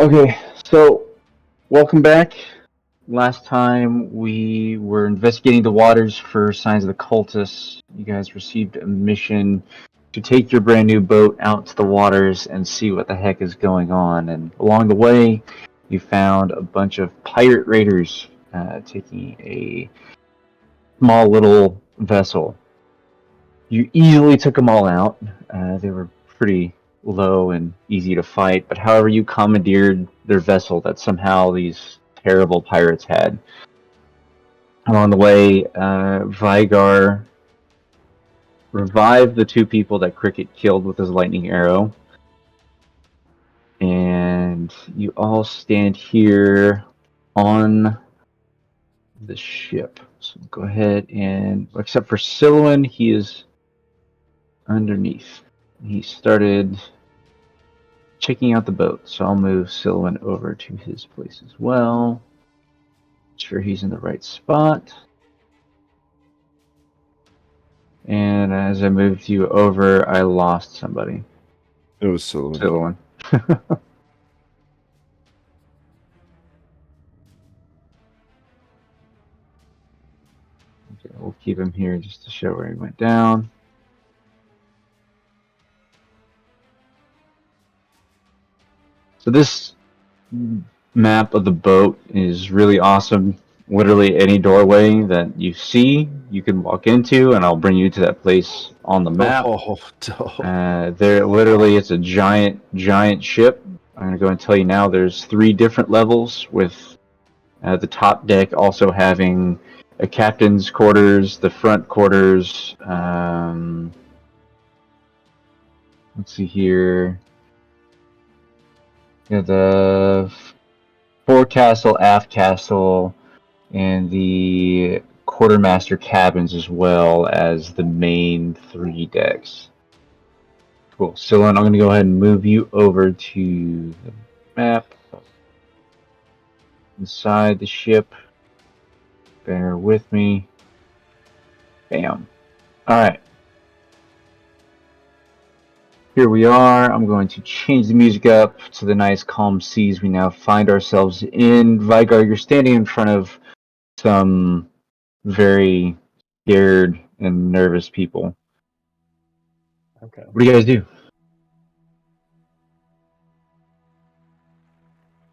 Okay, so welcome back. Last time we were investigating the waters for signs of the cultists. You guys received a mission to take your brand new boat out to the waters and see what the heck is going on. And along the way, you found a bunch of pirate raiders taking a small little vessel. You easily took them all out. They were pretty low and easy to fight, but however you commandeered their vessel that somehow these terrible pirates had. Along the way, Vigar revived the two people that Cricket killed with his lightning arrow. And you all stand here on the ship. So go ahead and, except for Silouan, he is underneath. He started checking out the boat, so I'll move Silouan over to his place as well. Make sure he's in the right spot. And as I moved you over, I lost somebody. It was Silouan. Silouan. Okay, we'll keep him here just to show where he went down. So this map of the boat is really awesome. Literally any doorway that you see, you can walk into, and I'll bring you to that place on the map. There, literally, it's a giant ship. I'm gonna go and tell you now. There's 3 different levels, with the top deck also having a captain's quarters, the front quarters. Let's see here. Yeah, the forecastle, aft castle, and the quartermaster cabins, as well as the main 3 decks. Cool. So I'm going to go ahead and move you over to the map inside the ship. Bear with me. Bam. Alright. Here we are. I'm going to change the music up to the nice calm seas we now find ourselves in. Vigar, you're standing in front of some very scared and nervous people. Okay. What do you guys do?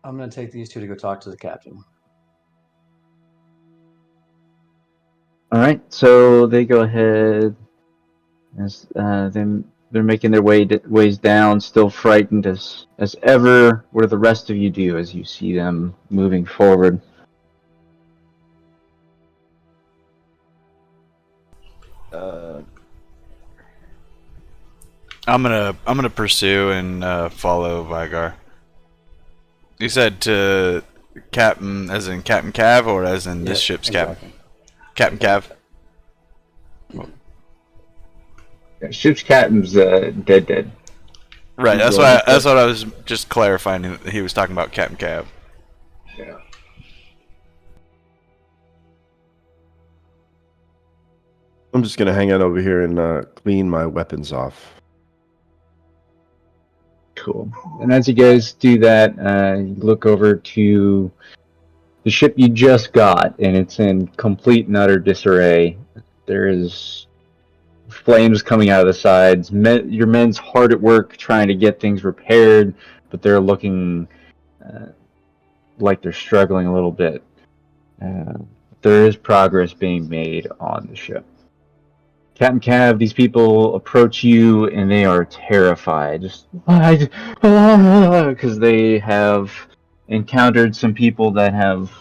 I'm going to take these 2 to go talk to the captain. Alright, so they go ahead as they're making their ways down, still frightened as ever. What do the rest of you do as you see them moving forward? I'm gonna pursue and follow Vigar. You said to Captain, as in Captain Cav, or as in this ship's exactly. Captain Cav? Yeah, ship's captain's dead. Right. That's what I was just clarifying. He was talking about Captain Cav. Yeah. I'm just gonna hang out over here and clean my weapons off. Cool. And as you guys do that, you look over to the ship you just got, and it's in complete and utter disarray. There is flames coming out of the sides. Your men's hard at work trying to get things repaired, but they're looking like they're struggling a little bit. There is progress being made on the ship. Captain Cav, these people approach you and they are terrified, just because they have encountered some people that have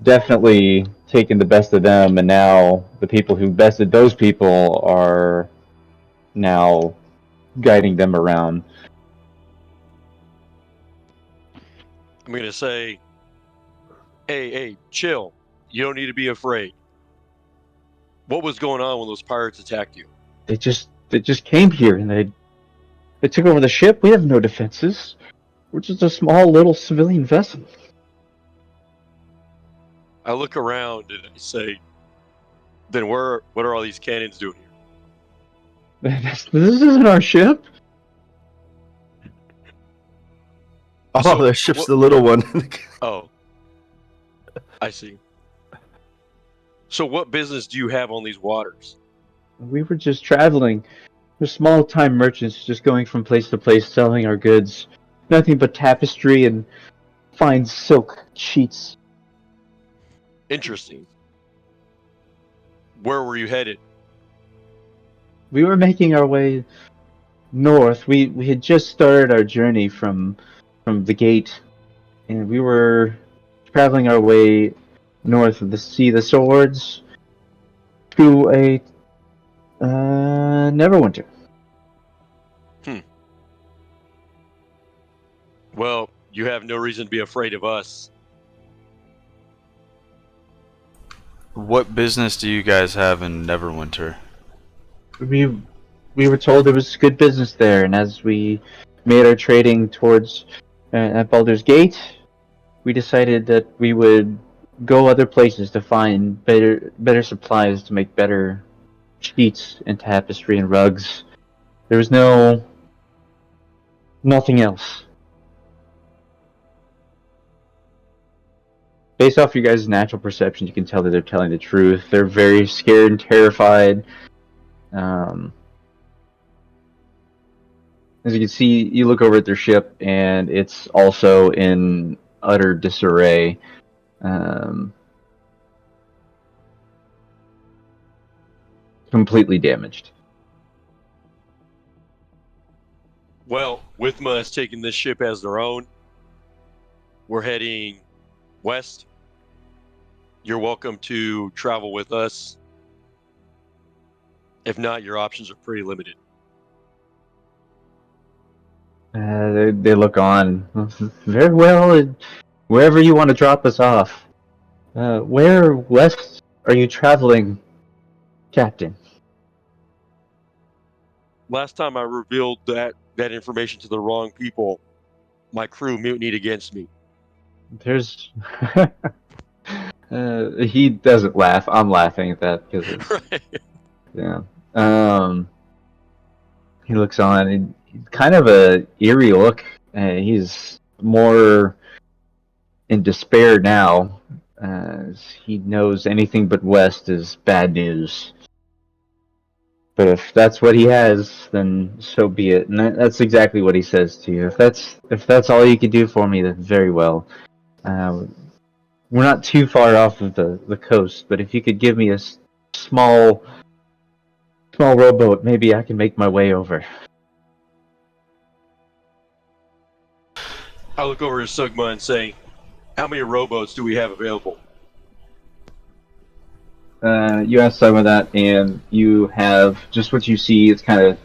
definitely taken the best of them, and now the people who bested those people are now guiding them around. I'm going to say, hey, chill. You don't need to be afraid. What was going on when those pirates attacked you? They just came here and they took over the ship. We have no defenses. We're just a small little civilian vessel. I look around and I say, then what are all these cannons doing here? This isn't our ship. Oh, So, their ship's what- the little one. Oh, I see. So, what business do you have on these waters? We were just traveling. We're small-time merchants just going from place to place selling our goods. Nothing but tapestry and fine silk sheets. Interesting. Where were you headed? We were making our way north. We had just started our journey from the gate, and we were traveling our way north of the Sea the Swords to a Neverwinter. Well, you have no reason to be afraid of us. What business do you guys have in Neverwinter? We were told there was good business there, and as we made our trading towards at Baldur's Gate, we decided that we would go other places to find better supplies to make better sheets and tapestry and rugs. There was nothing else. Based off your guys' natural perception, you can tell that they're telling the truth. They're very scared and terrified. As you can see, you look over at their ship, and it's also in utter disarray. Completely damaged. Well, Withma has taken this ship as their own. We're heading west. You're welcome to travel with us. If not, your options are pretty limited. They look on. Very well. Wherever you want to drop us off. Where west are you traveling, Captain? Last time I revealed that information to the wrong people, my crew mutinied against me. There's. He doesn't laugh. I'm laughing at that because it's. Right. Yeah. He looks on. And kind of a eerie look. He's more in despair now. As he knows anything but west is bad news. But if that's what he has, then so be it. And that's exactly what he says to you. If that's all you can do for me, then very well. We're not too far off of the coast, but if you could give me a small rowboat, maybe I can make my way over. I look over to Sugma and say, how many rowboats do we have available? You ask some of that, and you have just what you see. It's kind of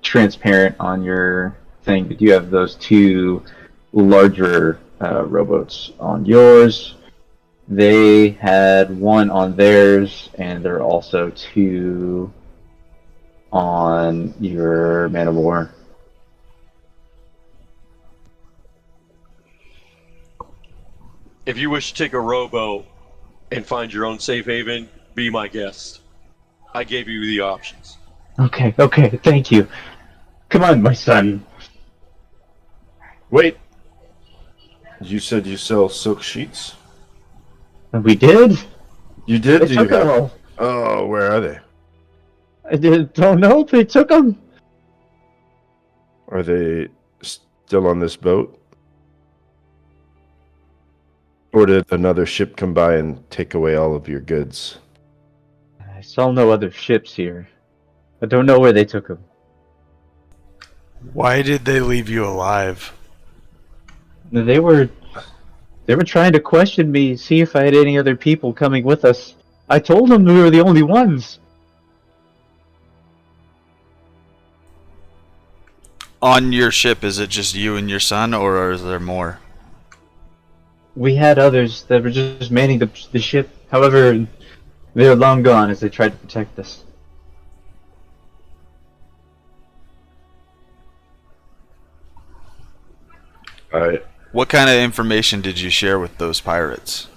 transparent on your thing, but you have those two larger rowboats on yours. They had one on theirs, and there are also two on your man of war. If you wish to take a rowboat and find your own safe haven, be my guest. I gave you the options. Okay, thank you. Come on, my son. Wait. You said you sell silk sheets? We did? You did? They took them all. Oh, where are they? I don't know. They took them. Are they still on this boat? Or did another ship come by and take away all of your goods? I saw no other ships here. I don't know where they took them. Why did they leave you alive? They were trying to question me, see if I had any other people coming with us. I told them we were the only ones. On your ship, is it just you and your son, or is there more? We had others that were just manning the ship. However, they are long gone as they tried to protect us. Alright. What kind of information did you share with those pirates?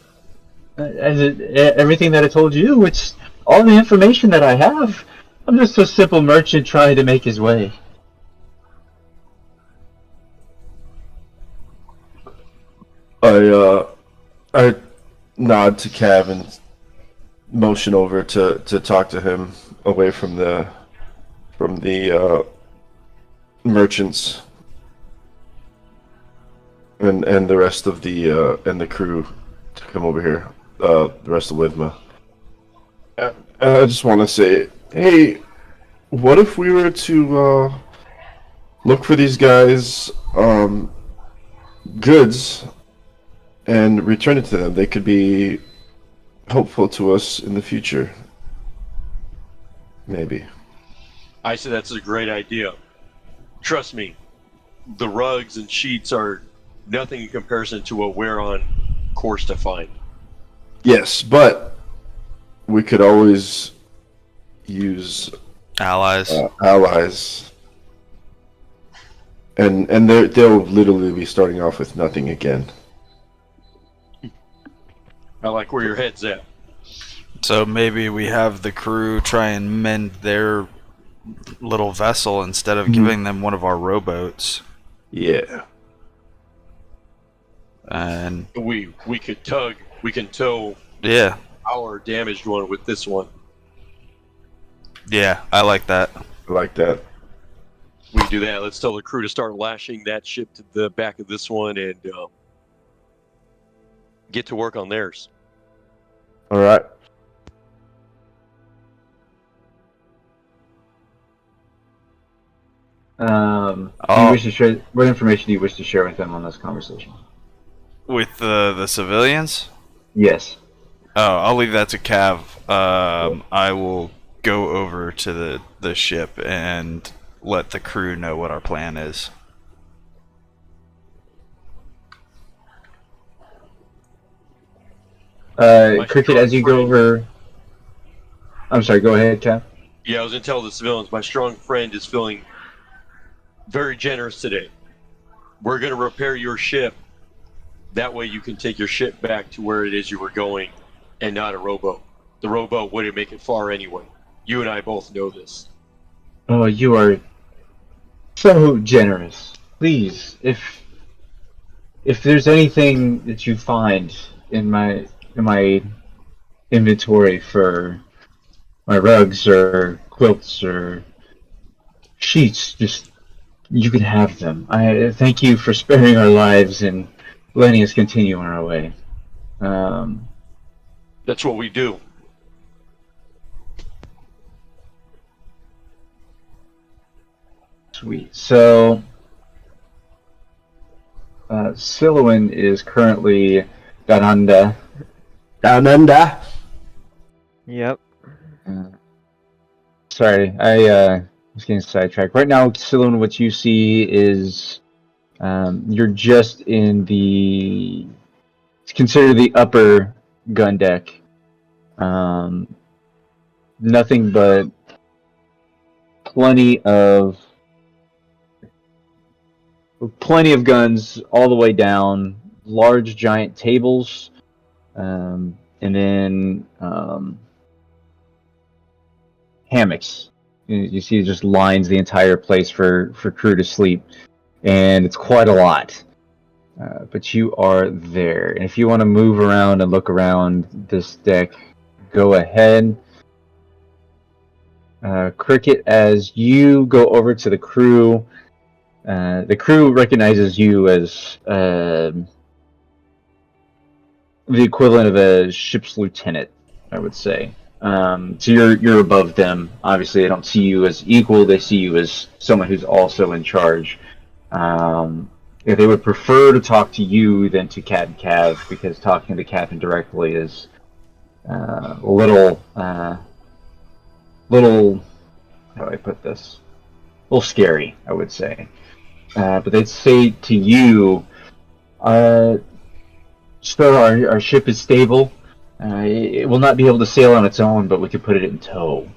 Everything that I told you, it's all the information that I have. I'm just a simple merchant trying to make his way. I nod to Cav and motion over to talk to him away from the merchants and the rest of the crew to come over here. The rest of Withma. And I just want to say, hey, what if we were to look for these guys' goods and return it to them? They could be helpful to us in the future. Maybe. I said that's a great idea. Trust me, the rugs and sheets are nothing in comparison to what we're on course to find. Yes, but we could always use Allies. allies. And they'll literally be starting off with nothing again. I like where your head's at. So maybe we have the crew try and mend their little vessel instead of giving them one of our rowboats. Yeah. And We could tug. We can tow yeah, our damaged one with this one. yeah, I like that. I like that. We do that. Let's tell the crew to start lashing that ship to the back of this one and get to work on theirs. All right. Do you wish to share what information do you wish to share with them on this conversation? With the civilians? Yes. Oh, I'll leave that to Cav. I will go over to the ship and let the crew know what our plan is. Cricket, as you go over... I'm sorry, go ahead, Cav. Yeah, I was going to tell the civilians, my strong friend is feeling very generous today. We're going to repair your ship. That way you can take your ship back to where it is you were going and not a rowboat. The rowboat wouldn't make it far anyway. You and I both know this. Oh, you are so generous. Please, if there's anything that you find in my inventory for my rugs or quilts or sheets, just you can have them. I thank you for sparing our lives and letting us continue on our way. That's what we do. Sweet. So, Silouan is currently down under. Down under. Yep. Sorry, I was getting sidetracked. Right now, Silouan, what you see is you're just in the... It's considered the upper gun deck. Nothing but plenty of guns all the way down, large giant tables, and then hammocks. You see, it just lines the entire place for crew to sleep, and it's quite a lot. But you are there, and if you want to move around and look around this deck, go ahead. Cricket, as you go over to the crew recognizes you as the equivalent of a ship's lieutenant, I would say. So you're above them. Obviously, they don't see you as equal. They see you as someone who's also in charge. If they would prefer to talk to you than to Captain Cav, because talking to the captain directly is a little how do I put this? A little scary, I would say. But they'd say to you, "Sir, our ship is stable. It will not be able to sail on its own, but we could put it in tow."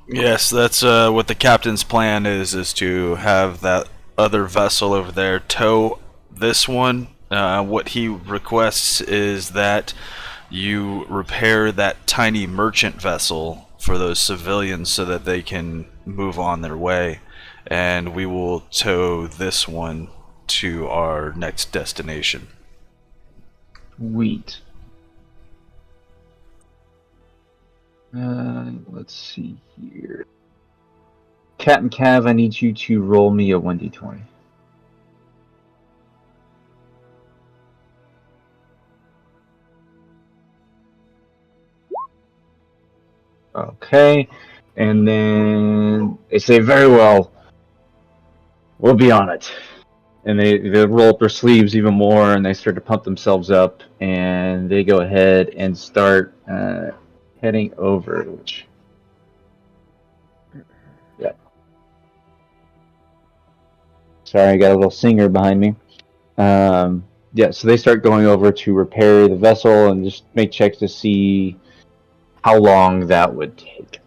Yes, that's what the captain's plan is to have that other vessel over there tow this one. What he requests is that you repair that tiny merchant vessel for those civilians so that they can move on their way, and we will tow this one to our next destination. Sweet. Let's see here. Cat and Cav, I need you to roll me a 1d20. Okay, and then they say, very well, we'll be on it. And they roll up their sleeves even more, and they start to pump themselves up, and they go ahead and start heading over, which... Yeah. Sorry, I got a little singer behind me. Yeah, so they start going over to repair the vessel and just make checks to see how long that would take.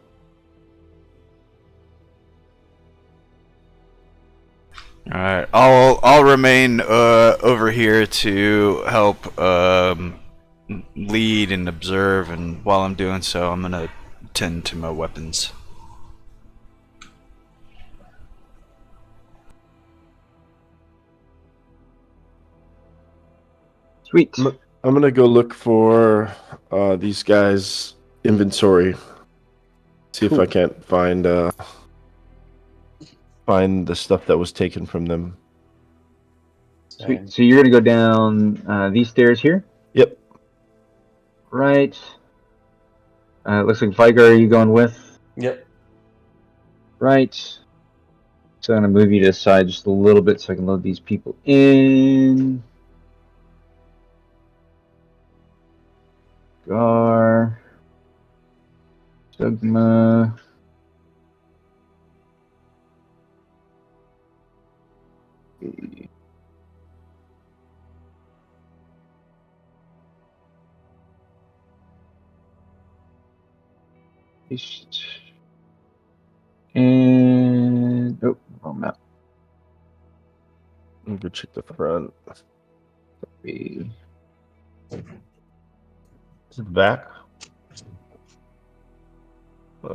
All right, I'll remain over here to help lead and observe, and while I'm doing so, I'm gonna tend to my weapons. Sweet. I'm gonna go look for these guys' inventory. See if I can't find the stuff that was taken from them. Sweet. So you're gonna go down these stairs here? Yep. Right. Looks like Vigar, are you going with? Yep. Right. So I'm gonna move you to the side just a little bit so I can load these people in. Gar. Sigma. And oh, wrong map. Let me go check the front. Is it back?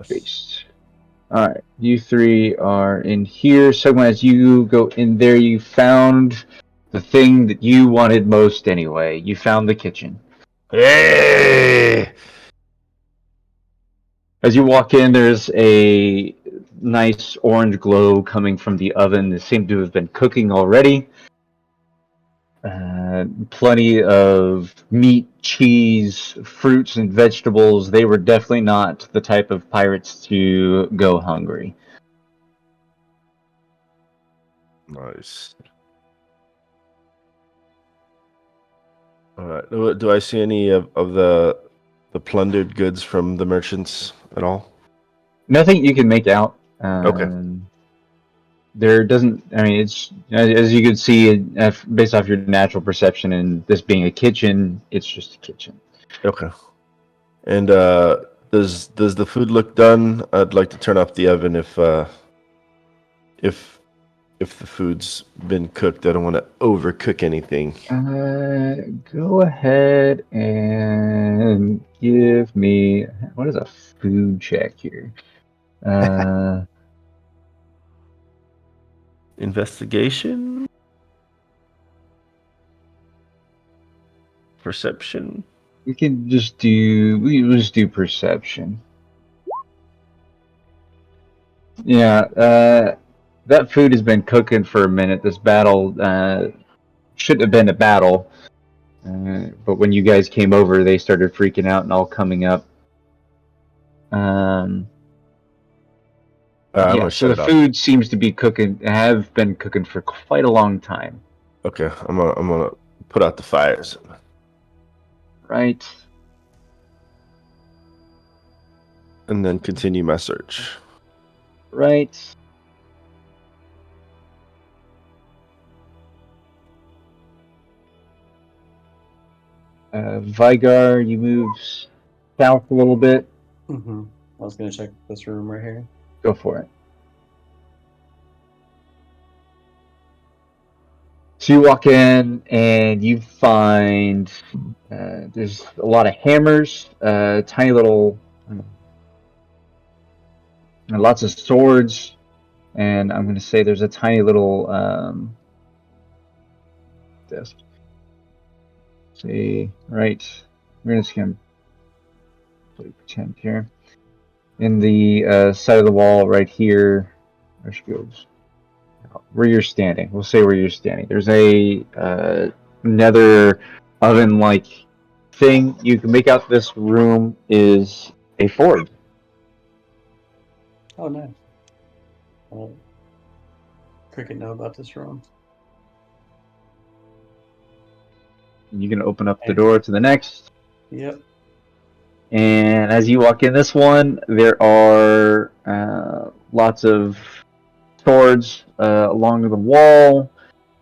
Based. All right, you three are in here. So as you go in there, you found the thing that you wanted most anyway. You found the kitchen. Hey! As you walk in, there's a nice orange glow coming from the oven. It seemed to have been cooking already. Plenty of meat, cheese, fruits, and vegetables. They were definitely not the type of pirates to go hungry. Nice. All right. Do I see any of the plundered goods from the merchants at all? Nothing you can make out. Okay. There doesn't. I mean, it's as you can see, based off your natural perception, and this being a kitchen, it's just a kitchen. Okay. And does the food look done? I'd like to turn off the oven if the food's been cooked. I don't want to overcook anything. Go ahead and give me what is a food check here? Investigation? Perception? We can just do perception. Yeah, that food has been cooking for a minute. This battle shouldn't have been a battle, but when you guys came over, they started freaking out and all coming up. Yeah, so the food seems to be have been cooking for quite a long time. Okay, I'm gonna put out the fires. Right. And then continue my search. Right. Vigar, you move south a little bit. Mm-hmm. I was going to check this room right here. Go for it. So you walk in and you find there's a lot of hammers, tiny little, lots of swords, and I'm going to say there's a tiny little desk. see. Right. We're just gonna play pretend here. In the side of the wall right here, where she goes. Where you're standing. We'll say where you're standing. There's a nether oven-like thing. You can make out this room is a forge. Oh, nice. Cricket know about this room. You can open up the door to the next. Yep. And as you walk in this one, there are lots of swords along the wall.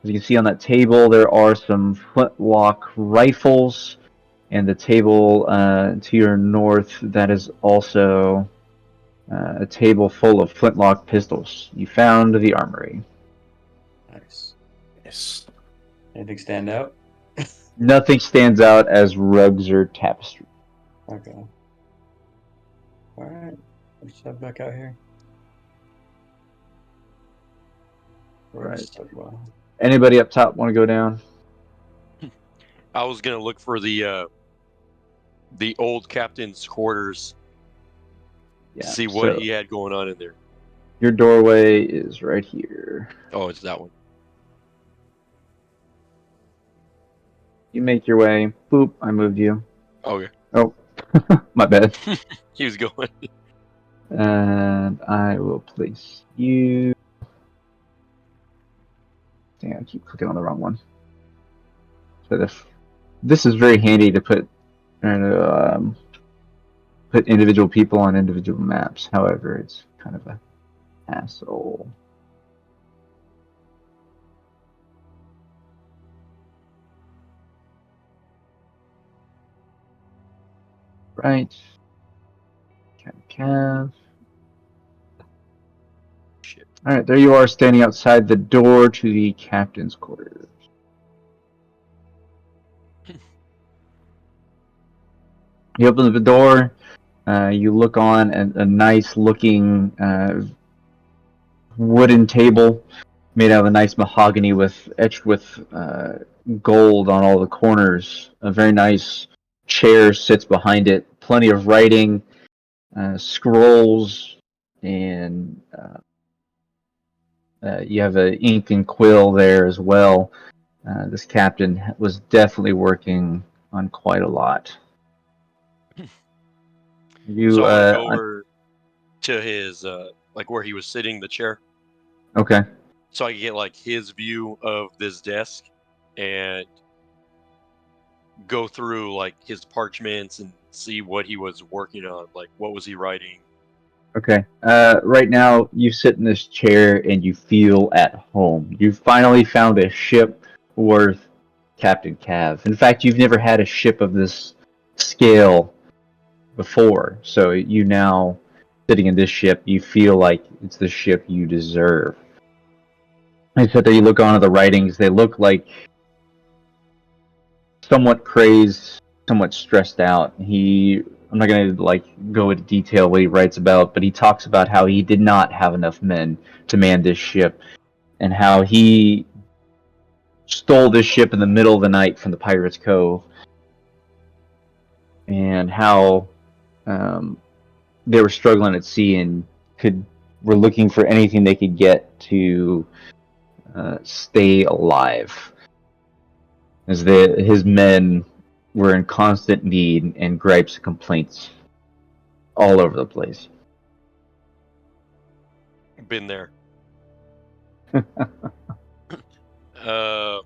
As you can see on that table, there are some flintlock rifles. And the table to your north, that is also a table full of flintlock pistols. You found the armory. Nice. Yes. Anything stand out? Nothing stands out as rugs or tapestry. Okay. Alright. Let's head back out here. Right. Well. Anybody up top want to go down? I was gonna look for the old captain's quarters. Yeah. See what so he had going on in there. your doorway is right here. Oh, it's that one. You make your way. Boop, I moved you. Okay. Oh, my bad. He was going. And I will place you. Dang, I keep clicking on the wrong one. So this is very handy to put individual people on individual maps. However, it's kind of a hassle. Right. Cav. Shit. Alright, there you are standing outside the door to the captain's quarters. You open the door, you look on a nice looking wooden table made out of a nice mahogany etched with gold on all the corners. A very nice chair sits behind it. Plenty of writing, scrolls, and you have an ink and quill there as well. This captain was definitely working on quite a lot. So I want to go over to his like where he was sitting, the chair. Okay. So I can get like his view of this desk and go through like his parchments and see what he was working on. Like what was he writing? Okay. Right now, you sit in this chair and you feel at home. You've finally found a ship worth Captain Cav. In fact, you've never had a ship of this scale before. So you now, sitting in this ship, you feel like it's the ship you deserve. Except that you look onto the writings, they look like somewhat crazed, somewhat stressed out. I'm not going to go into detail what he writes about, but he talks about how he did not have enough men to man this ship, and how he stole this ship in the middle of the night from the Pirates' Cove, and how they were struggling at sea and were looking for anything they could get to stay alive. As his men were in constant need and gripes and complaints all over the place. Been there. I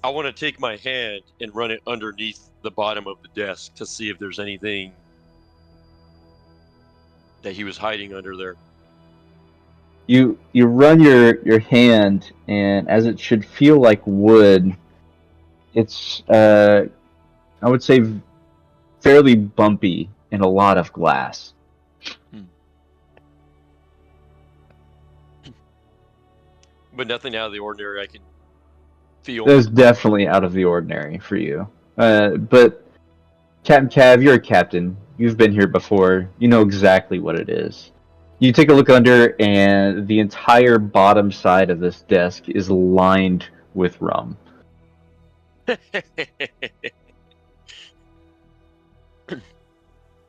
want to take my hand and run it underneath the bottom of the desk to see if there's anything that he was hiding under there. You run your hand, and as it should feel like wood, it's I would say fairly bumpy and a lot of glass. But nothing out of the ordinary I can feel. That's definitely out of the ordinary for you. But Captain Cav, you're a captain. You've been here before. You know exactly what it is. You take a look under, and the entire bottom side of this desk is lined with rum.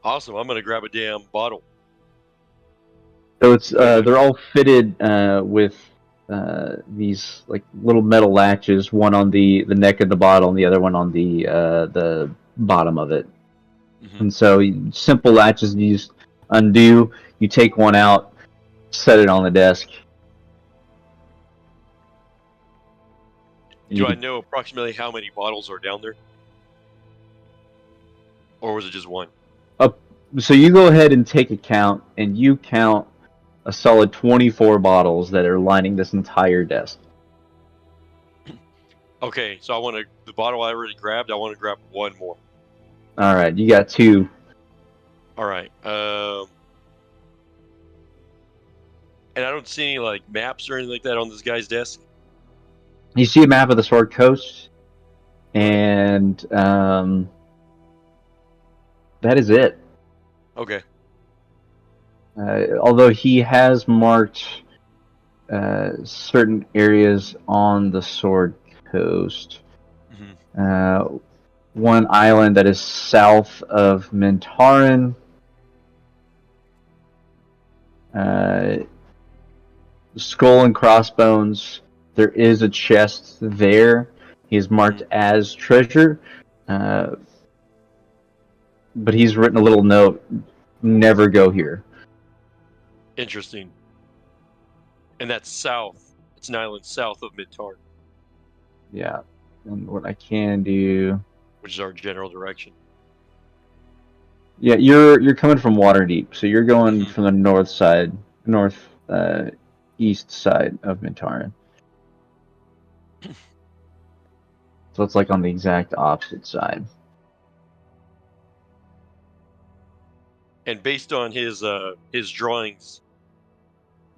Awesome. I'm gonna grab a damn bottle. So it's they're all fitted with these like little metal latches, one on the neck of the bottle and the other one on the bottom of it. And so simple latches you just undo, you take one out, set it on the desk. Do I know approximately how many bottles are down there? Or was it just one? So you go ahead and take a count, and you count a solid 24 bottles that are lining this entire desk. Okay, so I want to, the bottle I already grabbed, I want to grab one more. All right, you got 2. All right. And I don't see any like maps or anything like that on this guy's desk. You see a map of the Sword Coast, and that is it. Okay. Although he has marked certain areas on the Sword Coast. One island that is south of Mintaran. Skull and Crossbones. There is a chest there. He is marked as treasure. But he's written a little note, never go here. Interesting. And that's south. It's an island south of Midtar, Yeah. And what I can do... which is our general direction. Yeah, you're coming from Waterdeep, so you're going from the north side, east side of Mintaran. So it's like on the exact opposite side. And based on his drawings,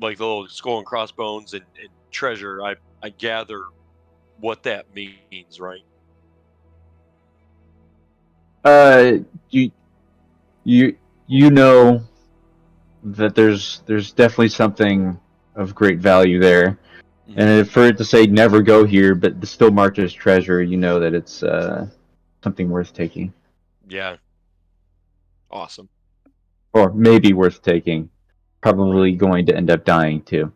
like the little skull and crossbones and treasure, I gather what that means, right? You know that there's definitely something of great value there, and for it to say never go here, but still marked as treasure, you know that it's something worth taking. Yeah. Awesome. Or maybe worth taking. Probably going to end up dying too.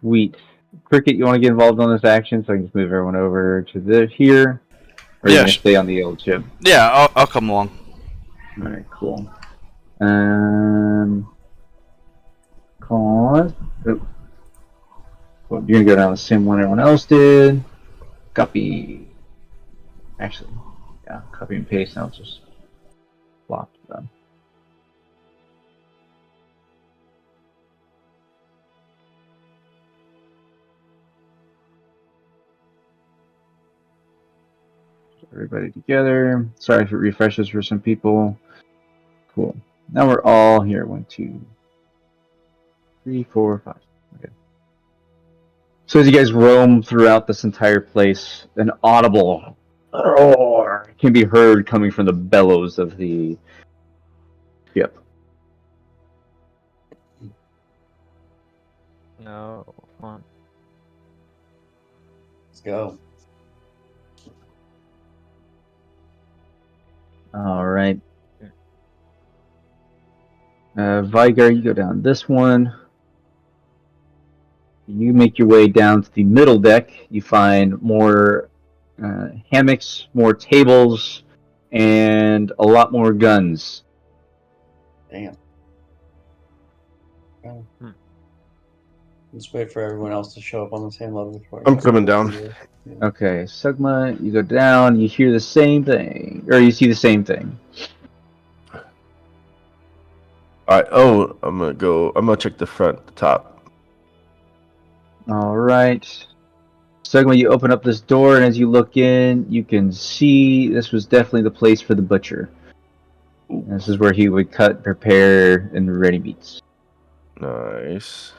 Sweet. Cricket, you want to get involved on this action so I can just move everyone over to here? Or are you going to stay on the old ship? Yeah, I'll come along. Alright, cool. Cause... Well, you're going to go down the same one everyone else did. Copy. Actually, yeah, copy and paste. Now it's just flopped them. Everybody together. Sorry if it refreshes for some people. Cool. Now we're all here. 1, 2, 3, 4, 5. Okay. So as you guys roam throughout this entire place, an audible roar can be heard coming from the bellows of the ship. No, come on. Let's go. All right. Vigar, you go down this one. You make your way down to the middle deck. You find more hammocks, more tables, and a lot more guns. Damn. Oh. Let's wait for everyone else to show up on the same level before. I'm coming down. Yeah. Okay, Sugma, you go down, you hear the same thing, or you see the same thing. Alright, I'm gonna check the front, the top. Alright. Sugma, you open up this door, and as you look in, you can see this was definitely the place for the butcher. And this is where he would cut, prepare, and ready meats. Nice.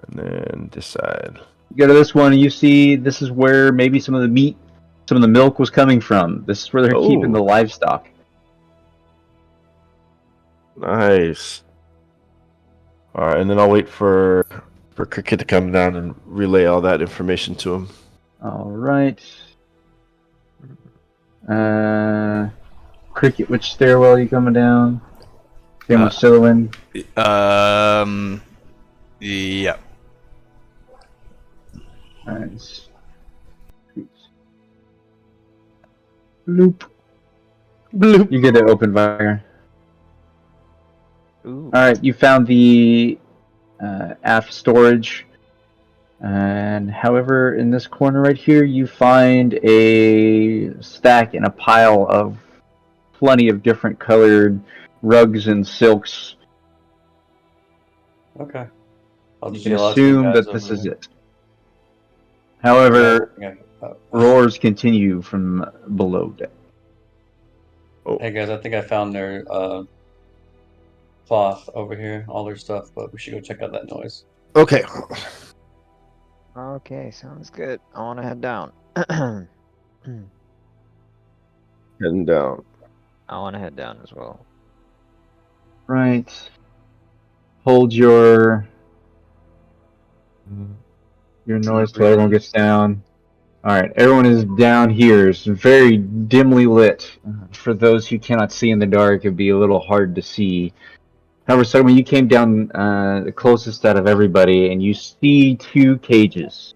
And then this side. You go to this one, and you see this is where maybe some of the meat, some of the milk was coming from. This is where they're keeping the livestock. Nice. Alright, and then I'll wait for for Cricket to come down and relay all that information to him. All right. Cricket, which stairwell are you coming down? Same with Sylvan. Yeah. Nice. Bloop. Bloop. You get an open fire. Ooh. All right, you found the aft storage, and however, in this corner right here, you find a stack and a pile of plenty of different colored rugs and silks. Okay. I'll You just can yell out to the assume guys that this over is there. it. However, Yeah, roars continue from below deck. hey guys, I think I found their cloth over here, all their stuff, but we should go check out that noise. Okay. Okay, sounds good. I want to head down. Heading down. I want to head down as well. Right. Hold your noise till everyone gets down. Alright, everyone is down here. It's very dimly lit. For those who cannot see in the dark, it'd be a little hard to see. However, so when you came down the closest out of everybody, and you see two cages.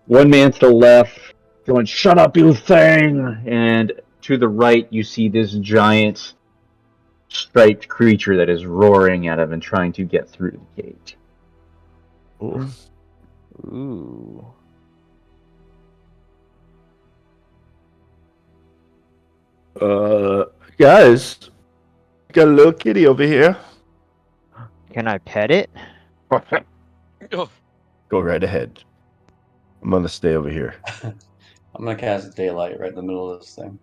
One man to the left going, "Shut up, you thing!" And to the right, you see this giant striped creature that is roaring at him and trying to get through the cage. Ooh. Ooh. Guys, got a little kitty over here. Can I pet it? Oh, Go right ahead. I'm gonna stay over here. I'm gonna cast daylight right in the middle of this thing.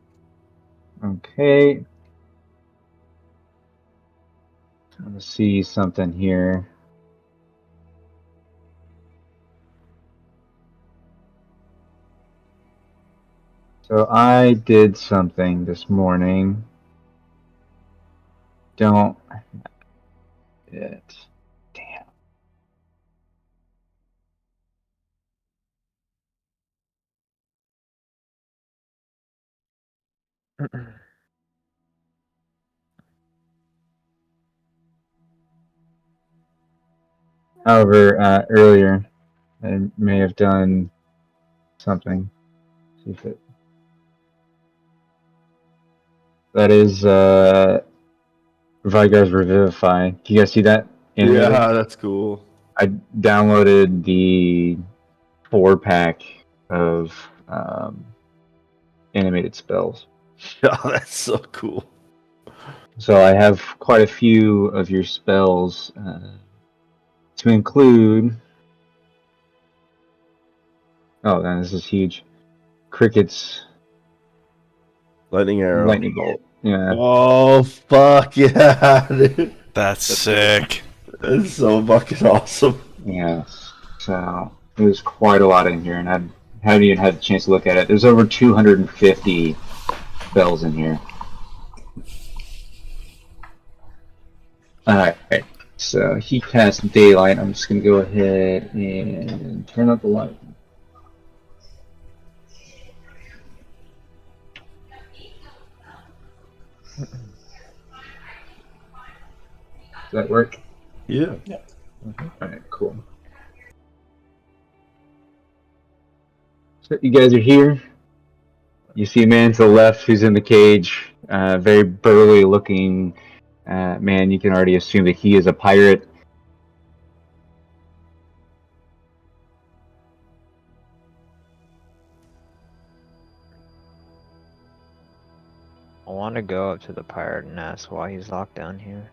Okay. Trying to see something here. So I did something this morning. Don't it. Damn. However, earlier I may have done something. See if it. That is Vigar's Revivify. Can you guys see that? animated? Yeah, that's cool. I downloaded the 4-pack of animated spells. Oh, that's so cool. So I have quite a few of your spells to include. Oh, man, this is huge. Cricket's Lightning arrow. lightning bolt. Yeah. Oh, fuck yeah, dude. That's sick. That's so fucking awesome. Yeah. So there's quite a lot in here, and I haven't even had a chance to look at it. There's over 250 spells in here. Alright. So he cast daylight. I'm just gonna go ahead and turn up the light. Does that work? Yeah. Alright, cool. So you guys are here. You see a man to the left who's in the cage. Very burly looking man. You can already assume that he is a pirate. I want to go up to the pirate and ask why he's locked down here.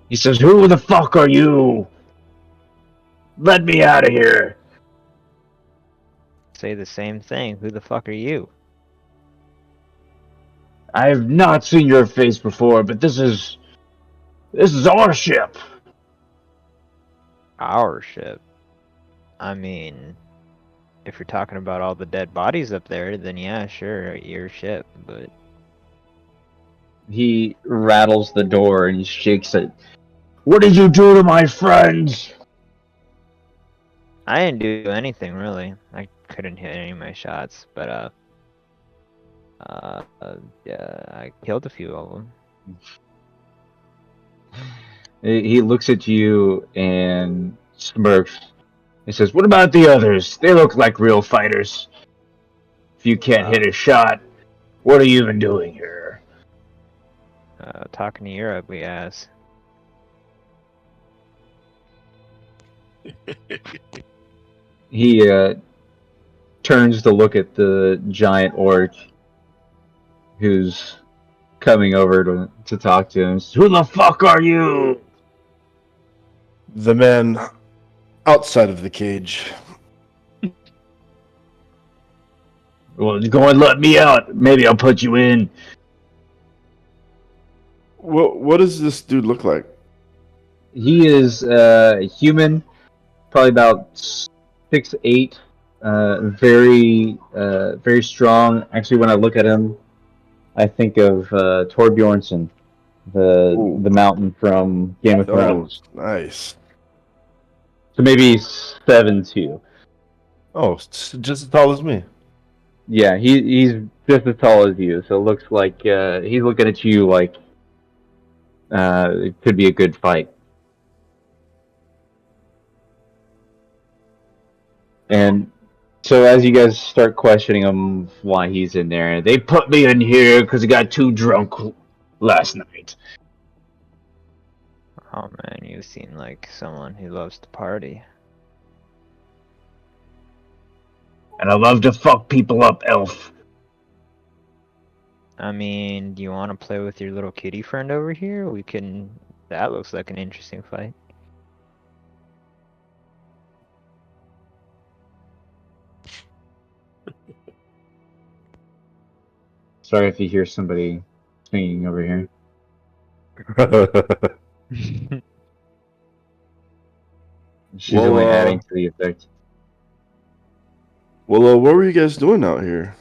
He says, "Who the fuck are you? Let me out of here." Say the same thing. Who the fuck are you? I have not seen your face before, but this is our ship. Our ship. I mean, if you're talking about all the dead bodies up there, then yeah, sure, your ship, but He rattles the door and he shakes it. What did you do to my friends? I didn't do anything really. I couldn't hit any of my shots, but yeah, I killed a few of them. He looks at you and smirks. He says, "What about the others? They look like real fighters. If you can't hit a shot, what are you even doing here?" Talking to your ugly ass. He turns to look at the giant orc who's coming over to talk to him. Says, "Who the fuck are you?" The man outside of the cage. "Well, go and let me out. Maybe I'll put you in." What does this dude look like? He is human, probably about 6'8", very strong. Actually, when I look at him, I think of Torbjornsson, the mountain from Game of Thrones. Nice. So maybe 7'2". Oh, it's just as tall as me. Yeah, he's just as tall as you. So it looks like he's looking at you like it could be a good fight. And so as you guys start questioning him why he's in there, they put me in here because I got too drunk last night. Oh man, you seem like someone who loves to party. And I love to fuck people up, elf. I mean, do you want to play with your little kitty friend over here? We can. That looks like an interesting fight. Sorry if you hear somebody singing over here. She's Well, only adding to the effect. Well, what were you guys doing out here?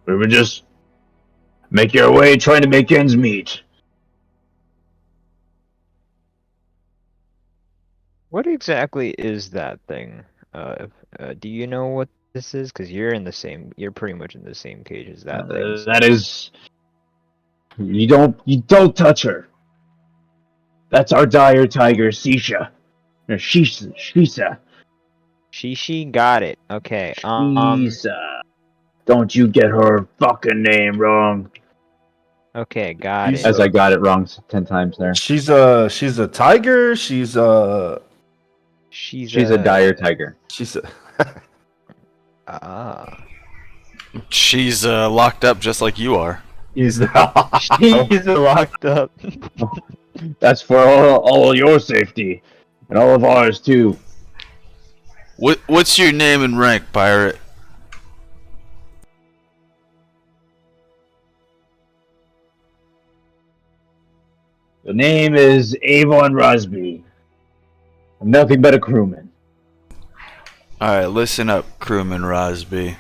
We were just making our way, trying to make ends meet. What exactly is that thing? Do you know what this is? Because you're in the same. You're pretty much in the same cage as that thing. So- That is, you don't touch her. That's our dire tiger, Sisha. Or Shisa. She got it. Okay. Shisa. Don't you get her fucking name wrong. Okay, got She's it. As I got it wrong 10 times there. She's a tiger. She's a She's a dire tiger. she's a Ah. She's locked up just like you are. He's She's locked up. That's for all your safety. And all of ours, too. What's your name and rank, pirate? The name is Avon Rosby. I'm nothing but a crewman. Alright, listen up, crewman Rosby.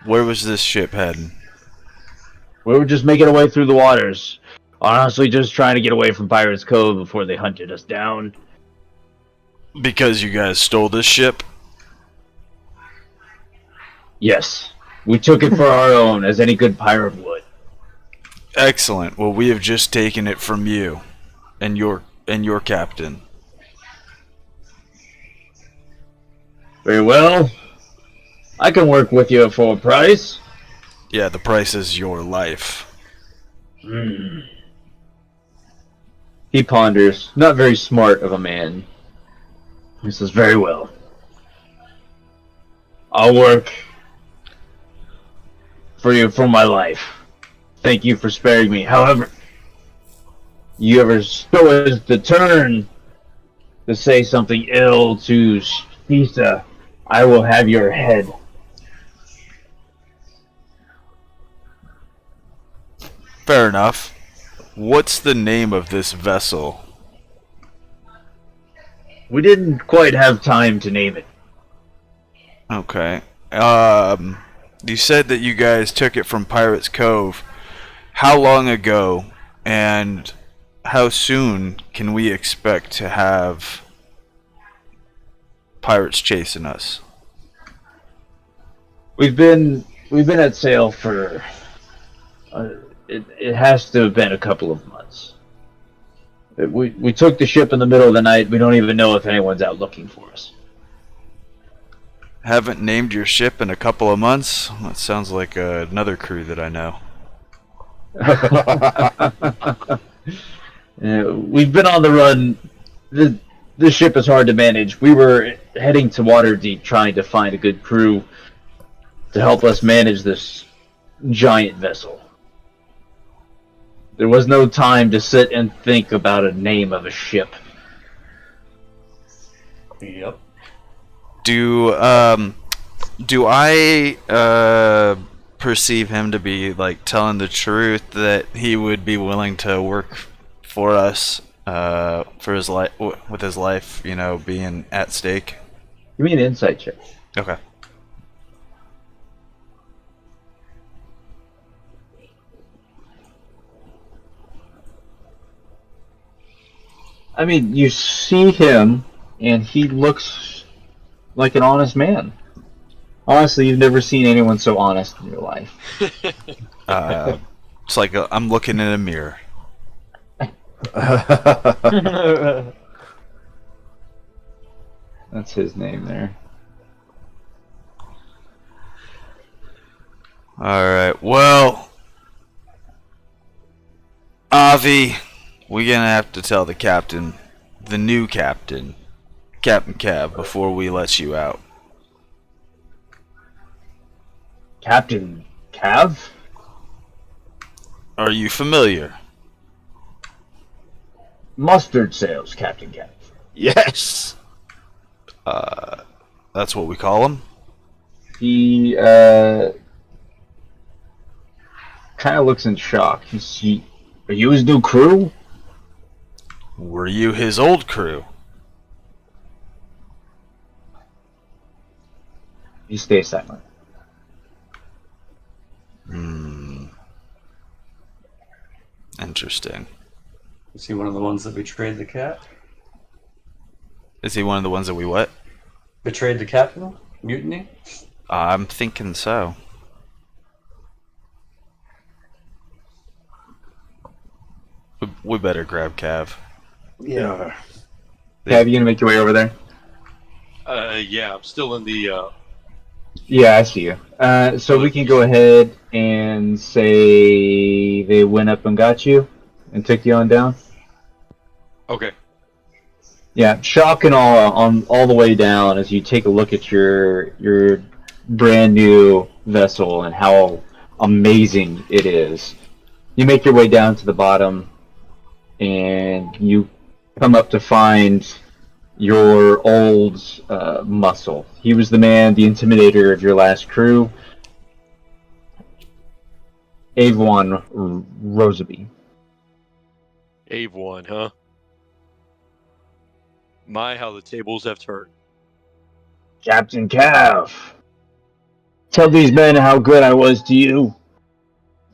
Where was this ship heading? We were just making our way through the waters. Honestly, just trying to get away from Pirates Cove before they hunted us down. Because you guys stole this ship? Yes, we took it for our own, as any good pirate would. Excellent. Well, we have just taken it from you and your captain. Very well. I can work with you for a price. Yeah, the price is your life. He ponders. Not very smart of a man. He says, very well. I'll work for you for my life. Thank you for sparing me. However, you ever so as to turn to say something ill to Shisa, I will have your head. Fair enough. What's the name of this vessel? We didn't quite have time to name it. Okay. You said that you guys took it from Pirates Cove. how long ago and how soon can we expect to have pirates chasing us? We've been at sail for it has to have been a couple of months. We took the ship in the middle of the night. We don't even know if anyone's out looking for us. Haven't named your ship in a couple of months? That sounds like another crew that I know. We've been on the run. The ship is hard to manage. We were heading to Waterdeep trying to find a good crew to help us manage this giant vessel. There was no time to sit and think about a name of a ship. Yep. Do I perceive him to be like telling the truth that he would be willing to work for us for his life, with his life, you know, being at stake? Give me an insight check. Okay. I mean, you see him, and he looks like an honest man. Honestly, you've never seen anyone so honest in your life. It's like I'm looking in a mirror. That's his name there. Alright, well, Avi, we're gonna have to tell the captain, the new captain, Captain Cav, before we let you out. Captain Cav? Are you familiar? Mustard sales, Captain Cav. Yes. That's what we call him? He, kind of looks in shock. Are you his new crew? Were you his old crew? You stay silent. Interesting. Is he one of the ones that betrayed the cat? Is he one of the ones that we what? Betrayed the captain? Mutiny? I'm thinking so. We better grab Cav. Yeah. Cav, you gonna make your way over there? Yeah, I'm still in the. Yeah, I see you. So we can go ahead and say they went up and got you and took you on down. Okay. Yeah, shock and awe on all the way down as you take a look at your brand new vessel and how amazing it is. You make your way down to the bottom, and you come up to find your old muscle. He was the man, the intimidator of your last crew, Avon Roseby. Avon, huh? My, how the tables have turned. Captain Cav, tell these men how good I was to you.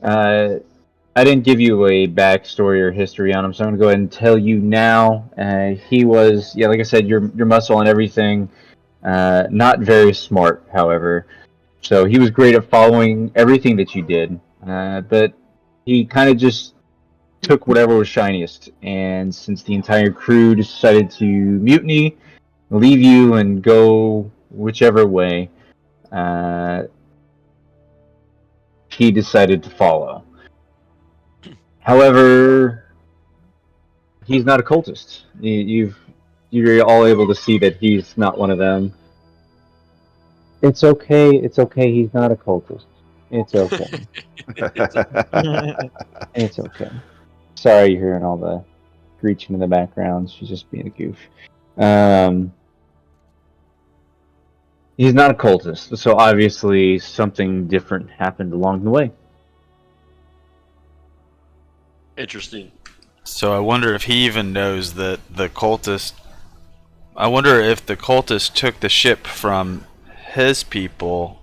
I didn't give you a backstory or history on him, so I'm going to go ahead and tell you now. He was, yeah, like I said, your muscle and everything. Not very smart, however. So he was great at following everything that you did. But he kind of just took whatever was shiniest. And since the entire crew decided to mutiny, leave you and go whichever way, he decided to follow. However, he's not a cultist. You're all able to see that he's not one of them. It's okay. It's okay. He's not a cultist. It's okay. It's okay. Sorry you're hearing all the screeching in the background. She's just being a goof. He's not a cultist, so obviously something different happened along the way. Interesting. So I wonder if he even knows that the cultist... I wonder if the cultist took the ship from his people,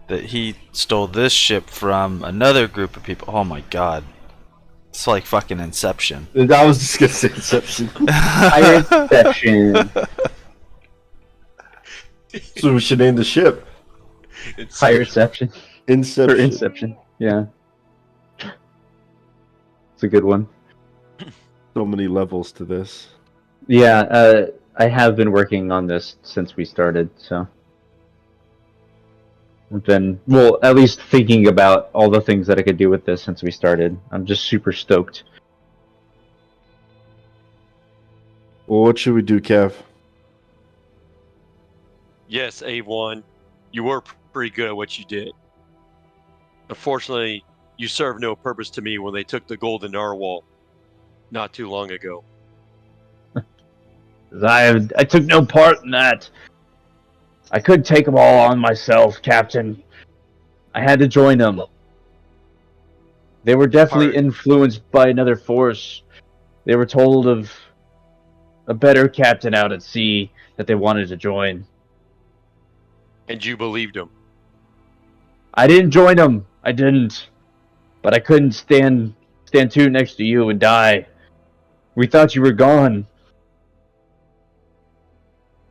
that he stole this ship from another group of people. Oh my god. It's like fucking Inception. I was just gonna say Inception. Inception. So we should name the ship It's Reception. Or Inception. Inception. Yeah. It's a good one. So many levels to this. Yeah, I have been working on this since we started, so. I've been, well, at least thinking about all the things that I could do with this since we started. I'm just super stoked. Well, what should we do, Kev? Yes, A1, you were pretty good at what you did. Unfortunately, you served no purpose to me when they took the golden narwhal not too long ago. I took no part in that. I couldn't take them all on myself, Captain. I had to join them. They were definitely influenced by another force. They were told of a better captain out at sea that they wanted to join. And you believed him. I didn't join them. I didn't. But I couldn't stand two next to you and die. We thought you were gone.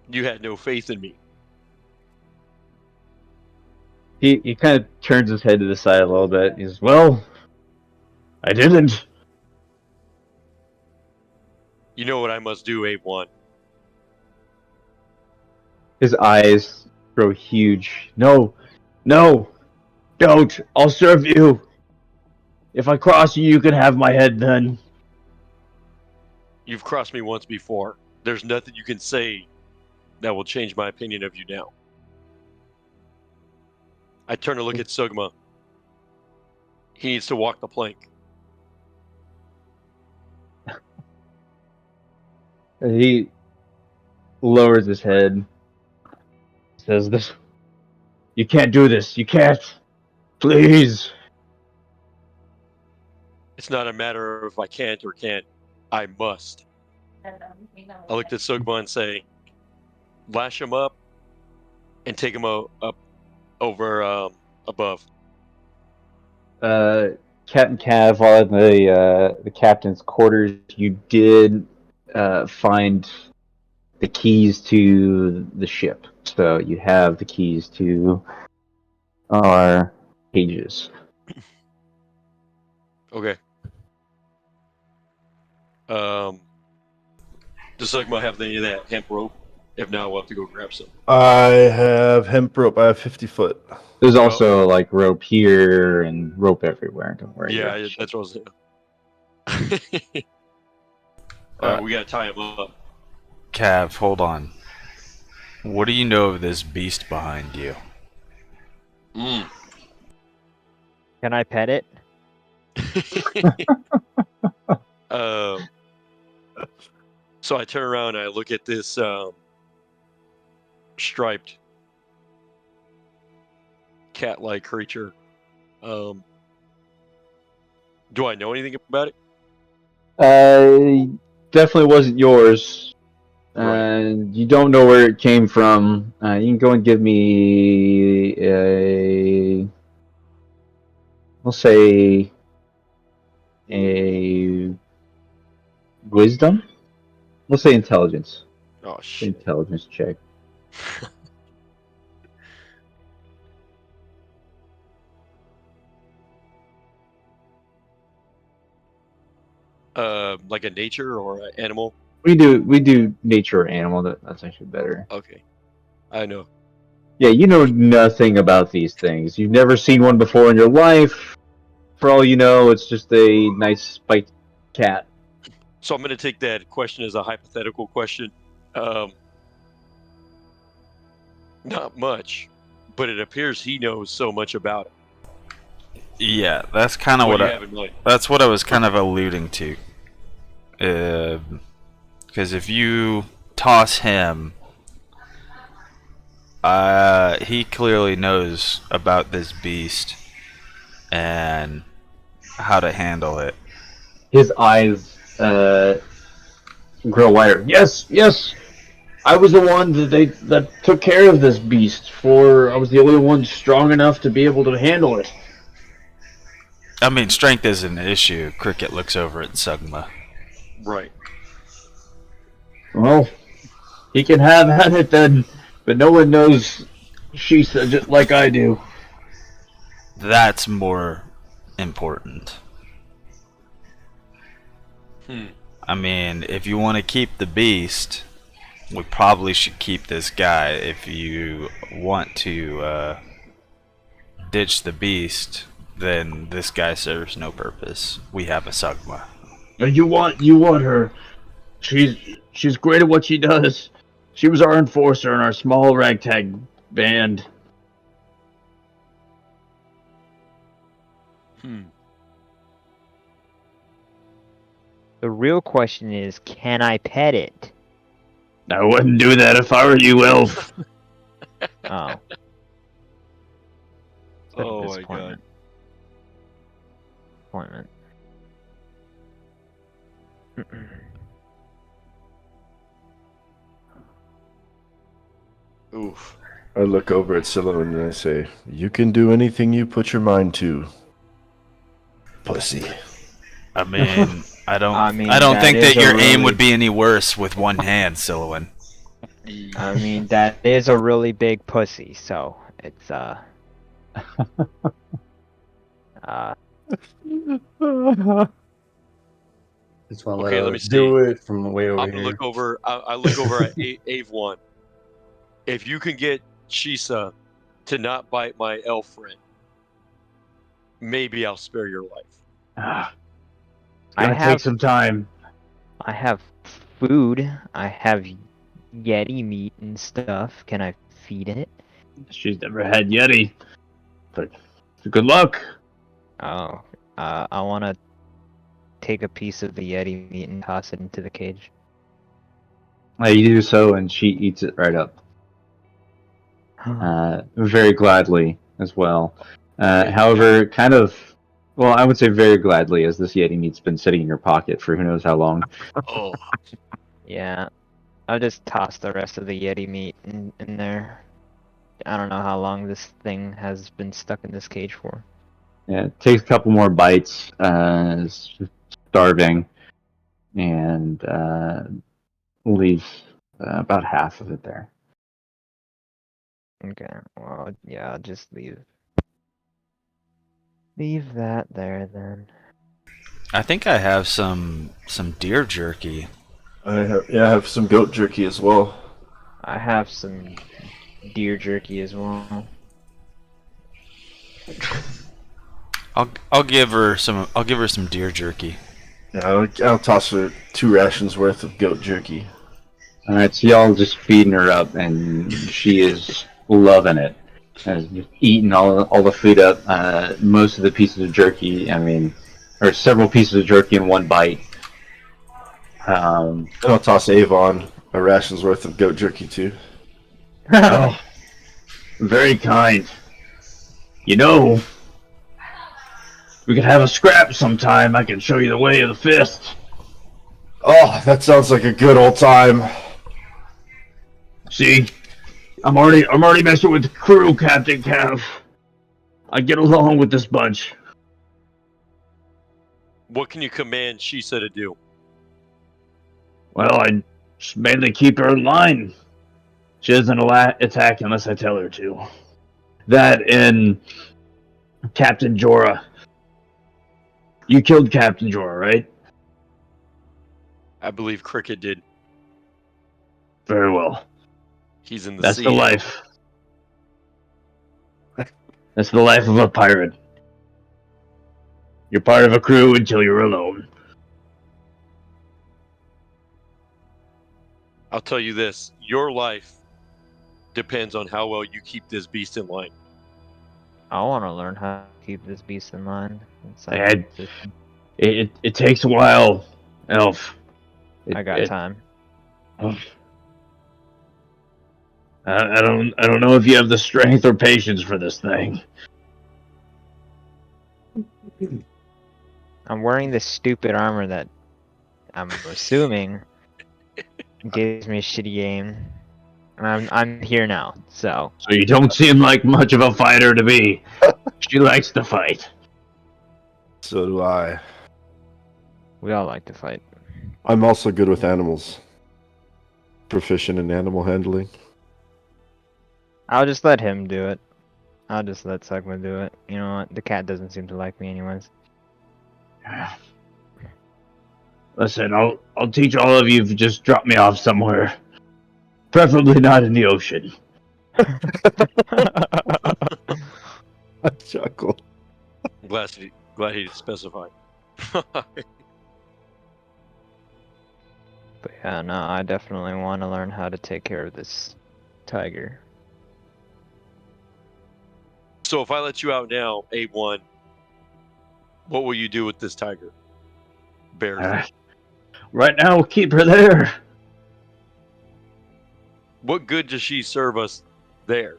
You had no faith in me. He kind of turns his head to the side a little bit. He says, well, I didn't. You know what I must do, A1. His eyes grow huge. No, don't. I'll serve you. If I cross you, you can have my head then. You've crossed me once before. There's nothing you can say that will change my opinion of you now. I turn to look at Sugma. He needs to walk the plank. He lowers his head. Says this. You can't do this. You can't. Please. It's not a matter of if I can't or can't. I must. I looked at Sugma and say, lash him up and take him up over above. Captain Cav, while in the captain's quarters, you did find the keys to the ship. So you have the keys to our cages. Okay. Does Sugma have any of that hemp rope? If not, we'll have to go grab some. I have hemp rope. I have 50 foot. There's also like rope here and rope everywhere. Don't worry. Yeah, that's what I was doing. Alright, we gotta tie him up. Cav, hold on. What do you know of this beast behind you? Mm. Can I pet it? So I turn around and I look at this striped cat-like creature. Do I know anything about it? Definitely wasn't yours. Right. And you don't know where it came from. You can go and give me we'll say a wisdom. We'll say intelligence. Oh shit. Intelligence check. Like a nature or an animal? We do nature or animal. That's actually better. Okay. I know. Yeah, you know nothing about these things. You've never seen one before in your life. For all you know, it's just a nice spiked cat. So I'm gonna take that question as a hypothetical question. Not much, but it appears he knows so much about it. Yeah, that's kind of What what do you I. have in mind? That's what I was kind of alluding to. Because if you toss him, he clearly knows about this beast and how to handle it. His eyes grow wider. Yes. I was the one that took care of this beast. I was the only one strong enough to be able to handle it. I mean, strength isn't an issue. Cricket looks over at Sugma. Right. Well, he can have at it then, but no one knows Shisa just like I do. That's more important. I mean, if you want to keep the beast, we probably should keep this guy. If you want to ditch the beast, then this guy serves no purpose. We have a Sugma. You want her. She's great at what she does. She was our enforcer in our small ragtag band. The real question is, can I pet it? I wouldn't do that if I were you, Elf. Oh. Oh my god. Disappointment. Oof. I look over at Cinnamon and I say, "You can do anything you put your mind to, pussy." I mean, I don't that think is that a your aim really- would be any worse with one hand, Silouan. I mean, that is a really big pussy, so it's Just want to Okay, let let her me see. do it from way over I'm gonna here. look over. I look over at Ave One. If you can get Shisa to not bite my elf friend, maybe I'll spare your life. I Gonna take have some time. food. I have Yeti meat and stuff. Can I feed it? She's never had Yeti. But good luck. Oh, I want to take a piece of the Yeti meat and toss it into the cage. You do so, and she eats it right up. Very gladly as well. However, kind of, well, I would say very gladly, as this Yeti meat's been sitting in your pocket for who knows how long. Oh, Yeah, I'll just toss the rest of the Yeti meat in there. I don't know how long this thing has been stuck in this cage for. Yeah, it takes a couple more bites, it's starving, and leaves about half of it there. Okay, well, yeah, I'll just leave that there then. I think I have some deer jerky. I have some goat jerky as well. I have some deer jerky as well. I'll give her some. I'll give her some deer jerky. Yeah, I'll toss her 2 rations worth of goat jerky. Alright, so y'all just feeding her up, and she is loving it. Just eating all the food up. Most of the pieces of jerky, or several pieces of jerky in one bite. And I'll toss Avon a ration's worth of goat jerky too. Oh, very kind. You know, we could have a scrap sometime. I can show you the way of the fist. Oh, that sounds like a good old time. See, I'm already messing with the crew, Captain Cav. I get along with this bunch. what can you command Shisa to do? Well, I just mainly keep her in line. She doesn't attack unless I tell her to. That and Captain Jorah. You killed Captain Jorah, right? I believe Cricket did. Very well. He's in the That's sea. the life. That's the life of a pirate. You're part of a crew until you're alone. I'll tell you this: your life depends on how well you keep this beast in line. I want to learn how to keep this beast in line. It takes a while, Elf. I got time. I don't know if you have the strength or patience for this thing. I'm wearing this stupid armor that I'm assuming gives me a shitty aim. And I'm here now, so. So you don't seem like much of a fighter to me. She likes to fight. So do I. We all like to fight. I'm also good with animals. Proficient in animal handling. I'll just let him do it. I'll just let Sugma do it. You know what? The cat doesn't seem to like me anyways. Listen, I'll teach all of you if you just drop me off somewhere. Preferably not in the ocean. I chuckle. I'm glad he specified. But yeah, no, I definitely want to learn how to take care of this tiger. So if I let you out now, A1, what will you do with this tiger? Bear. Right now, we'll keep her there. What good does she serve us there?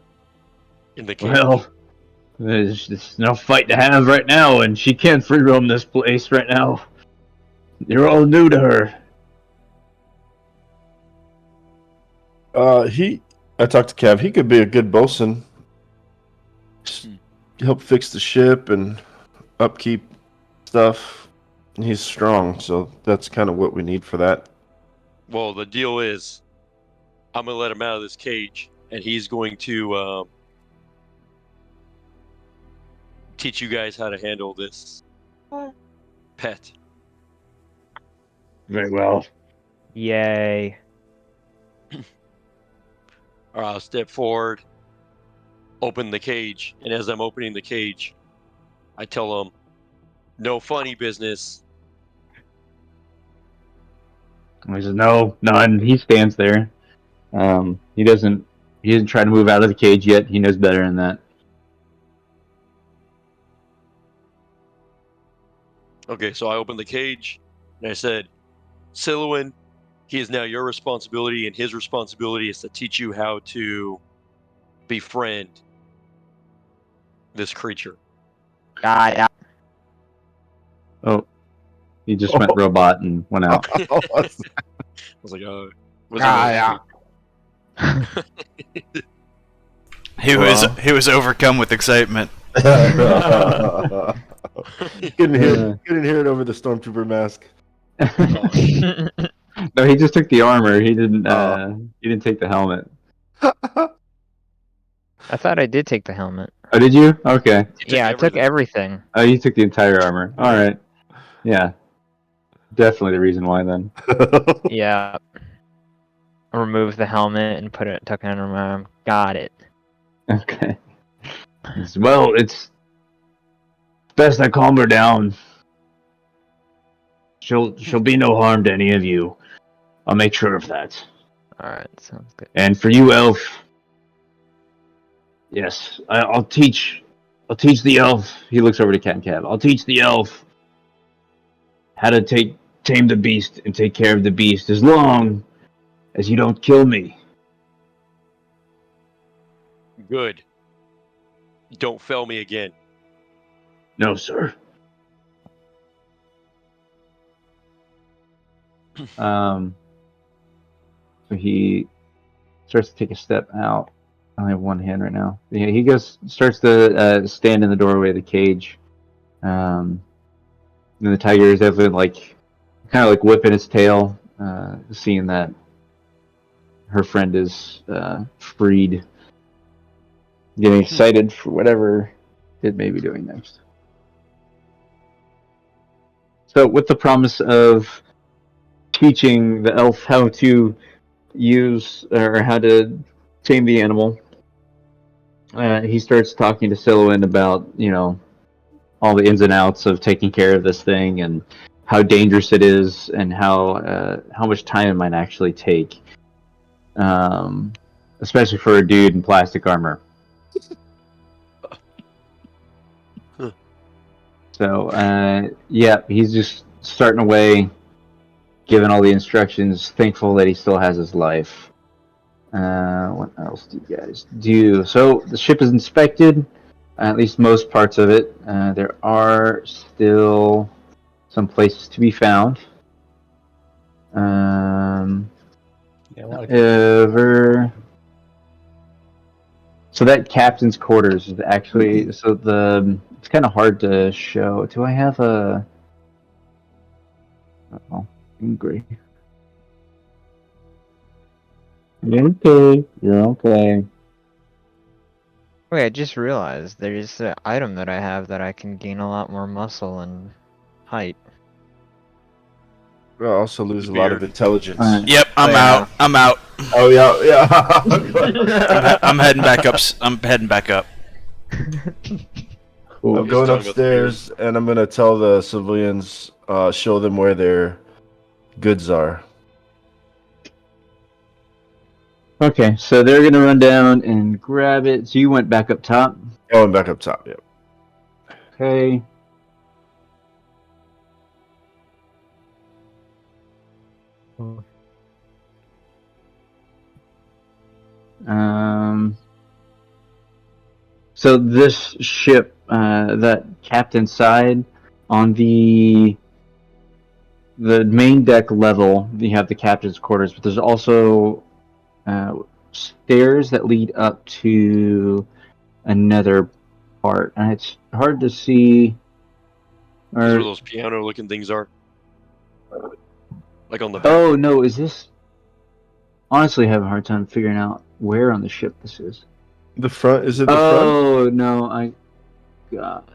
In the cage? Well, there's no fight to have right now, and she can't free roam this place right now. You're all new to her. I talked to Cav. He could be a good bosun. Just help fix the ship and upkeep stuff. He's strong, so that's kind of what we need for that. Well, the deal is, I'm going to let him out of this cage, and he's going to teach you guys how to handle this pet. Very well. Yay. I'll step forward, open the cage, and as I'm opening the cage, I tell him, no funny business. He says, no, none. He stands there. He doesn't try to move out of the cage yet. He knows better than that. Okay, so I opened the cage, and I said, Silouan, he is now your responsibility, and his responsibility is to teach you how to befriend this creature. Yeah. Oh, he just went robot and went out. I was like, He was overcome with excitement. Couldn't hear it over the stormtrooper mask. No, he just took the armor. He didn't. He didn't take the helmet. I thought I did take the helmet. Oh, did you? Okay. Yeah, I took everything. Oh, you took the entire armor. All right. Yeah. Definitely the reason why then. Yeah. Remove the helmet and tuck it under my arm. Got it. Okay. Well, it's best I calm her down. She'll be no harm to any of you. I'll make sure of that. Alright, sounds good. And for you, elf. Yes, I'll teach the elf. He looks over to Cat and Cab. I'll teach the elf how to tame the beast and take care of the beast as long as you don't kill me. good. Don't fail me again. No, sir. So he starts to take a step out. I only have one hand right now. Yeah, he starts to stand in the doorway of the cage. And the tiger is definitely kind of whipping its tail, seeing that her friend is freed. Getting excited for whatever it may be doing next. So, with the promise of teaching the elf how to use or how to tame the animal, he starts talking to Silouan about, all the ins and outs of taking care of this thing and how dangerous it is and how much time it might actually take, especially for a dude in plastic armor. So, he's just starting away, giving all the instructions, thankful that he still has his life. What else do you guys do? So, the ship is inspected, at least most parts of it. There are still some places to be found. So that captain's quarters is actually, so the It's kind of hard to show. Do I have a? Oh, angry. You're okay. You're okay. Wait, I just realized there's an item that I have that I can gain a lot more muscle and height. But I also lose a lot of intelligence. Yep, I'm Oh, yeah. out. I'm out. Oh yeah. I'm heading back up. I'm heading back up. Cool. I'm going talking about the upstairs and I'm gonna tell the civilians, show them where their goods are. Okay, so they're gonna run down and grab it. So you went back up top. Oh, and back up top. Yep. Okay. So this ship, that captain's side, on the main deck level, you have the captain's quarters, but there's also stairs that lead up to another part, and it's hard to see. Is where Or those piano-looking things are? Like on the back. oh no, is this? Honestly, I have a hard time figuring out where on the ship this is. The front, is it the front? Oh no, I got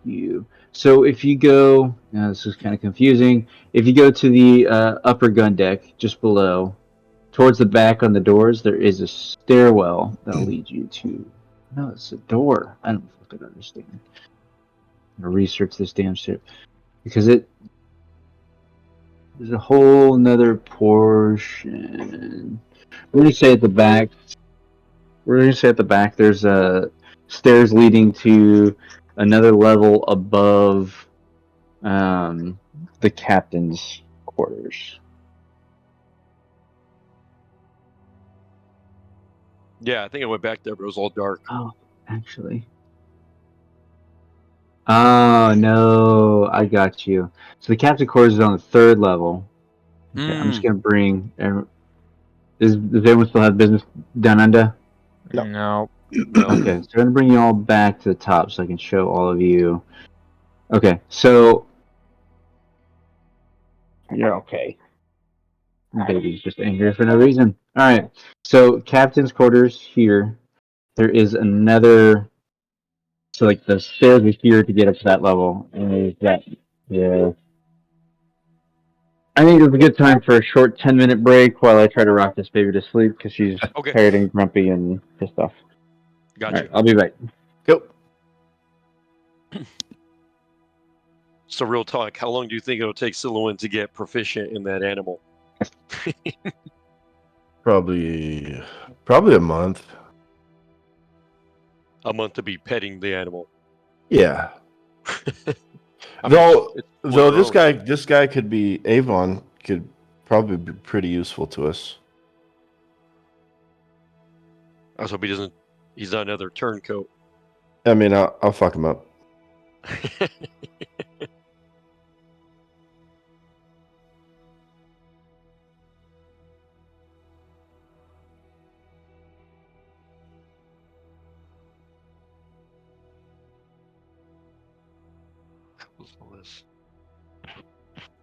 you. So if you go, now this is kind of confusing. If you go to the upper gun deck, just below, towards the back on the doors, there is a stairwell that'll lead you to. No, it's a door. I don't fucking understand. I'm gonna research this damn ship because there's a whole nother portion. We're gonna say at the back. We're gonna say at the back there's stairs leading to another level above the captain's quarters. Yeah, I think I went back there, but it was all dark. Oh, actually. Oh no, I got you. So the captain's quarters is on the third level. Okay, I'm just gonna bring. Does everyone still have business down under? No. Okay, so I'm gonna bring you all back to the top so I can show all of you. Okay, so you're okay. Baby's just angry for no reason. All right, so captain's quarters here. There is another. So like the stairs are here to get up to that level, and there's that. Yeah. I think it's a good time for a short 10-minute break while I try to rock this baby to sleep because she's Okay. tired and grumpy and pissed off. Gotcha. All right, I'll be back. Go. So real talk, how long do you think it'll take Silouan to get proficient in that animal? Probably a month. A month to be petting the animal. Yeah. I mean, Though it's though full grown. this guy could be Avon could probably be pretty useful to us. I just hope he's not another turncoat. I mean, I'll fuck him up.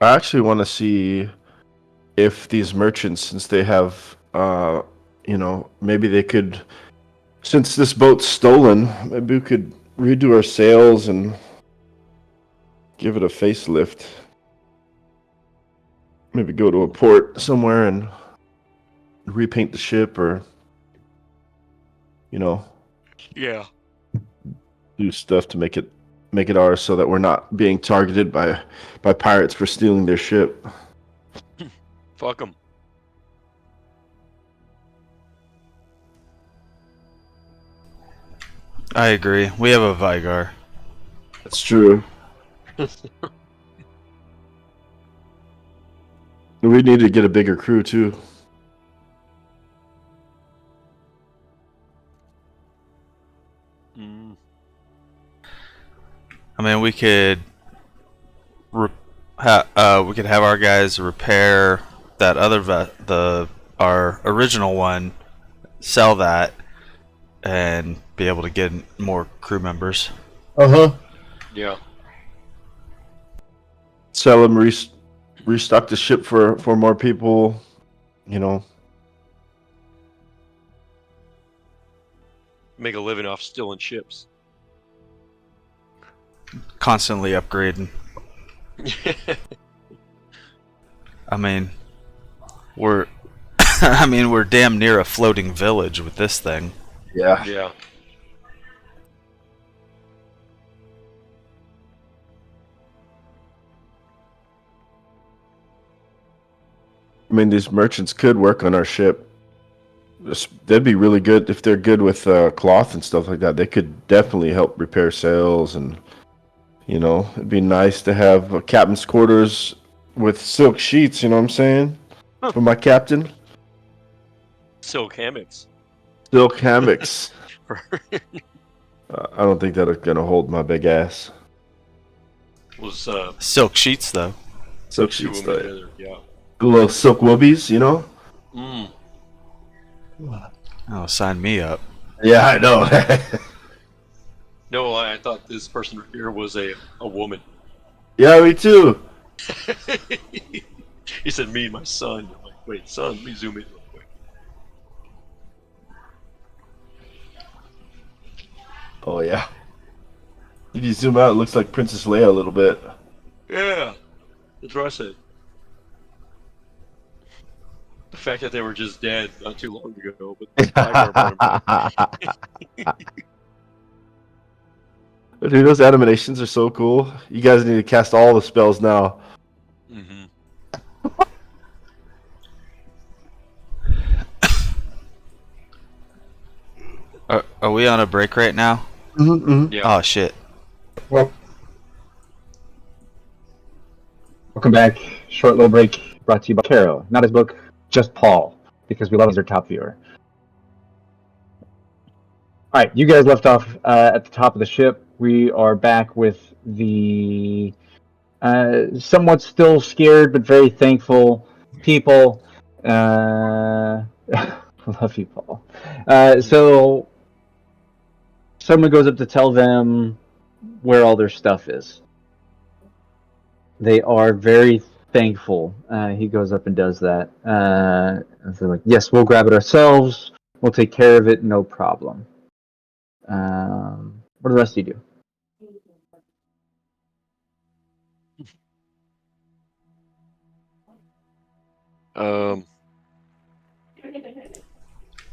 I actually want to see if these merchants, since they have, maybe they could, since this boat's stolen, maybe we could redo our sails and give it a facelift. Maybe go to a port somewhere and repaint the ship, or, Yeah. do stuff to make it ours, so that we're not being targeted by pirates for stealing their ship. Fuck them. I agree. We have a Vigar. That's true. We need to get a bigger crew too. I mean, we could have our guys repair that other our original one, sell that, and be able to get more crew members. Uh-huh. Yeah. Sell them, restock the ship for more people. You know. Make a living off stealing ships. Constantly upgrading. I mean, we're we're damn near a floating village with this thing. Yeah. Yeah. I mean, these merchants could work on our ship. They'd be really good if they're good with cloth and stuff like that. They could definitely help repair sails, and it'd be nice to have a captain's quarters with silk sheets. You know what I'm saying? For my captain, Silk hammocks. silk hammocks. I don't think that's gonna hold my big ass. Was Silk sheets, though. Silk two sheets, of them though. together. Yeah. Little silk woobies, you know? Mm. Oh, sign me up. Yeah, I know. No, I thought this person right here was a woman. Yeah, me too. He said, "Me and my son." I'm like, wait, son, let me zoom in real quick. Oh yeah. If you zoom out, it looks like Princess Leia a little bit. Yeah, that's what I said. The fact that they were just dead not too long ago, but Vygar brought them back. Dude, those animations are so cool. You guys need to cast all the spells now. Mm-hmm. Are we on a break right now? Mm-hmm. Yeah. Oh shit. Welcome back. Short little break brought to you by Nancarrow. Not his book, just Paul, because we love him as our top viewer. Alright, you guys left off at the top of the ship. We are back with the somewhat still scared but very thankful people. Love you, Paul. So someone goes up to tell them where all their stuff is. They are very thankful. He goes up and does that. And they're like, yes, we'll grab it ourselves. We'll take care of it, no problem. What do the rest of you do?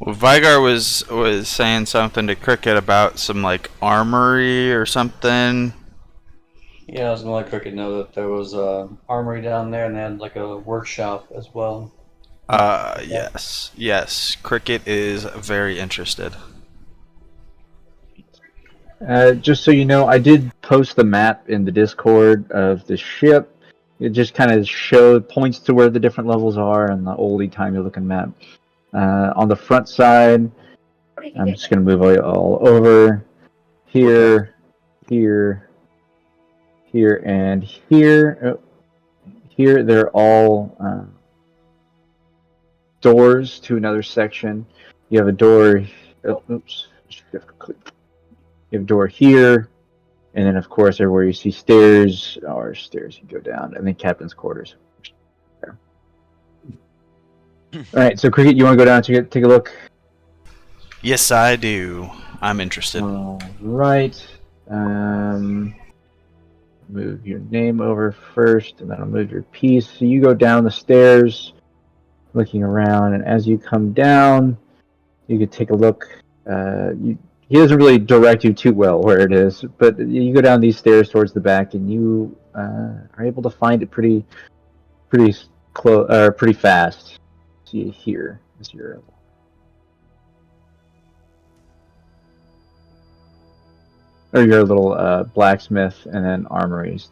Well, Vygar was saying something to Cricket about some like armory or something. Yeah, I was gonna let Cricket know that there was a armory down there, and they had like a workshop as well. Yes. Cricket is very interested. Just so you know, I did post the map in the Discord of the ship. It just kind of points to where the different levels are and the oldie-timey looking map. On the front side, I'm just going to move all over. Here, here, here, and here. Oh, here, they're all doors to another section. You have a door. Oh, oops. You have a door here. And then, of course, everywhere you see stairs, you go down, and then captain's quarters. There. All right, so Cricket, you want to go down to take a look? Yes, I do. I'm interested. All right. Move your name over first, and then I'll move your piece. So you go down the stairs, looking around, and as you come down, you could take a look. He doesn't really direct you too well where it is, but you go down these stairs towards the back, and you are able to find it pretty close, pretty fast. See here is your little blacksmith, and then armories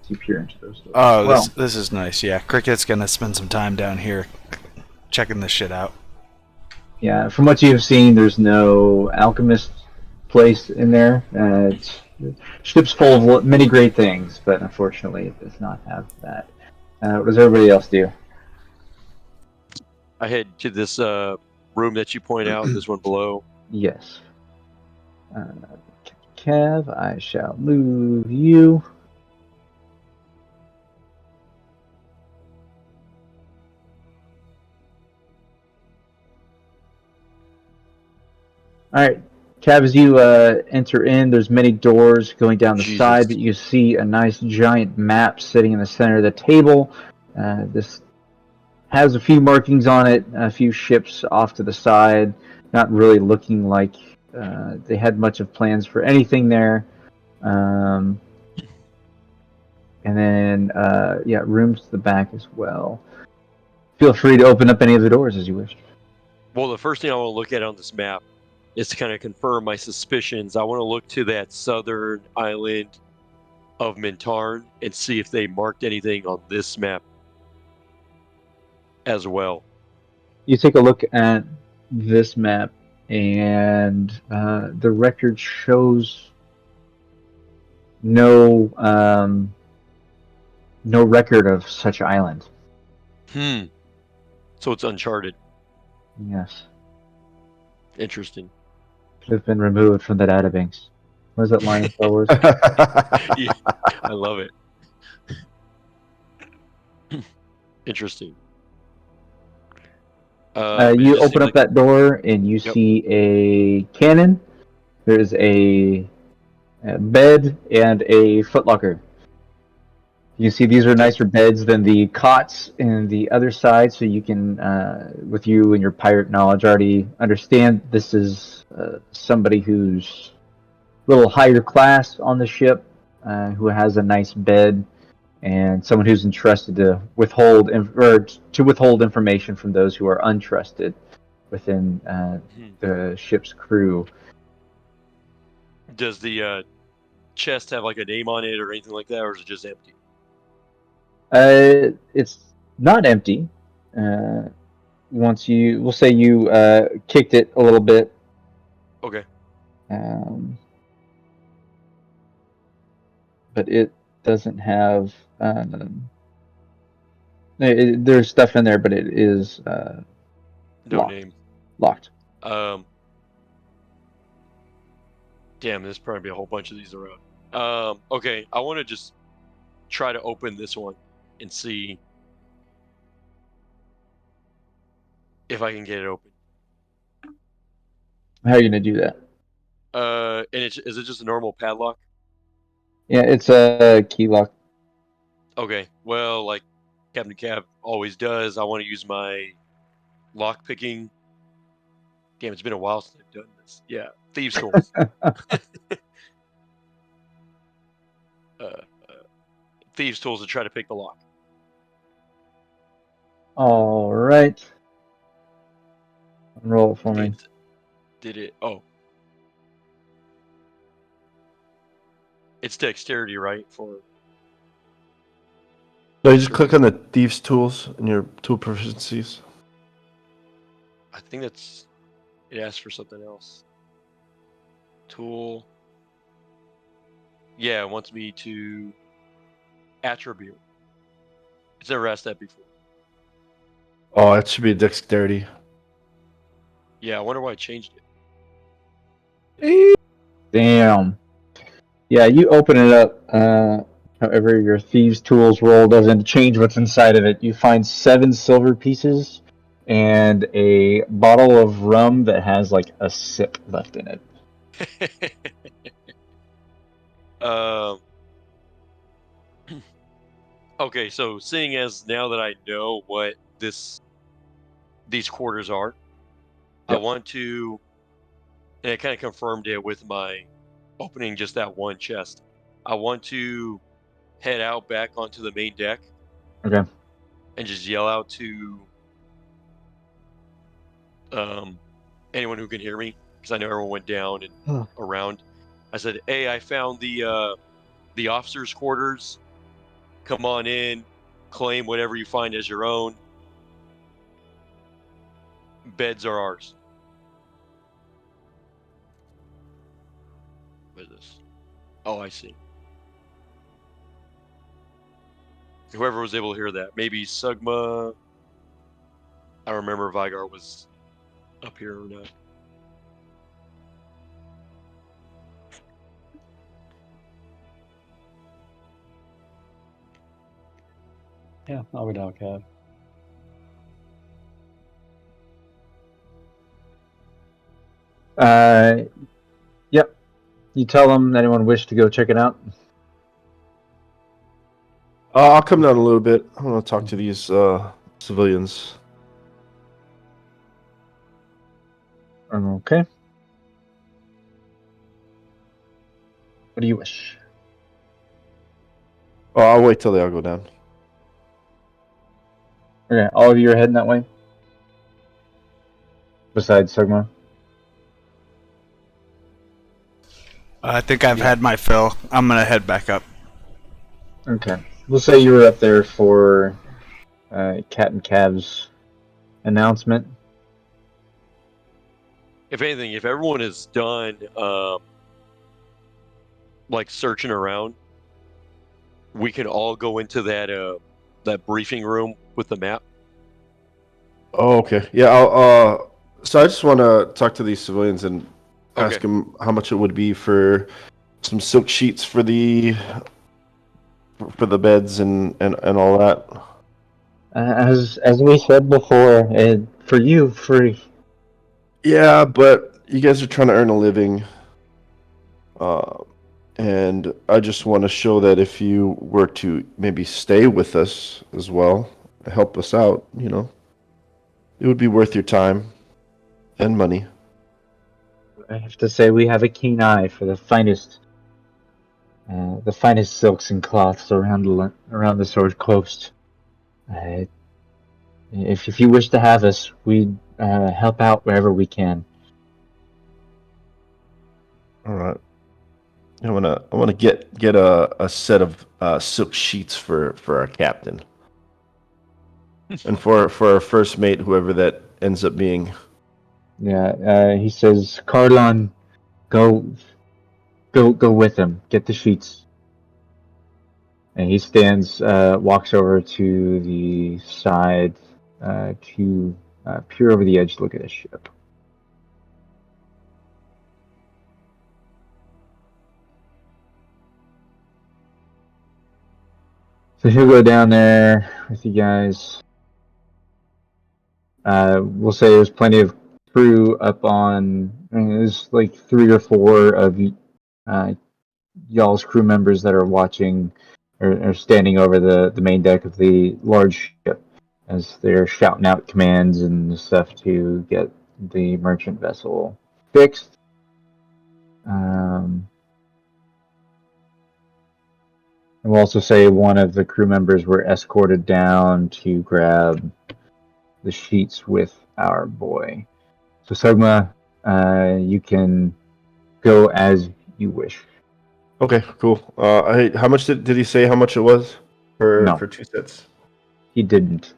to peer into those doors. Oh, Well, this is nice. Yeah, Cricket's gonna spend some time down here checking this shit out. yeah, from what you've seen, there's no alchemist place in there. Ship's full of many great things, but unfortunately, it does not have that. What does everybody else do? I head to this room that you point out. This one below. Yes. Cav. I shall move you. Alright, Cav, as you enter in, there's many doors going down the side, but you see a nice giant map sitting in the center of the table. This has a few markings on it, a few ships off to the side, not really looking like they had much of plans for anything there. And then, rooms to the back as well. Feel free to open up any of the doors as you wish. Well, the first thing I want to look at on this map is to kind of confirm my suspicions. I want to look to that southern island of Mintarn and see if they marked anything on this map as well. You take a look at this map, and the record shows no record of such island. So it's uncharted. Yes. Interesting. Could have been removed from the database. What is that line in Star Wars? Yeah, I love it. Interesting. You open up that door and you see a cannon. There's a bed and a footlocker. You see these are nicer beds than the cots in the other side, so you can, with you and your pirate knowledge, already understand this is somebody who's a little higher class on the ship, who has a nice bed, and someone who's entrusted to withhold information from those who are untrusted within the ship's crew. Does the chest have like a name on it or anything like that, or is it just empty? It's not empty. We'll say you kicked it a little bit. Okay. But it doesn't have. There's stuff in there, but it is no locked. name. Locked. Damn, there's probably a whole bunch of these around. Okay, I want to just try to open this one and see if I can get it open. How are you gonna do that? And is it just a normal padlock? Yeah, it's a key lock. Okay, well, like Captain Cab always does, I want to use my lock picking. Damn, it's been a while since I've done this. Yeah, thieves' tools. Thieves' tools to try to pick the lock. All right. Roll it for me. Did it? Oh. It's dexterity, right? For. No, you just click on the thieves' tools in your tool proficiencies. I think that's. It asks for something else. Tool. Yeah, it wants me to. Attribute. It's never asked that before. Oh, it should be dexterity. Yeah, I wonder why I changed it. Damn. Yeah, you open it up. However, your thieves' tools roll doesn't change what's inside of it. You find 7 silver pieces and a bottle of rum that has like a sip left in it. Okay, so seeing as now that I know what these quarters are, Yep. I want to, and I kind of confirmed it with my opening just that one chest. I want to head out back onto the main deck. Okay. And just yell out to anyone who can hear me, because I know everyone went down and around. I said, "Hey, I found the officers' quarters. Come on in, claim whatever you find as your own. Beds are ours." What is this? Oh, I see. Whoever was able to hear that. Maybe Sugma. I don't remember if Vigar was up here or not. Yeah, I'll be down with Cav. Yep. You tell them anyone wish to go check it out. I'll come down a little bit. I want to talk to these civilians. Okay. What do you wish? Oh, I'll wait till they all go down. Okay, all of you are heading that way? Besides Sugma? I think I've had my fill. I'm gonna head back up. Okay. We'll say you were up there for Cat and Cav's announcement. If anything, if everyone is done, like searching around, we can all go into that briefing room with the map. Oh, okay. Yeah, I'll, so I just want to talk to these civilians and ask Okay. them how much it would be for some silk sheets for the beds and all that. As we said before, for you, free. Yeah, but you guys are trying to earn a living. And I just want to show that if you were to maybe stay with us as well, help us out, it would be worth your time and money. I have to say we have a keen eye for the finest silks and cloths around the Sword Coast. If you wish to have us, we'd help out wherever we can. All right. I wanna get a set of silk sheets for our captain. And for our first mate, whoever that ends up being. Yeah, he says, Carlon, go with him. Get the sheets. And he stands, walks over to the side to peer over the edge to look at his ship. So he'll go down there with you guys. We'll say there's plenty of crew up on. There's like 3 or 4 of y'all's crew members that are watching or standing over the main deck of the large ship as they're shouting out commands and stuff to get the merchant vessel fixed. And we'll also say one of the crew members were escorted down to grab the sheets with our boy. So Sugma, you can go as you wish. Okay, cool. How much did he say how much it was for No. 2 sets? He didn't.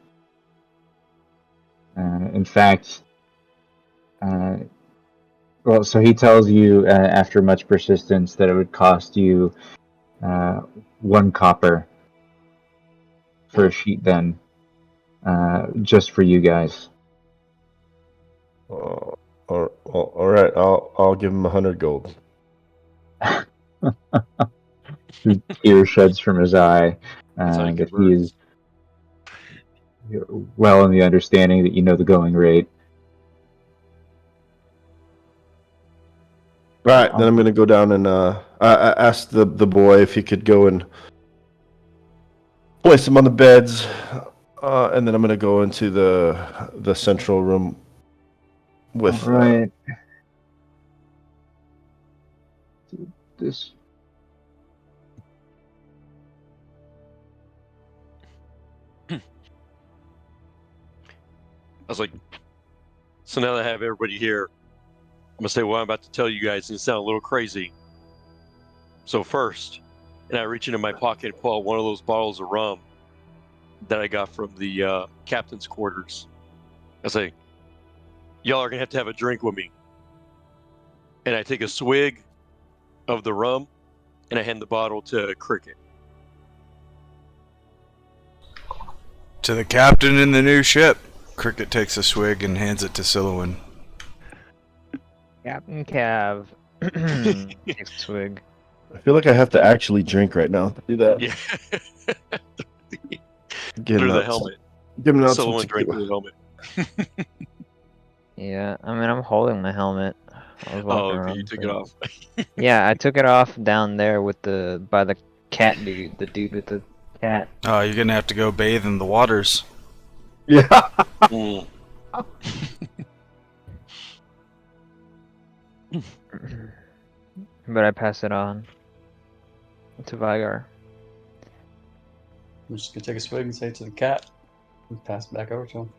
In fact, well, so he tells you after much persistence that it would cost you 1 copper for a sheet then, just for you guys. All right. I'll give him 100 gold. Tear sheds from his eye, That's how he that he converts. is well in the understanding that you know the going rate. All right, then I'm gonna go down and I asked the boy if he could go and place them on the beds, and then I'm gonna go into the central room with. All right. This. I was like, so now that I have everybody here, I'm gonna say what I'm about to tell you guys, and it sounds a little crazy. So first, and I reach into my pocket and pull out one of those bottles of rum that I got from the captain's quarters. I say, y'all are gonna have to have a drink with me. And I take a swig of the rum, and I hand the bottle to Cricket. To the captain in the new ship. Cricket takes a swig and hands it to Silouan. Captain Cav takes a swig. I feel like I have to actually drink right now to do that. Yeah. Getting Through the out, helmet. giving out some Someone drank tequila. through the helmet. Yeah, I mean, I'm holding my helmet. I was walking Oh, okay, around. you took with it off. Yeah, I took it off down there with by the cat dude, the dude with the cat. You're gonna have to go bathe in the waters. Yeah. Mm. But I pass it on to Vigar. I'm just gonna take a swig and say it to the cat and pass it back over to him.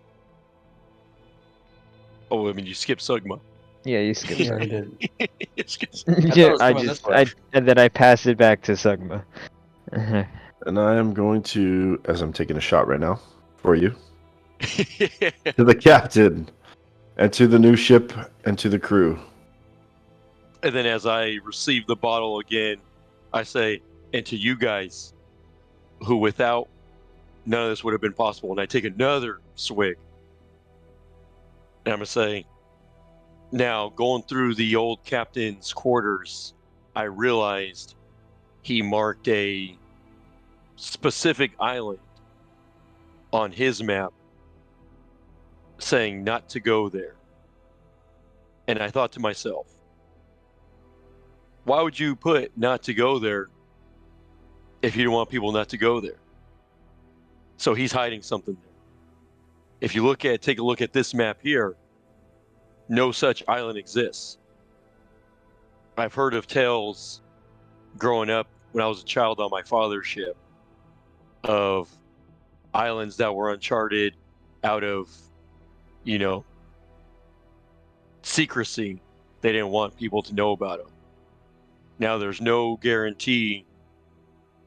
Oh, I mean, you skipped Sugma. Yeah, you skip He Sugma. already did. You skipped Yeah, was I coming this just, way. and then I pass it back to Sugma. And I am going to, as I'm taking a shot right now for you, Sugma. to the captain, and to the new ship, and to the crew. And then as I receive the bottle again, I say, and to you guys, who without none of this would have been possible. And I take another swig. And I'm going to say, now going through the old captain's quarters, I realized he marked a specific island on his map saying not to go there. And I thought to myself, why would you put not to go there if you don't want people not to go there? So he's hiding something there. If you take a look at this map here, no such island exists. I've heard of tales growing up when I was a child on my father's ship of islands that were uncharted out of, secrecy. They didn't want people to know about them. Now there's no guarantee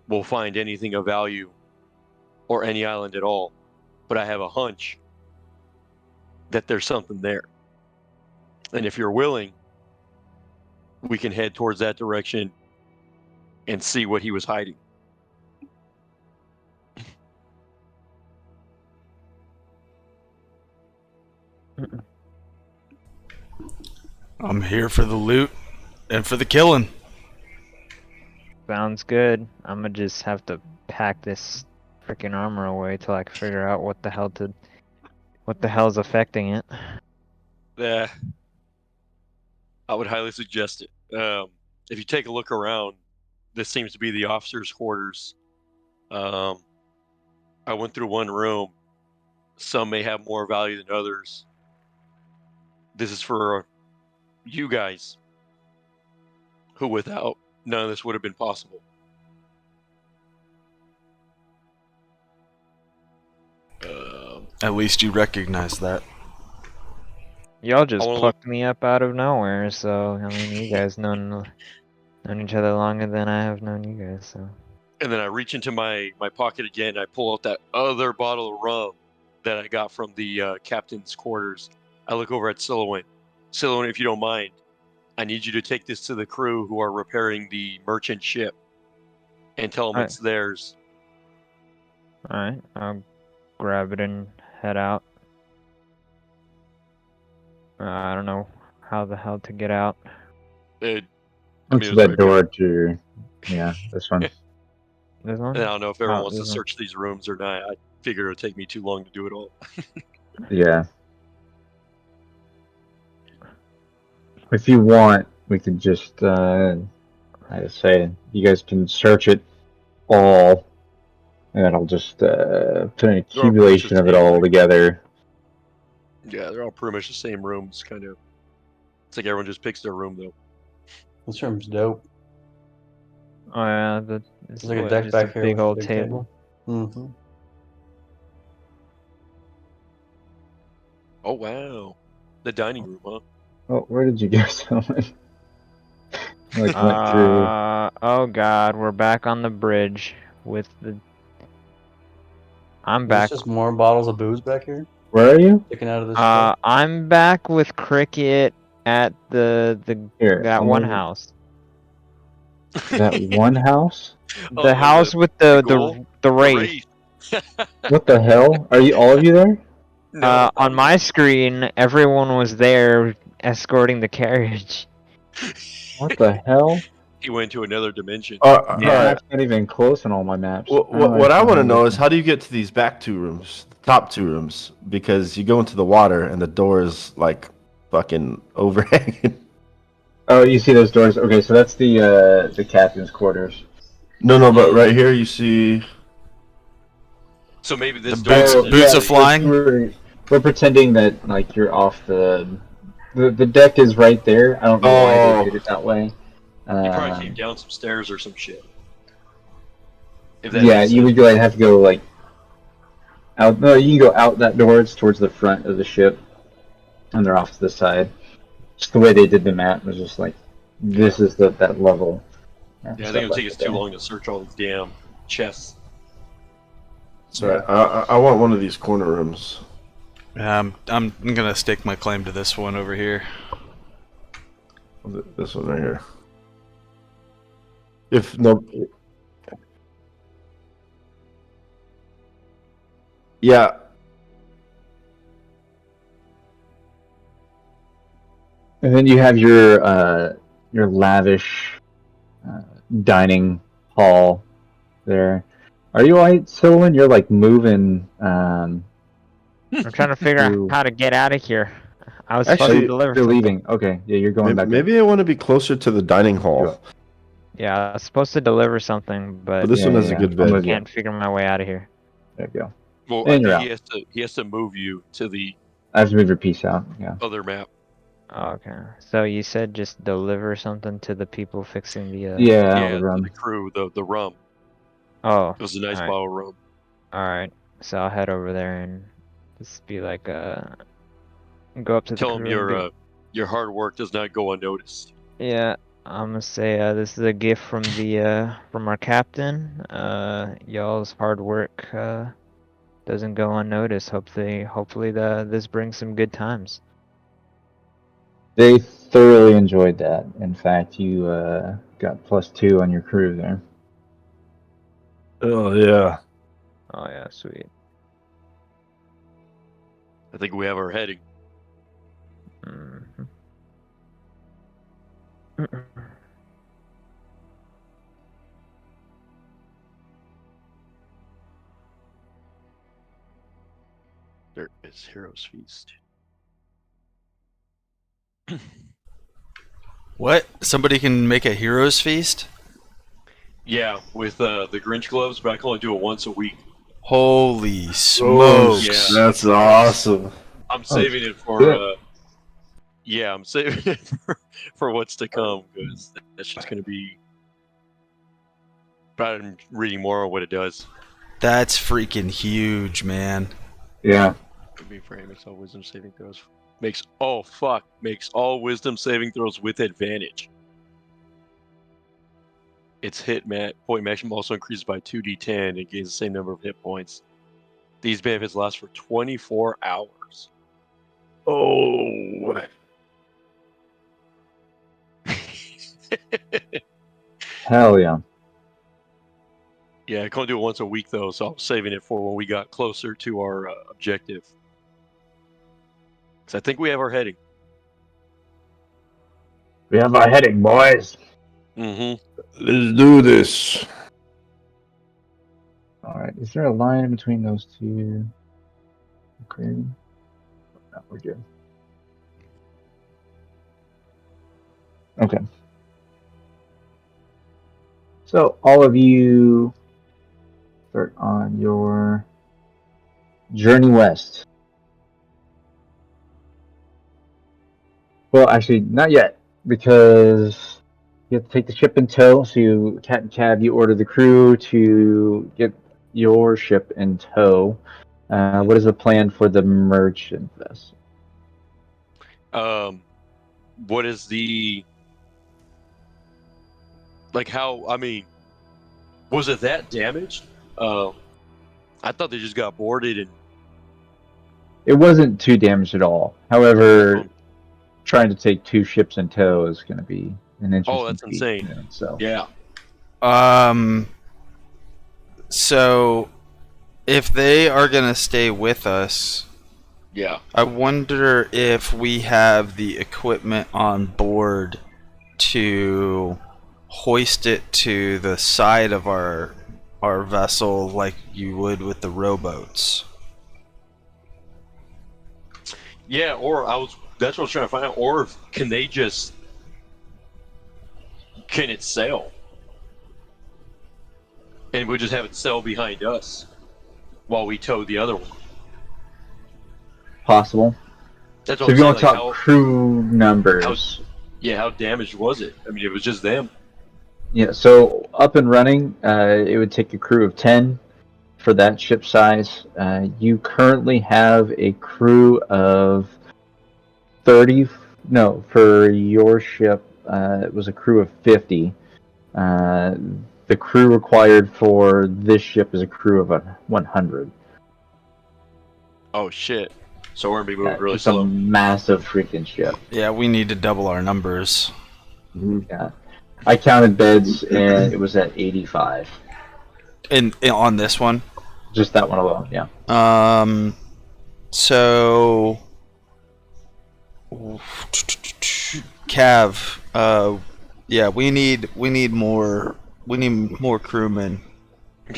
we'll find anything of value or any island at all, but I have a hunch that there's something there. And if you're willing, we can head towards that direction and see what he was hiding. I'm here for the loot and for the killing. Sounds good. I'm gonna just have to pack this freaking armor away till I can figure out what the hell's affecting it. Yeah, I would highly suggest it. If you take a look around, this seems to be the officers' quarters. I went through one room. Some may have more value than others. This is for you guys, who without none of this would have been possible. At least you recognize that. Y'all just I wanna plucked me up out of nowhere, so I mean, you guys known each other longer than I have known you guys, so. And then I reach into my pocket again. I pull out that other bottle of rum that I got from the captain's quarters. I look over at Silhouette. Silhouette, if you don't mind, I need you to take this to the crew who are repairing the merchant ship and tell them it's theirs. Alright, I'll grab it and head out. I don't know how the hell to get out. It Into was that right door to, yeah, this one. This one? And I don't know if everyone wants to this one. search these rooms or not. I figure it'll take me too long to do it all. Yeah. If you want, we could just, I say, you guys can search it all, and then I'll just put an accumulation of it all together. Yeah, they're all pretty much the same rooms, kind of. It's like everyone just picks their room, though. This room's dope. Oh yeah, There's like a deck just back a here big with a old big table. Mm-hmm. Oh, wow. The dining room, huh? Oh, where did you go, someone? Like went through. Oh god, we're back on the bridge with the. I'm There's back. just more bottles of booze back here Where are you? sticking out of this ship. I'm back with Cricket at Here, that I'll one move it. house. That one house? Oh, The house with the ghoul? wraith. What the hell? Are you all of you there? No. On my screen, everyone was there escorting the carriage. What the hell? He went to another dimension. Yeah, All right. that's not even close on all my maps. What I want to know is how do you get to these back 2 rooms, the top 2 rooms? Because you go into the water and the door is like fucking overhanging. Oh, you see those doors? Okay, so that's the captain's quarters. No, but right here you see. So maybe this The door boots- is boots actually- of flying? We're pretending that like you're off the deck is right there. I don't know why they did it that way. He probably came down some stairs or some shit. If that Yeah, makes you sense. would have to go like out. No, you can go out that door. It's towards the front of the ship, and they're off to the side. Just the way they did the map was just like this is that level. Yeah, I think it'll take us too long to search all these damn chests. Sorry, I want one of these corner rooms. I'm gonna stake my claim to this one over here. This one right here. If no. Yeah. And then you have your lavish dining hall there. Are you alright, Sylvan? You're like moving. I'm trying to figure Ooh. out how to get out of here. I was Actually, supposed to deliver You're something. leaving. Okay, yeah, you're going back. Maybe I want to be closer to the dining hall. Yeah, I was supposed to deliver something, but But this Yeah, one has yeah, a good I'm bed. with you. can't figure my way out of here. There you go. Well, And I you're think out. he has to move you to the I have to move your piece out. Yeah. other map. Oh, okay. So you said just deliver something to the people fixing the. Yeah, Yeah, the to rum. the crew, the rum. Oh. It was a nice Alright. bottle of rum. All right. So I'll head over there and just be like, go up to Tell the him crew and your hard work does not go unnoticed. yeah, I'm gonna say this is a gift from the from our captain. Y'all's hard work doesn't go unnoticed. Hopefully this brings some good times. They thoroughly enjoyed that. In fact, you got +2 on your crew there. Oh yeah. Oh yeah, sweet. I think we have our heading. Mhm. There is Hero's Feast. What? Somebody can make a hero's feast? Yeah, with the Grinch gloves, but I can only do it once a week. Holy Oh, smokes! Yeah. that's awesome. I'm saving it for good. yeah, I'm saving it for what's to come because that's just gonna be. But I'm reading more on what it does. That's freaking huge, man. Yeah. Could be frame makes all wisdom saving throws. Makes all wisdom saving throws with advantage. Its point maximum also increases by 2d10 and gains the same number of hit points. These benefits last for 24 hours. Oh. Hell yeah. Yeah, I can only do it once a week though, so I was saving it for when we got closer to our objective. Because I think we have our heading. We have our heading, boys. Mm-hmm. Let's do this. Alright, is there a line in between those two? Okay. No, we're good. Okay. So, all of you start on your journey west. Well, actually, not yet, because you have to take the ship in tow. So, Captain Cab, you order the crew to get your ship in tow. What is the plan for the merchant vessel? What is the how? I mean, was it that damaged? I thought they just got boarded and. It wasn't too damaged at all. However, trying to take 2 ships in tow is going to be an interesting that's feat, insane. you know, so. Yeah. So if they are gonna stay with us, Yeah. I wonder if we have the equipment on board to hoist it to the side of our vessel like you would with the rowboats. Yeah, or that's what I was trying to find out. Or can it sail? And we just have it sail behind us while we tow the other one. Possible. That's So what if I'm you saying. want to talk crew numbers, How damaged was it? I mean, it was just them. yeah. So up and running, it would take a crew of 10 for that ship size. You currently have a crew of 30. No, for your ship, it was a crew of 50. The crew required for this ship is a crew of 100. Oh shit! So we're gonna be moving really Just a slow. massive freaking ship. Yeah, we need to double our numbers. Yeah. I counted beds and it was at 85. On this one. Just that one alone, yeah. So Cav, yeah, we need more crewmen.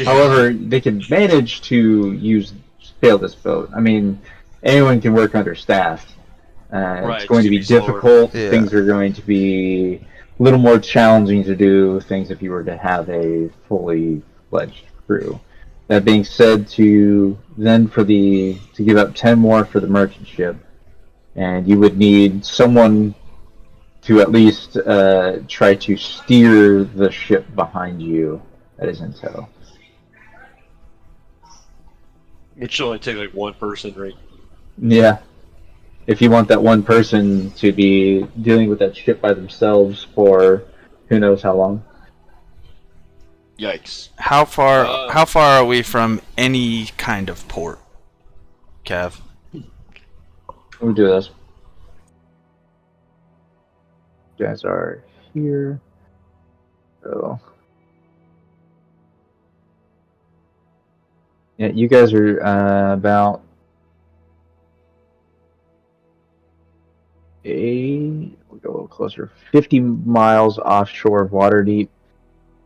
However, they can manage to sail this boat. I mean, anyone can work understaffed. Right, It's going to be it's gonna be slower. difficult. Yeah. Things are going to be a little more challenging to do things if you were to have a fully fledged crew. That being said, to give up 10 more for the merchant ship, and you would need someone to at least try to steer the ship behind you that is in tow. It should only take like one person, right? Yeah. If you want that one person to be dealing with that ship by themselves for who knows how long. Yikes! How far are we from any kind of port, Cav? Let me do this. You guys are here. So. Yeah, you guys are about we'll go a little closer. 50 miles offshore of Waterdeep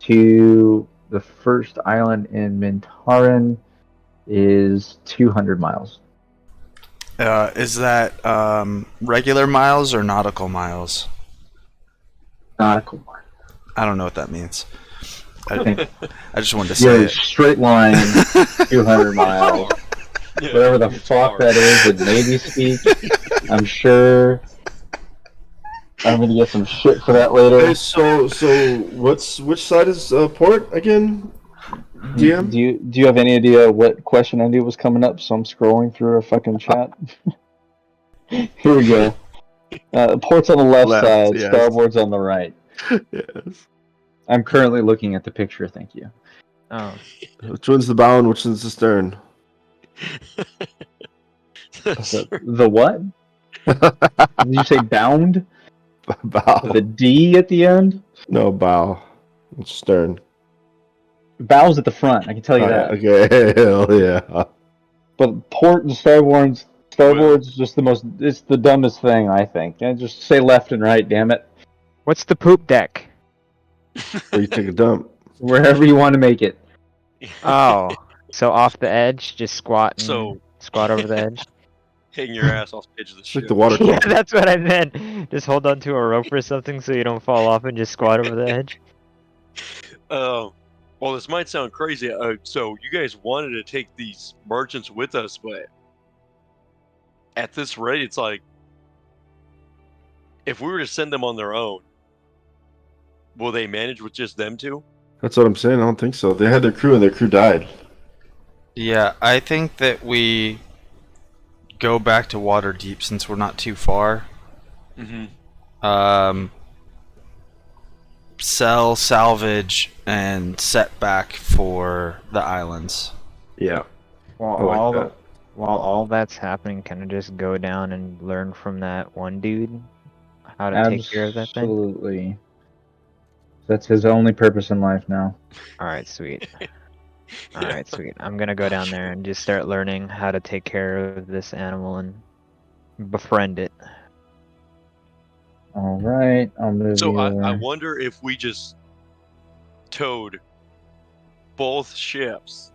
to the first island in Mintaran is 200 miles. Is that regular miles or nautical miles? Nautical miles. I don't know what that means. Okay. I just wanted to say Yeah, it. straight line, 200 miles. Yeah, Whatever the it's fuck far. that is in Navy speak. I'm sure I'm gonna get some shit for that later. Hey, so which side is port again? DM? Do you have any idea what question I knew was coming up? So I'm scrolling through a fucking chat. Here we go. Port's on the left side, yes. starboard's on the right. Yes. I'm currently looking at the picture, thank you. Oh, Which one's the bow and which one's the stern? The what? Did you say bound? Bow. With a D at the end? No, bow. It's stern. Bow's at the front, I can tell you that. Okay, hell yeah. But port and starboard's just it's the dumbest thing, I think. And just say left and right, damn it. what's the poop deck? Where you take a dump. Wherever you want to make it. Oh, so off the edge, just squat and So- squat over the edge. Hang your ass off the edge of the It's ship. like the water Yeah, closet. that's what I meant. Just hold on to a rope or something so you don't fall off and just squat over the edge. Well, this might sound crazy. So you guys wanted to take these merchants with us, but at this rate, it's like if we were to send them on their own, will they manage with just them two? That's what I'm saying. I don't think so. They had their crew and their crew died. Yeah, I think that we go back to Waterdeep since we're not too far. Mm-hmm. Sell, salvage, and set back for the islands. Yeah. While I like all that. while all that's happening, can I just go down and learn from that one dude how to take care of that thing? Absolutely. That's his only purpose in life now. All right, sweet. All right, sweet. I'm gonna go down there and just start learning how to take care of this animal and befriend it. All right, I'll move So you over. I wonder if we just towed both ships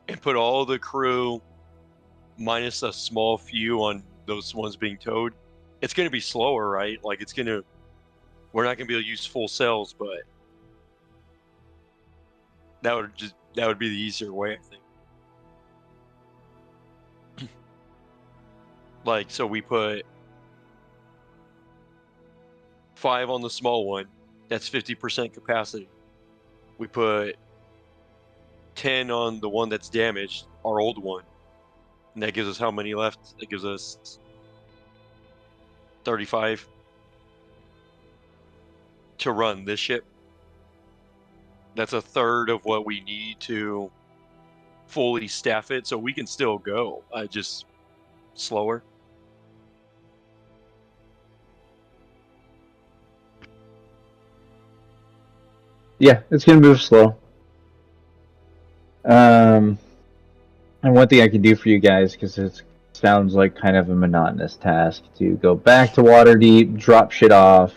and put all the crew minus a small few on those ones being towed, it's going to be slower, right? Like we're not going to be able to use full sails, but that would be the easier way, I think. Like, so we put 5 on the small one. That's 50% capacity. We put 10 on the one that's damaged, our old one. And that gives us how many left? That gives us 35 to run this ship. That's a third of what we need to fully staff it, so we can still go. Just slower. Yeah, it's gonna move slow. And one thing I can do for you guys, because it sounds like kind of a monotonous task, to go back to Waterdeep, drop shit off,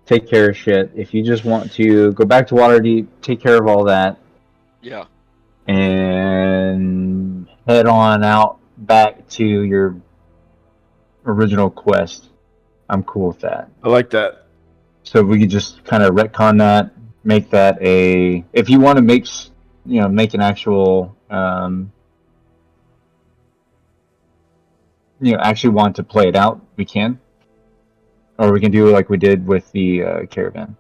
take care of shit. If you just want to go back to Waterdeep, take care of all that, Yeah. and head on out back to your original quest, I'm cool with that. I like that. So we could just kind of retcon that, make that a. If you want to make an actual, actually want to play it out, we can, or we can do like we did with the caravan.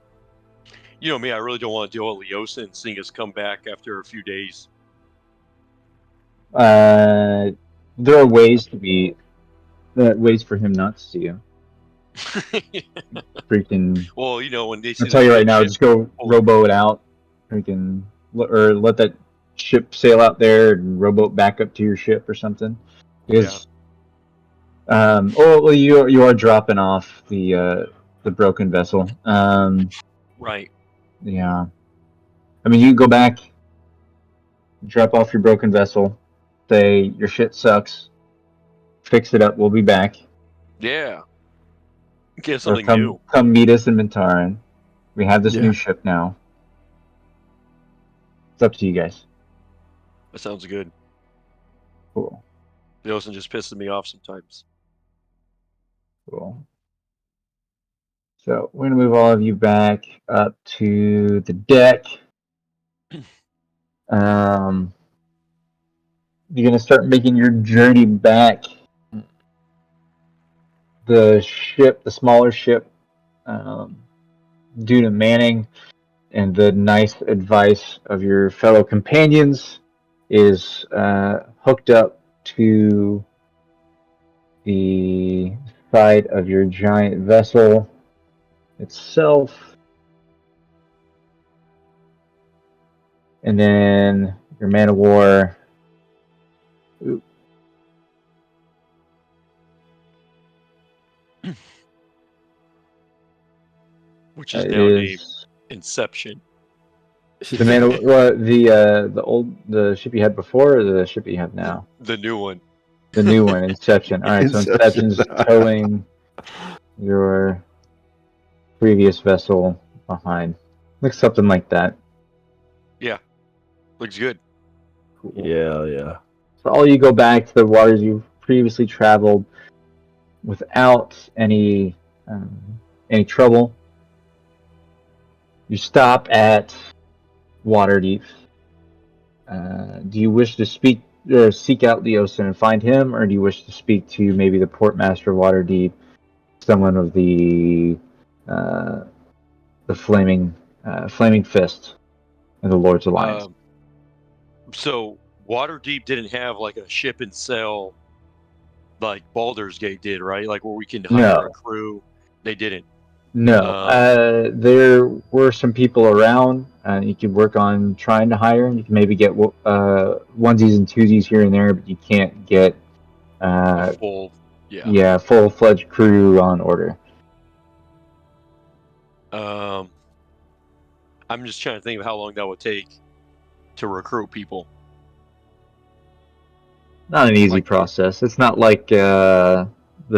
You know me, I really don't want to deal with Leosa and seeing us come back after a few days. There are ways for him not to see you. Freaking. Well, when they see I'll tell you right now, just go rowboat out, freaking, or let that ship sail out there and rowboat back up to your ship or something. Because, you are dropping off the broken vessel. Right. Yeah. I mean, you can go back, drop off your broken vessel, say your shit sucks, fix it up, we'll be back. Yeah. Get something new. Come meet us in Mintaran. We have this new ship now. It's up to you guys. That sounds good. Cool. Leosa just pisses me off sometimes. Cool. So we're gonna move all of you back up to the deck. You're gonna start making your journey back. The smaller ship, due to manning and the nice advice of your fellow companions, is hooked up to the side of your giant vessel itself. And then your man of war. Which is now named Inception. The man of the ship you had before, or the ship you have now? The new one. The new one, Inception. All right, so Inception's towing your previous vessel behind. Looks something like that. Yeah, looks good. Cool. Yeah. So all you go back to the waters you've previously traveled without any trouble. You stop at Waterdeep. Do you wish to seek out Leosa and find him, or do you wish to speak to maybe the Portmaster of Waterdeep, someone of the flaming fist of the Lord's Alliance? So Waterdeep didn't have like a ship and sail like Baldur's Gate did, right? Like where we can hire a crew. They didn't. No. There were some people around. You could work on trying to hire. You can maybe get onesies and twosies here and there, but you can't get full-fledged crew on order. I'm just trying to think of how long that would take to recruit people. Not an easy process. It's not like the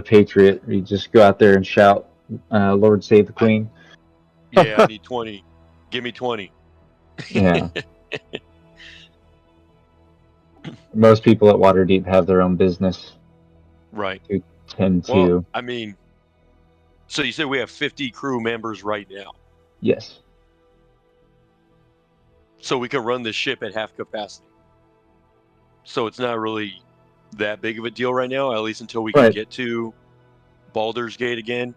Patriot. You just go out there and shout, "Lord save the Queen." I need 20. Give me 20. Yeah. Most people at Waterdeep have their own business Right. to tend Well, to. I mean, so you said we have 50 crew members right now. Yes. So we can run this ship at half capacity. So it's not really that big of a deal right now, at least until we can Right. get to Baldur's Gate again.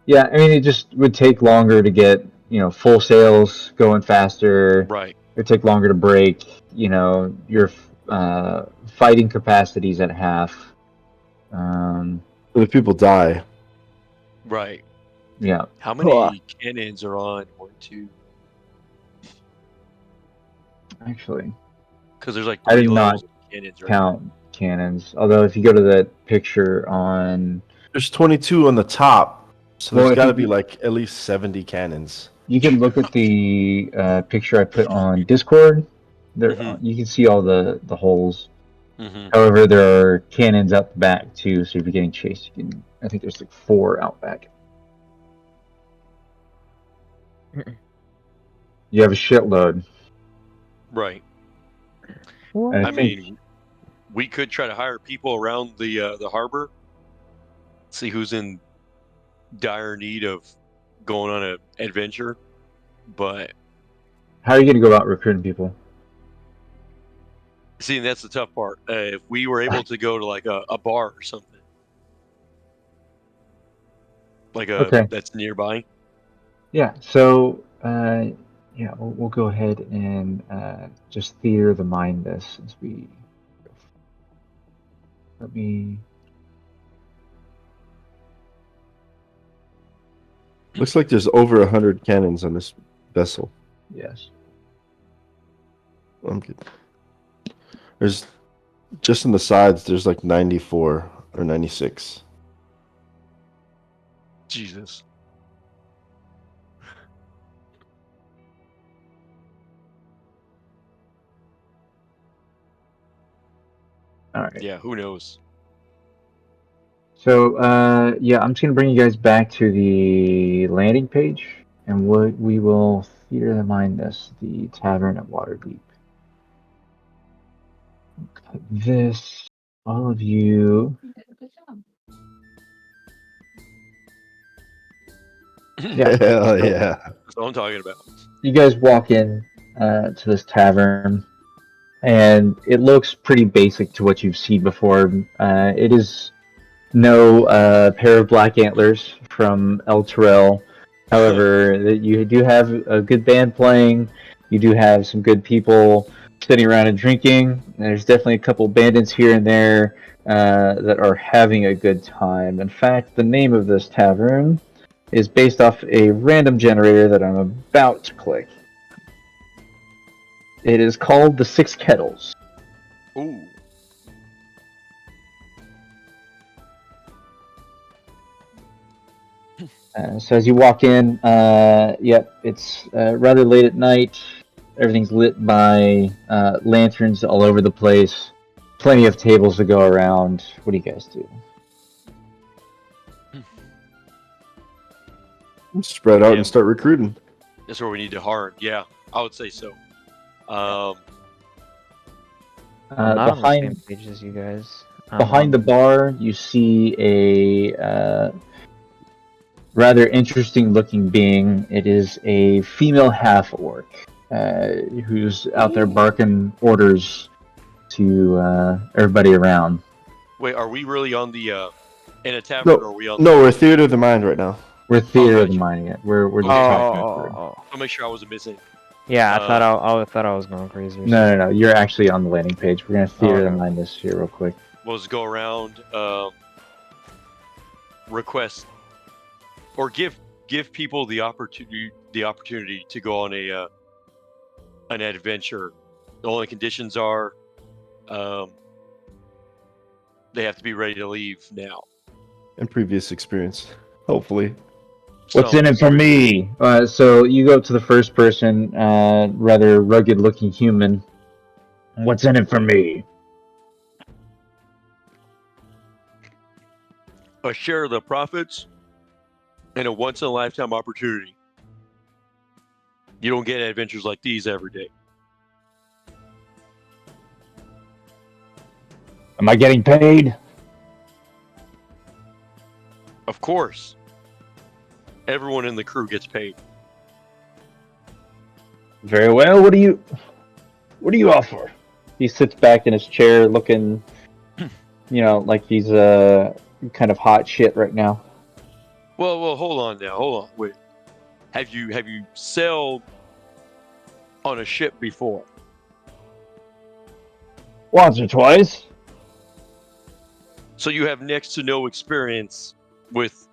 Yeah, I mean, it just would take longer to get, full sails going faster. Right. It would take longer to break, your fighting capacities at half. But if people die, Right. Yeah. How many cannons are on 1, 2? Actually, Because there's like I 3 did not levels of cannons right count cannons. Although, if you go to the picture on, there's 22 on the top, so Well, there's if got to you- be like at least 70 cannons. you can look at the picture I put on Discord. There, Mhm. you can see all the holes. now. Mm-hmm. However, there are cannons up the back too. So if you're getting chased, I think there's like 4 out back. You have a shitload. Right. And I think, mean, we could try to hire people around the harbor, see who's in dire need of going on an adventure. But how are you going to go about recruiting people? see, that's the tough part. If we were able to go to like a bar or something, like Okay. that's nearby. Yeah. So, we'll go ahead and just theater the mind this since we. Let me. Looks like there's over 100 cannons on this vessel. Yes. I'm good. There's just on the sides. There's like 94 or 96. Jesus. All right. Yeah, who knows? So, I'm just going to bring you guys back to the landing page, and we will theater the mind this, the tavern at Waterdeep. Cut this, all of you. Yeah. Hell yeah. That's what I'm talking about. You guys walk in to this tavern, and it looks pretty basic to what you've seen before. It is no pair of black antlers from El Terrell. However, you do have a good band playing. You do have some good people sitting around and drinking. There's definitely a couple bandits here and there that are having a good time. In fact, the name of this tavern is based off a random generator that I'm about to click. It is called the Six Kettles. Ooh. So as you walk in, it's rather late at night. Everything's lit by lanterns all over the place. Plenty of tables to go around. What do you guys do? Spread out Yeah. and start recruiting. That's where we need to hard. Yeah, I would say so. I'm not on the same page as you guys. Behind the bar, you see a rather interesting looking being. It is a female half-orc who's out there barking orders to everybody around. Wait, are we really on the in a tavern, or are we on? No, we're theater of the mind right now. We're theater of gotcha. the mind yet. We're just Oh, talking oh, through. I'll make sure I wasn't missing. Yeah, I thought I was going crazy. Or No. You're actually on the landing page. We're gonna theater the okay. mind this here real quick. We'll just go around, request, or give people the opportunity to go on an adventure. The only conditions are, they have to be ready to leave now. And previous experience, hopefully. What's So- in it for me? So you go to the first person, rather rugged-looking human. What's in it for me? A share of the profits and a once-in-a-lifetime opportunity. You don't get adventures like these every day. Am I getting paid? Of course. Everyone in the crew gets paid. Very well. What do you offer? He sits back in his chair, looking, like he's kind of hot shit right now. Well, hold on now. Hold on. Wait. Have you sailed on a ship before? Once or twice. So you have next to no experience with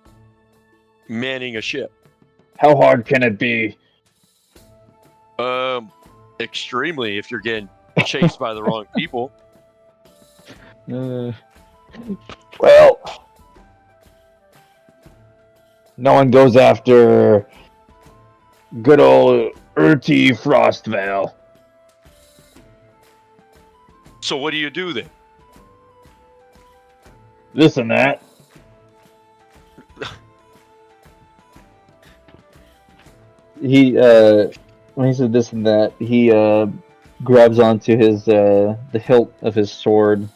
manning a ship. How hard can it be? Extremely if you're getting chased by the wrong people. Well, no one goes after good old Urti Frostvale. So what do you do then? This and that. When he said this and that, he grabs onto his the hilt of his sword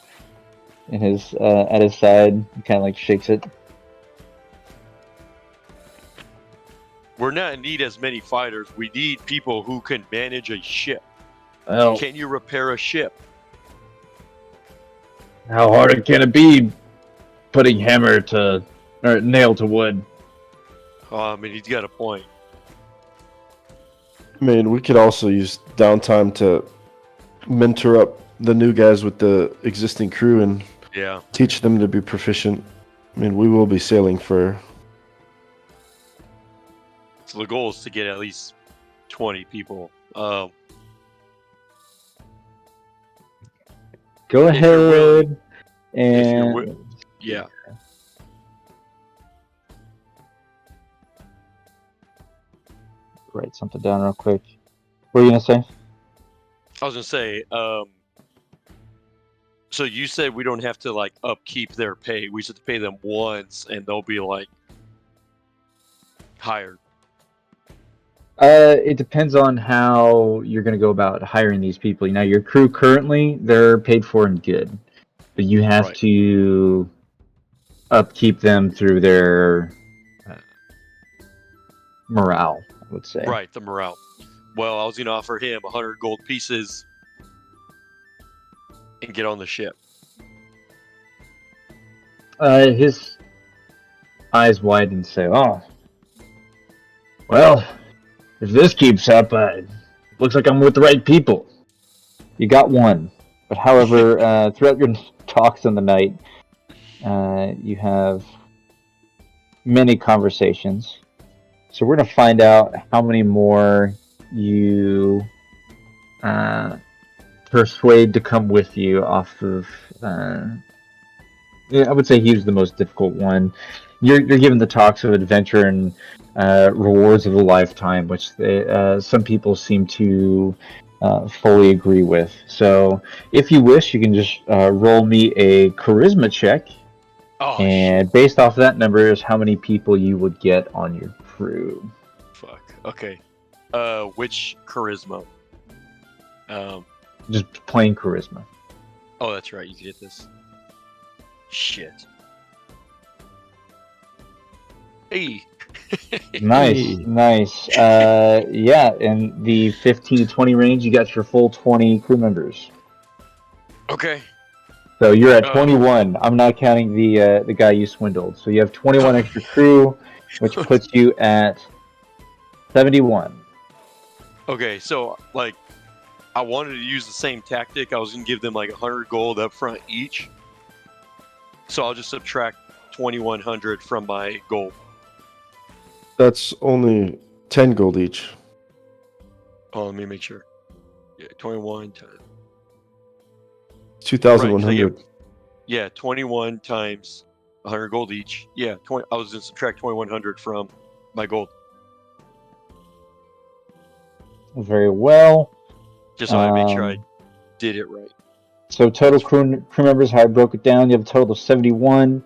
in his at his side and kind of like shakes it. We're not in need as many fighters. We need people who can manage a ship. Well, Can you repair a ship? how hard can it be putting hammer to or nail to wood? I mean, he's got a point. I mean, we could also use downtime to mentor up the new guys with the existing crew and Yeah. teach them to be proficient. I mean, we will be sailing for... So the goal is to get at least 20 people. Go If you're willing. ahead and Yeah. write something down real quick. What are you gonna say? I was gonna say, so you said we don't have to like upkeep their pay. We just have to pay them once, and they'll be like hired. It depends on how you're gonna go about hiring these people. Your crew currently they're paid for and good, but you have Right. to upkeep them through their morale, I would say. Right, the morale. Well, I was gonna offer him 100 gold pieces and get on the ship. His eyes widen and say, "Oh, well, if this keeps up, looks like I'm with the right people." You got one, but however, throughout your talks in the night, you have many conversations. So we're gonna find out how many more you persuade to come with you off of. I would say he was the most difficult one. You're given the talks of adventure and rewards of a lifetime, which some people seem to fully agree with. So, if you wish, you can just roll me a charisma check, Oh, and based off that number is how many people you would get on your crew. fuck. Okay. Which charisma? Just plain charisma. Oh, that's right. You can get this. Shit. Hey. Nice. Yeah, in the 15 to 20 range, you got your full 20 crew members. Okay. So you're at 21. I'm not counting the guy you swindled. So you have 21 extra crew, which puts you at 71. Okay, so like, I wanted to use the same tactic. I was gonna give them like 100 gold up front each. So I'll just subtract 2,100 from my gold. That's only 10 gold each. Oh, let me make sure. Yeah, 21 times. 2,100. Yeah, 21 times 100 gold each. Yeah, 20. I was gonna subtract 2,100 from my gold. Very well. Just so I make sure I did it right. So total crew members, how I broke it down, you have a total of 71.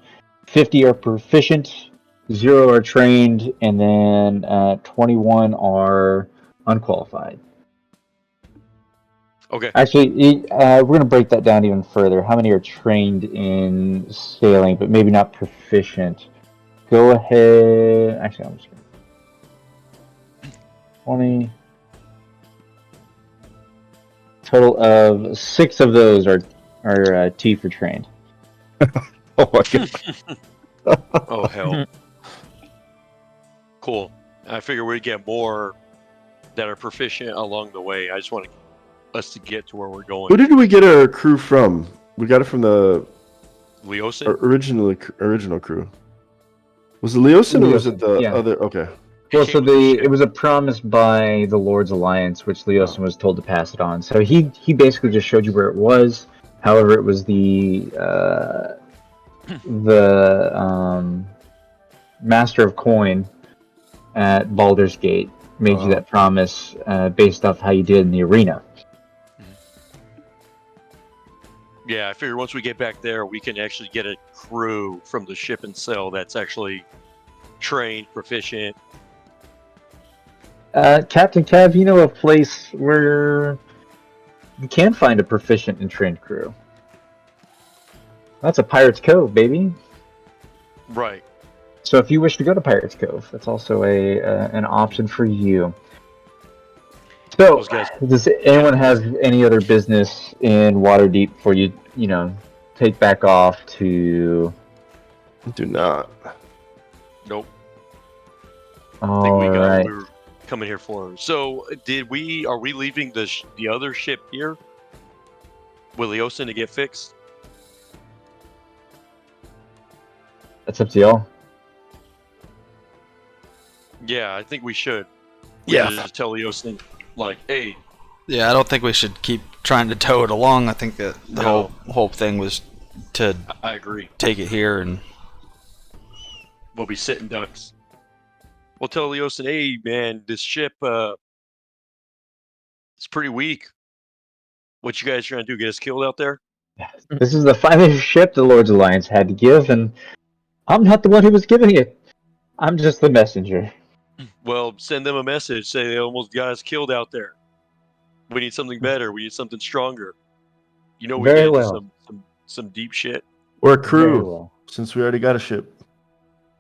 50 are proficient, 0 are trained, and then 21 are unqualified. Okay. Actually, we're going to break that down even further. How many are trained in sailing, but maybe not proficient? Go ahead. Actually, I'm just going to 20. Total of 6 of those are T for trained. Oh my god. Oh hell. Cool. I figure we'd get more that are proficient along the way. I just want us to get to where we're going. Who did we get our crew from? We got it from the Leosin? original crew. Was it Leosin or was it the yeah. other? Okay. Well, Came so with the ship. it was a promise by the Lord's Alliance, which Leosin was told to pass it on. So he basically just showed you where it was. However, it was the Master of Coin at Baldur's Gate made you that promise based off how you did in the arena. Yeah, I figure once we get back there, we can actually get a crew from the ship and sail that's actually trained, proficient. Captain Cav, you know a place where you can find a proficient and trained crew. That's a Pirate's Cove, baby. Right. So if you wish to go to Pirate's Cove, that's also an option for you. So, Those guys- does anyone have any other business in Waterdeep before you take back off to... Do not. Nope. I think we got Alright. what we were coming here for. So, are we leaving the other ship here with Leosin to get fixed? That's up to y'all. Yeah, I think we should. Yeah. We should just tell Leosin, like, hey, Yeah, I don't think we should keep trying to tow it along. I think that the No. whole thing was to I agree. take it here and We'll be sitting ducks. We'll tell Leosin, hey, man, this ship, it's pretty weak. What you guys trying to do? Get us killed out there? This is the finest ship the Lord's Alliance had to give, and I'm not the one who was giving it. I'm just the messenger. Well, send them a message. Say they almost got us killed out there. We need something better. We need something stronger. You know, we Very get into well. some deep shit. Or a Very crew, well. since we already got a ship.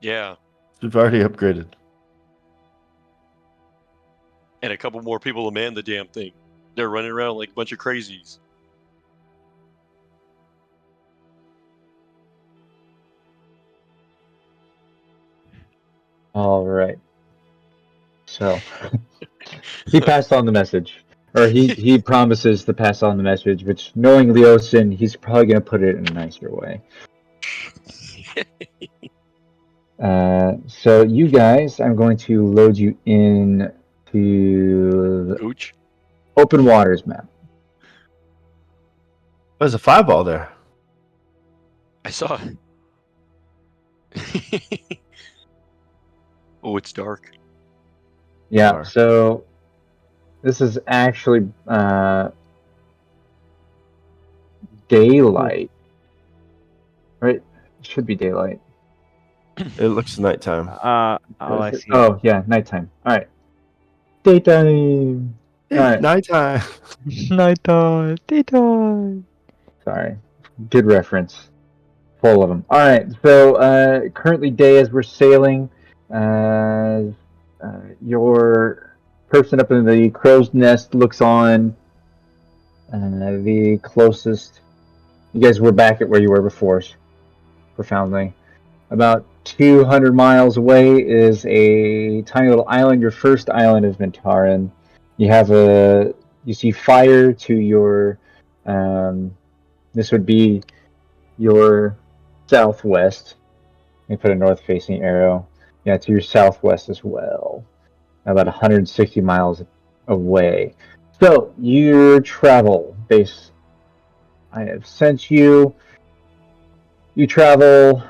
Yeah, We've already upgraded. and a couple more people to man the damn thing. They're running around like a bunch of crazies. Alright. So, he passed on the message. Or he promises to pass on the message, which, knowing Leosin, he's probably going to put it in a nicer way. So you guys, I'm going to load you in to the Gooch. open waters map. There's a 5-ball there. I saw it. Oh, it's dark. Yeah, Sure. so this is actually daylight. Right? It should be daylight. It looks nighttime. All I see. Oh, yeah, nighttime. Alright. Daytime. Alright. Nighttime. Nighttime, daytime. Sorry. Good reference. Full of them. Alright, so currently day as we're sailing. Your person up in the crow's nest looks on the closest. You guys were back at where you were before, profoundly. About 200 miles away is a tiny little island. Your first island has been Taran. You see fire to your. This would be your southwest. Let me put a north-facing arrow. Yeah, to your southwest as well. About 160 miles away. So, your travel base. I have sent you. You travel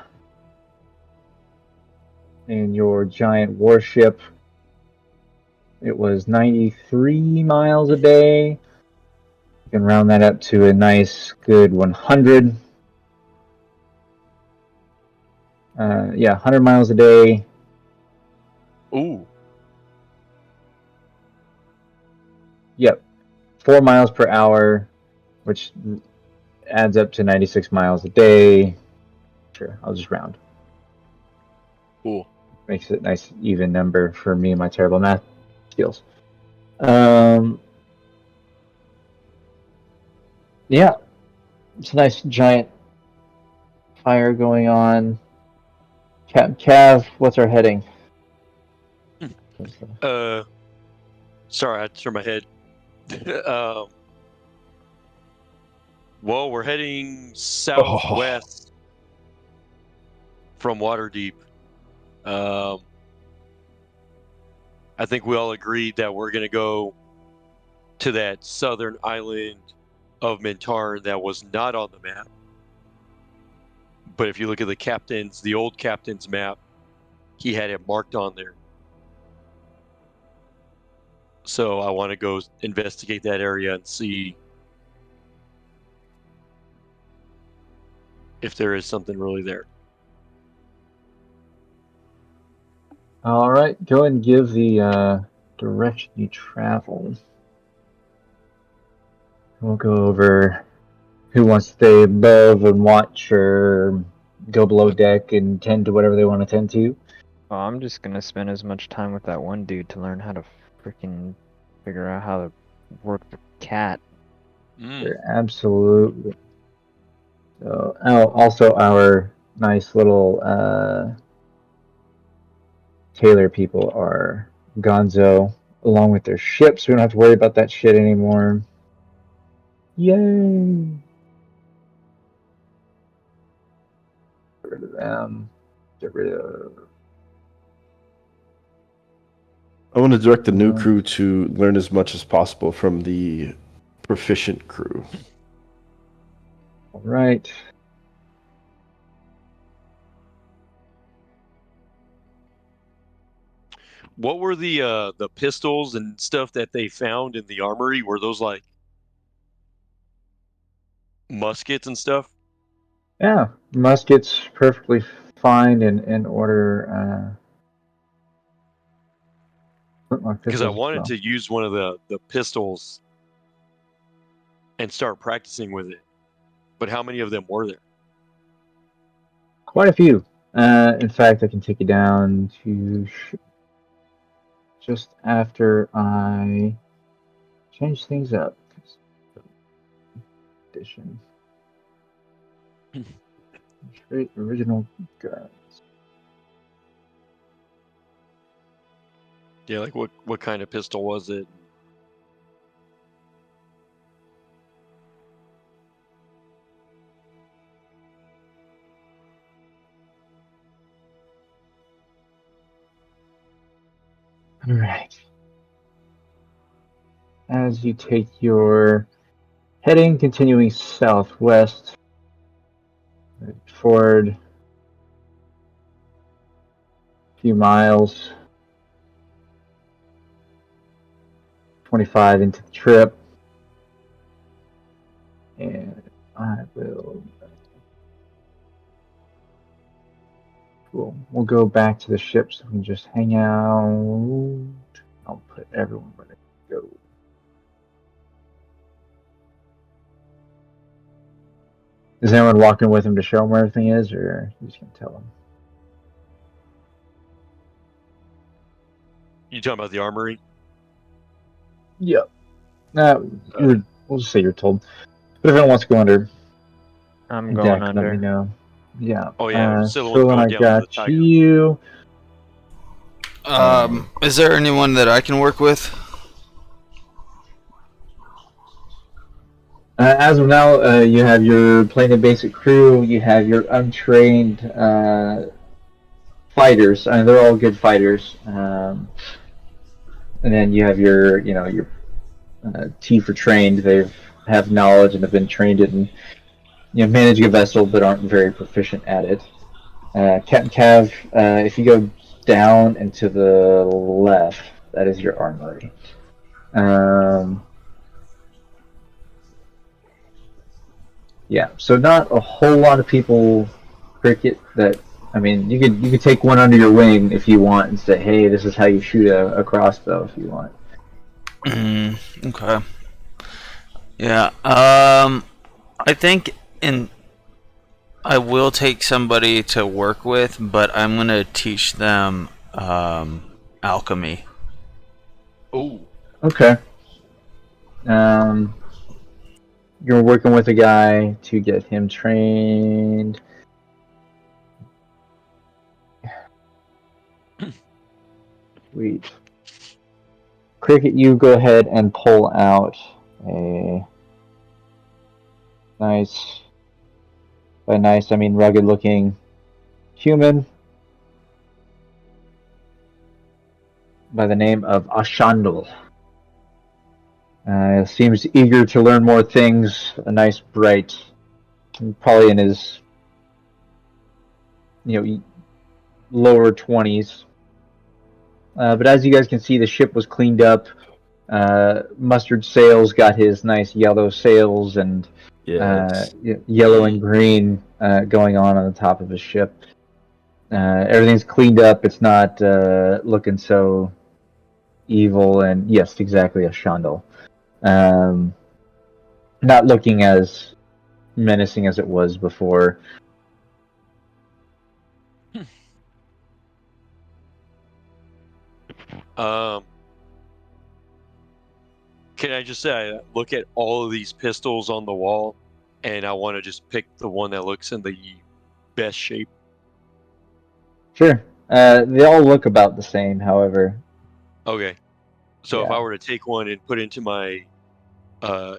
in your giant warship. It was 93 miles a day. You can round that up to a nice, good 100. 100 miles a day. Ooh. Yep. 4 miles per hour, which adds up to 96 miles a day. Sure, I'll just round. Cool. Makes it a nice even number for me and my terrible math skills. Yeah. It's a nice giant fire going on. Captain Cav, what's our heading? Sorry, I had to turn my head. Well, we're heading southwest from Waterdeep. I think we all agreed that we're going to go to that southern island of Mintarn that was not on the map. But if you look at the old captain's map, he had it marked on there. So I want to go investigate that area and see if there is something really there. All right, go and give the direction you travel. We'll go over who wants to stay above and watch, or go below deck and tend to whatever they want to tend to. Well, I'm just gonna spend as much time with that one dude to learn how to freaking figure out how to work the cat. Sure, absolutely. So, also our nice little tailor people are Gonzo, along with their ships. We don't have to worry about that shit anymore. Yay! Get rid of them. Get rid of. I want to direct the new crew to learn as much as possible from the proficient crew. All right. What were the pistols and stuff that they found in the armory? Were those like muskets and stuff? Yeah, muskets perfectly fine in order. Because I wanted to use one of the pistols and start practicing with it. But how many of them were there? Quite a few. In fact, I can take you down to just after I change things up. Edition. Straight original guns. Yeah, like what kind of pistol was it? All right. As you take your heading, continuing southwest, forward a few miles, 25 into the trip, and I will. Cool. We'll go back to the ship so we can just hang out. I'll put everyone where they go. Is anyone walking with him to show him where everything is, or are you just gonna tell him? You talking about the armory? Yep. We'll just say you're told. But if anyone wants to go under, I'm going under. let me know. Yeah. Oh yeah, so going I down got the tiger. you. Is there anyone that I can work with? As of now, you have your plain and basic crew. You have your untrained fighters. I mean, they're all good fighters. And then you have your T for trained. They have knowledge and have been trained in managing a vessel, but aren't very proficient at it. Captain Cav, if you go down and to the left, that is your armory. Yeah, so not a whole lot of people, Cricket. I mean, you could take one under your wing if you want and say, hey, this is how you shoot a crossbow if you want. Okay. Yeah. I think I will take somebody to work with, but I'm gonna teach them alchemy. Oh, Okay. You're working with a guy to get him trained. Sweet. Cricket, you go ahead and pull out a nice, by nice I mean rugged looking human by the name of Ashandal. Seems eager to learn more things. A nice, bright, probably in his, lower 20s. But as you guys can see, the ship was cleaned up. Mustard sails got his nice yellow sails and Yes. yellow and green going on the top of his ship. Everything's cleaned up. It's not looking so evil, and yes, exactly, a Shandal. Not looking as menacing as it was before. Can I just say, I look at all of these pistols on the wall, and I want to just pick the one that looks in the best shape. Sure. They all look about the same, however. Okay. So if Yeah. I were to take one and put into my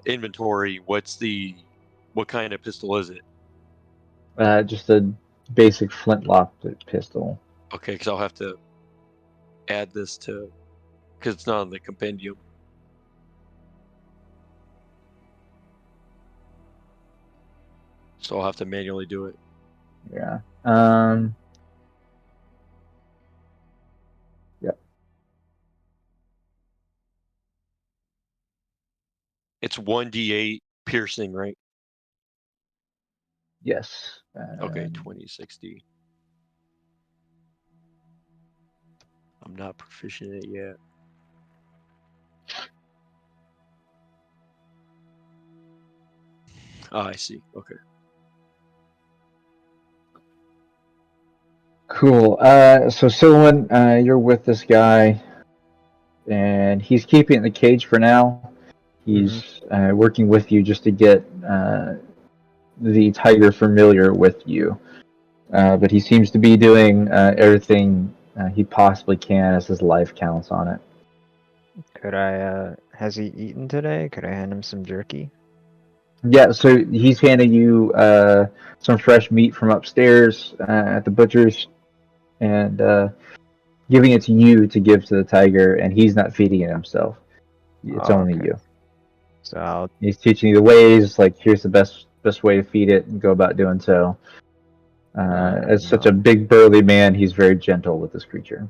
inventory, what kind of pistol is it? Just a basic flintlock pistol. Okay, because I'll have to add this because it's not on the compendium. So I'll have to manually do it. Yeah. Yep. It's 1d8 piercing, right? Yes. Okay, 2060. I'm not proficient in it yet. Ah, I see. Okay. Cool. So Silwyn, you're with this guy, and he's keeping it in the cage for now. He's working with you just to get the tiger familiar with you. But he seems to be doing everything he possibly can as his life counts on it. Could I, has he eaten today? Could I hand him some jerky? Yeah, so he's handing you some fresh meat from upstairs at the butcher's and giving it to you to give to the tiger, and he's not feeding it himself. It's Oh, only okay. you. So I'll, He's teaching you the ways, like here's the best way to feed it and go about doing so. As such a no. big burly man, he's very gentle with this creature.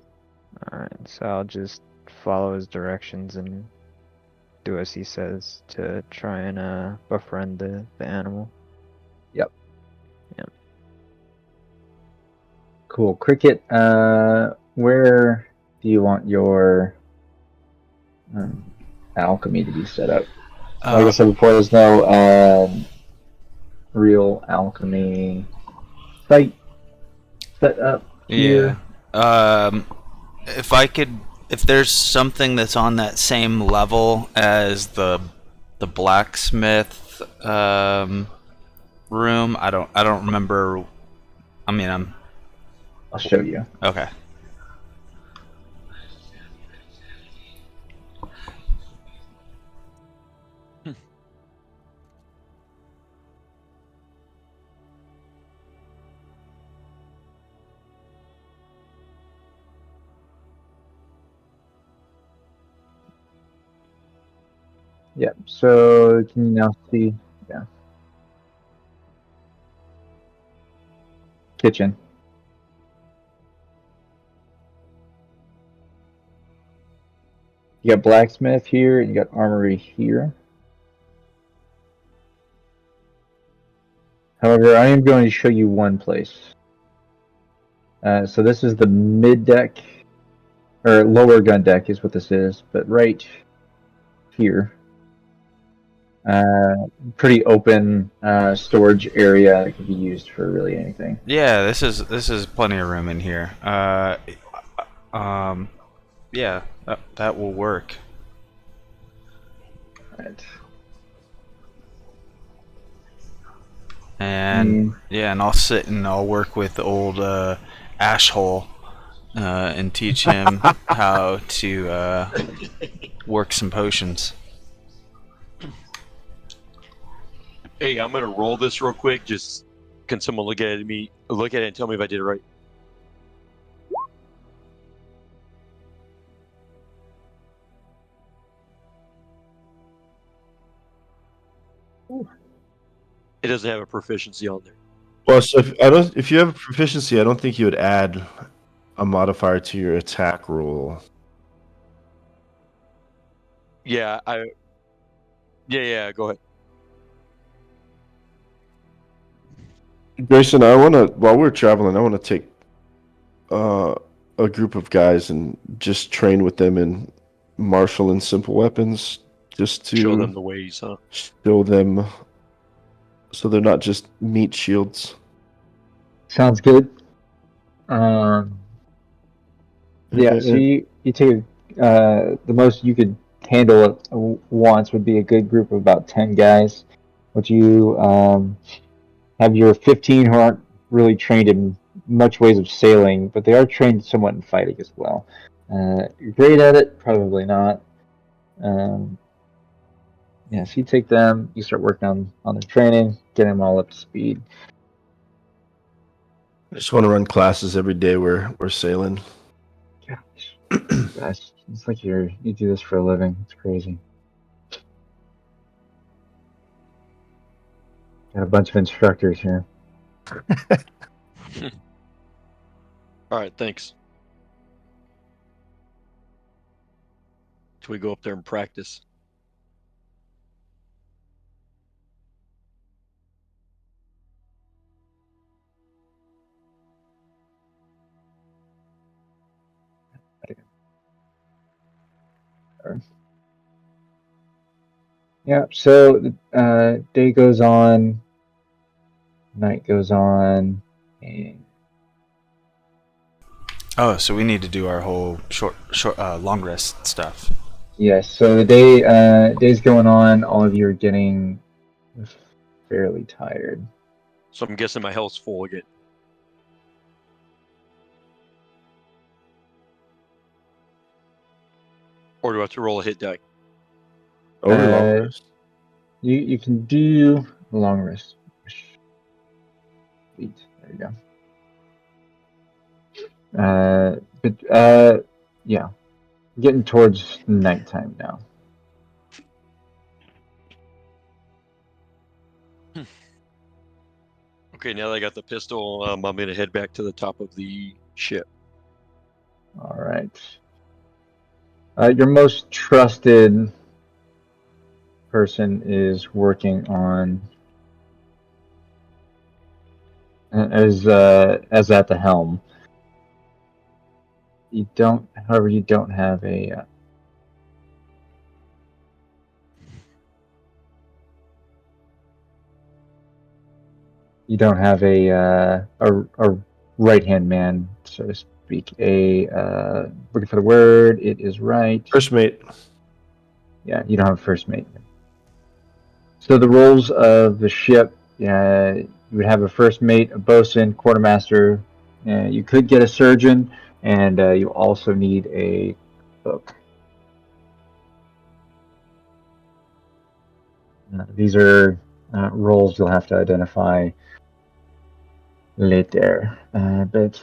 Alright, so I'll just follow his directions and do as he says to try and befriend the animal. Yep. Yep. Cool. Cricket, where do you want your alchemy to be set up? Like I said before, there's no real alchemy site set up here. Yeah. If there's something that's on that same level as the blacksmith room, I don't remember. I mean, I'll show you. okay. Yeah. So can you now see? Yeah. Kitchen. You got blacksmith here, and you got armory here. However, I am going to show you one place. So this is the mid deck, or lower gun deck is what this is, but right here. Pretty open storage area that could be used for really anything. Yeah, this is plenty of room in here. Yeah, that will work. Right. And and I'll sit and I'll work with old Ashhole and teach him how to work some potions. Hey, I'm gonna roll this real quick. Just can someone look at it and tell me if I did it right? It doesn't have a proficiency on there. Well, so if you have a proficiency, I don't think you would add a modifier to your attack roll. Yeah, go ahead. Grayson, while we're traveling, I wanna take a group of guys and just train with them in martial and simple weapons, just to Show them the ways, huh? show them, so they're not just meat shields. Sounds good. Yeah, so you take the most you could handle at once would be a good group of about 10 guys. Would you have your 15 who aren't really trained in much ways of sailing, but they are trained somewhat in fighting as well. You're great at it? Probably not. Yeah, so you take them, you start working on their training, get them all up to speed. I just want to run classes every day. We're sailing. Gosh, it's like you do this for a living. It's crazy. Got a bunch of instructors here. All right, thanks. Till we go up there and practice. Yeah, so day goes on, night goes on, and Oh, so we need to do our whole long rest stuff. yes, so the day's going on. All of you are getting fairly tired. So I'm guessing my health's full again. Or do I have to roll a hit die? Over long rest. You can do a long rest. Sweet, there you go. Yeah, getting towards nighttime now. Okay, now that I got the pistol, I'm going to head back to the top of the ship. All right. Your most trusted person is working on as at the helm. However, you don't have a right hand man, so to speak. Looking for the word. It is right. First mate. Yeah, you don't have a first mate. So the roles of the ship, you would have a first mate, a bosun, quartermaster. You could get a surgeon, and you also need a cook. These are roles you'll have to identify later, but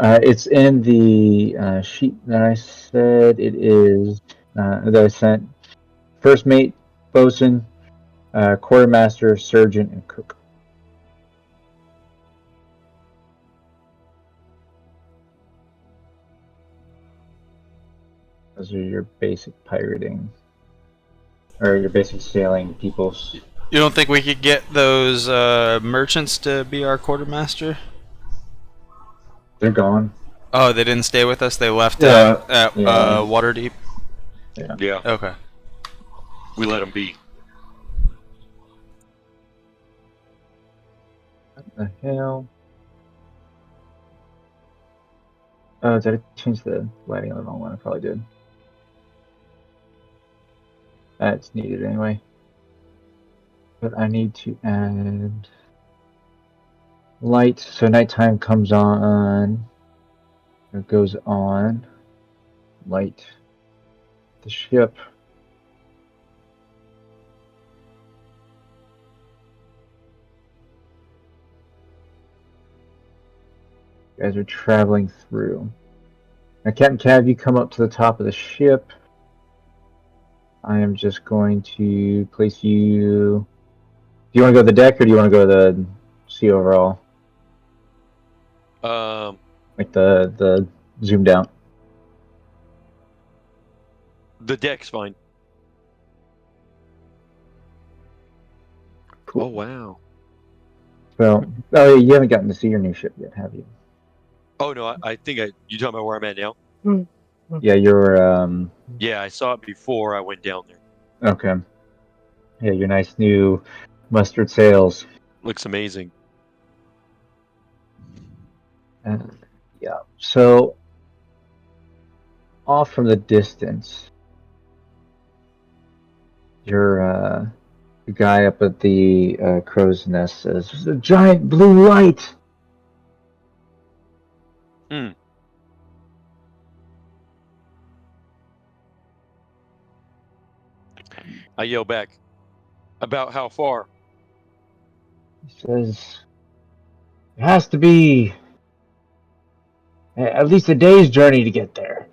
it's in the sheet that I said. It is that I sent. First mate, bosun, quartermaster, surgeon, and cook. Those are your basic pirating, or your basic sailing peoples. You don't think we could get those merchants to be our quartermaster? They're gone. Oh, they didn't stay with us. They left Yeah, at yeah. Waterdeep. Yeah, Okay. we let them be. What the hell? Oh, did I change the lighting on the wrong one? I probably did. That's needed anyway. But I need to add light so nighttime comes on or goes on. Light the ship. You guys are traveling through. Now, Captain Cav, you come up to the top of the ship. I am just going to place you. Do you want to go to the deck or do you want to go to the sea overall? Like the zoomed out. The deck's fine. Cool. Oh wow. Well, oh, you haven't gotten to see your new ship yet, have you? Oh no, I think you talking about where I'm at now? Yeah, you're Yeah, I saw it before I went down there. okay. Yeah, your nice new mustard sails. Looks amazing. Yeah. So off from the distance, your the guy up at the crow's nest says, "There's a giant blue light." I yell back. About how far? He says, "It has to be at least a day's journey to get there."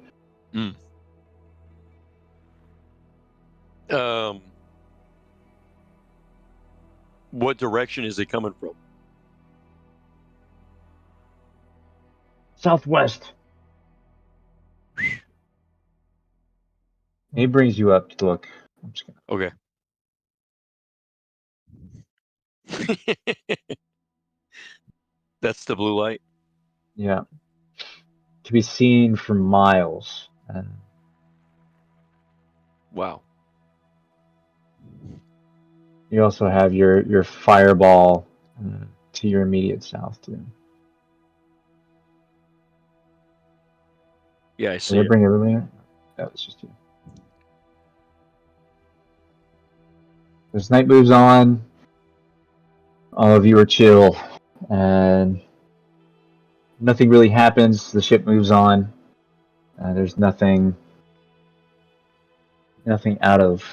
What direction is it coming from? Southwest. He brings you up to look. I'm just gonna... Okay. That's the blue light. Yeah. To be seen for miles. Wow. You also have your fireball to your immediate south too. Yeah, I see Did I it. bring everybody up? That was just you. As night moves on, all of you are chill, and nothing really happens. The ship moves on. There's nothing out of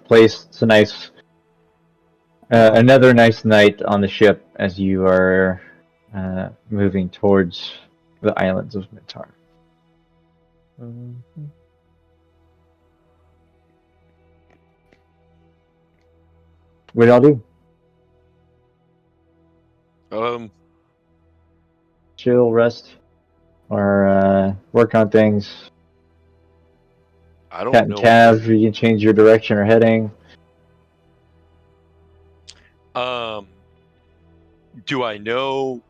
place. It's a nice, another nice night on the ship as you are moving towards the islands of Mintar. What do y'all do? Chill, rest, or work on things. I don't Captain know. Cav, you can change your direction or heading. Do I know?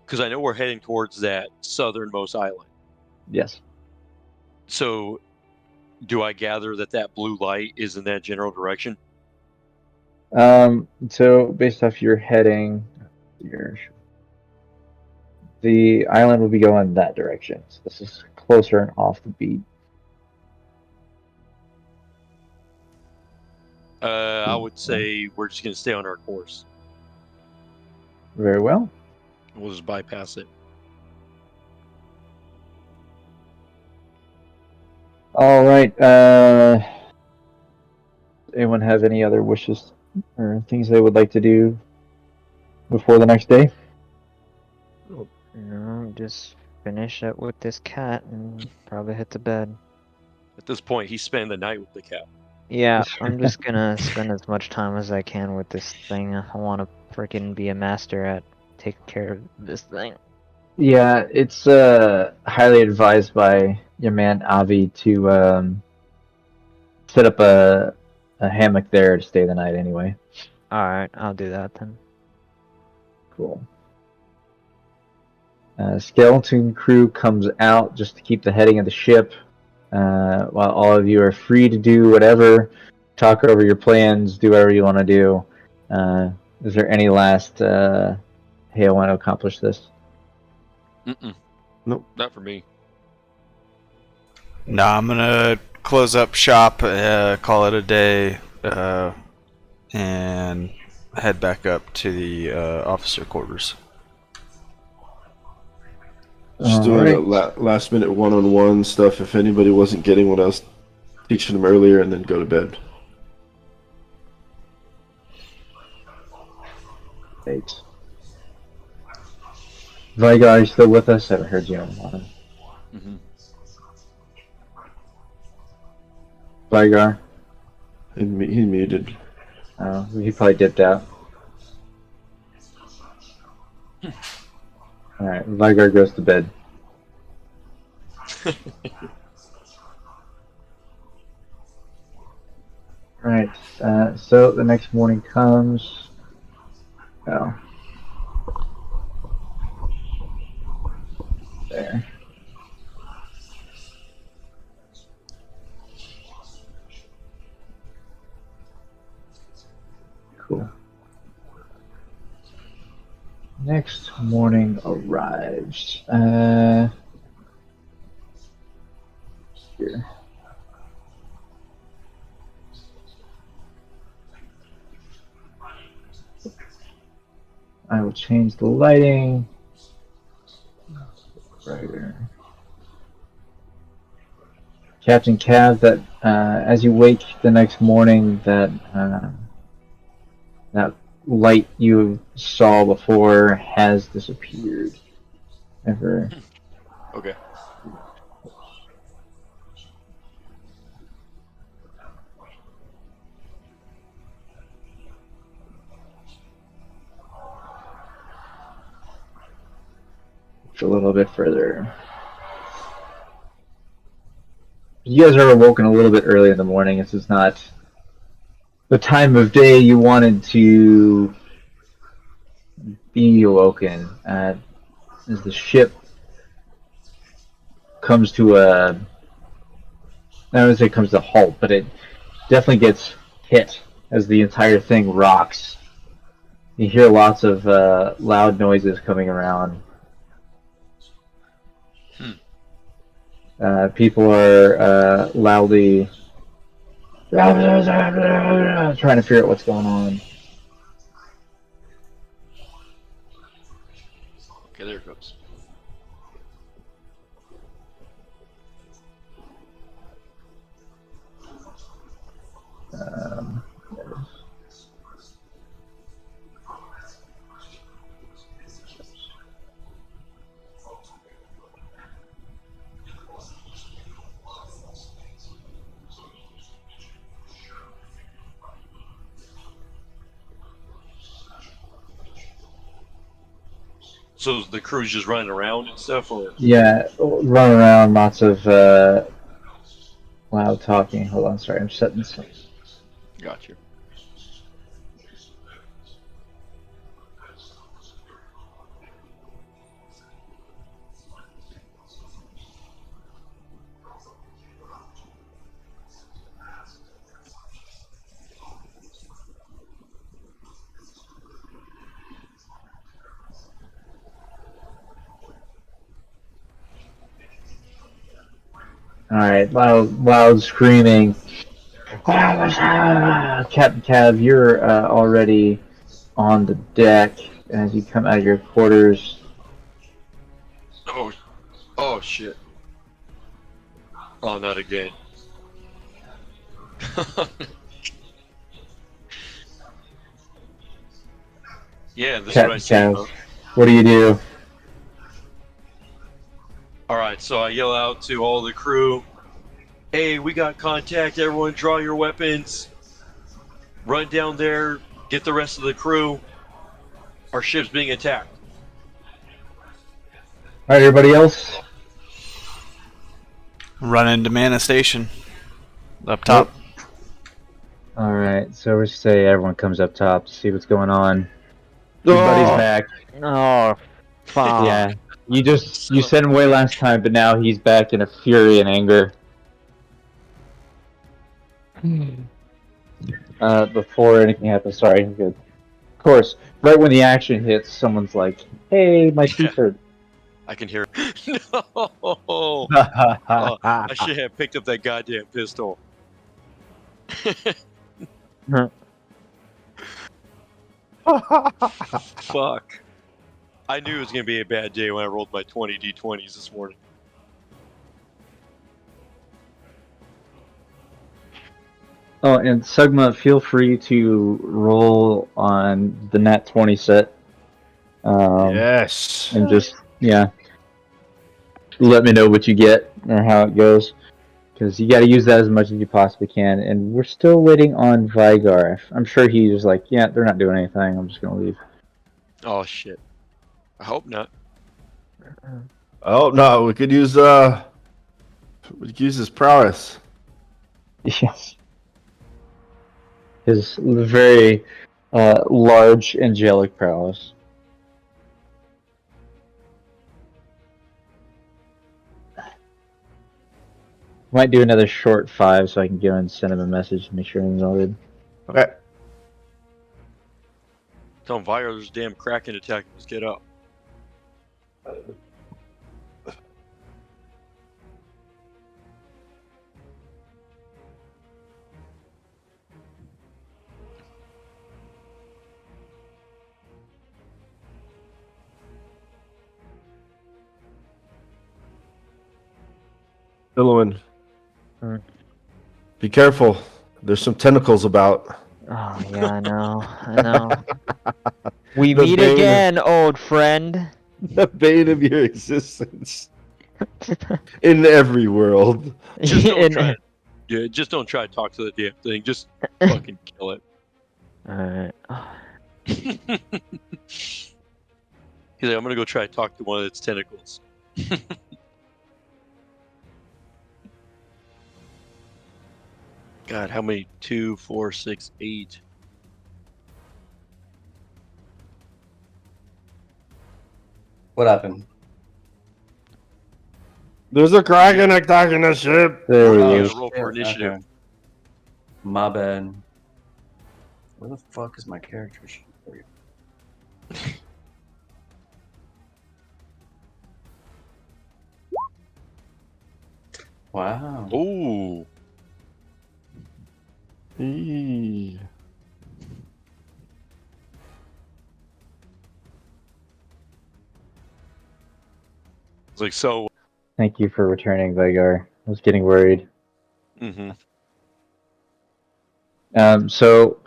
Because I know we're heading towards that southernmost island. Yes. So, do I gather that blue light is in that general direction? So based off your heading, the island will be going that direction. So this is closer and off the beat. I would say we're just going to stay on our course. Very well. We'll just bypass it. All right. Anyone have any other wishes or things they would like to do before the next day? No, just finish up with this cat and probably hit to bed. At this point, he's spending the night with the cat. Yeah, I'm just gonna spend as much time as I can with this thing. I want to freaking be a master at taking care of this thing. Yeah, it's highly advised by your man Avi to set up a hammock there to stay the night anyway. Alright, I'll do that then. Cool. Skeleton crew comes out just to keep the heading of the ship. while all of you are free to do whatever, talk over your plans, do whatever you want to do. Is there any last, hey, I want to accomplish this? Nope. Not for me. No, I'm gonna close up shop, call it a day, and head back up to the officer quarters. Just doing a last minute one-on-one stuff if anybody wasn't getting what I was teaching them earlier, and then go to bed. Right. Vigar, are you still with us? I haven't heard you in a while. Mm-hmm. Vigar? He muted. Oh, he probably dipped out. Alright, Vigar goes to bed. Right, so the next morning comes. Oh. There. Cool. Next morning arrives. Here. I will change the lighting. Brighter. Captain Cav, that as you wake the next morning, that light you saw before has disappeared. Ever. Okay. A little bit further. You guys are awoken a little bit early in the morning. This is not the time of day you wanted to be awoken. As the ship comes to I don't want to say comes to a halt, but it definitely gets hit as the entire thing rocks. You hear lots of loud noises coming around. People are loudly trying to figure out what's going on. Okay, there it goes. So the crew's just running around and stuff, or Yeah, run around, lots of loud talking. Hold on, sorry, I'm setting this up. gotcha. Alright, loud screaming. Captain Cav, you're already on the deck as you come out of your quarters. Oh shit! Oh, not again. Yeah, this is what I Captain see. Cav, what do you do? Alright, so I yell out to all the crew, hey, we got contact, everyone draw your weapons. Run down there, get the rest of the crew. Our ship's being attacked. Alright, everybody else? Run into Mana Station. Up top. Alright, so we say everyone comes up top to see what's going on. Everybody's back. Oh, fuck. Yeah. You sent him away last time, but now he's back in a fury and anger. Before anything happens, sorry. Good. Of course, right when the action hits, someone's like, "Hey, my teeth hurt." I can hear it. No! I should have picked up that goddamn pistol. Fuck. I knew it was going to be a bad day when I rolled my 20 d20s this morning. Oh, and Sugma, feel free to roll on the nat 20 set. Yes. And just, let me know what you get or how it goes. Because you got to use that as much as you possibly can. And we're still waiting on Vygar. I'm sure he's like, yeah, they're not doing anything. I'm just going to leave. Oh, shit. I hope not. Oh no, we could use his prowess. Yes. His very large angelic prowess. Might do another short 5 so I can go and send him a message to make sure everything's all good. Okay. Tell him Vyar's damn Kraken attacking us. Get up. Billowin. Hmm. Be careful. There's some tentacles about. Oh yeah, I know. We The meet bane- again, old friend. The bane of your existence. In every world. Just don't In- try. Yeah, just don't try to talk to the damn thing. Just fucking kill it. Alright. He's like, I'm gonna go try to talk to one of its tentacles. God, how many? 2, 4, 6, 8. What happened? There's a Kraken attacking the ship. There we Oh, go. roll for initiative. Okay. My bad. Where the fuck is my character sheet for you? Wow. Ooh. Eee. It's like, so. Thank you for returning, Vygar. I was getting worried. Mm-hmm. So,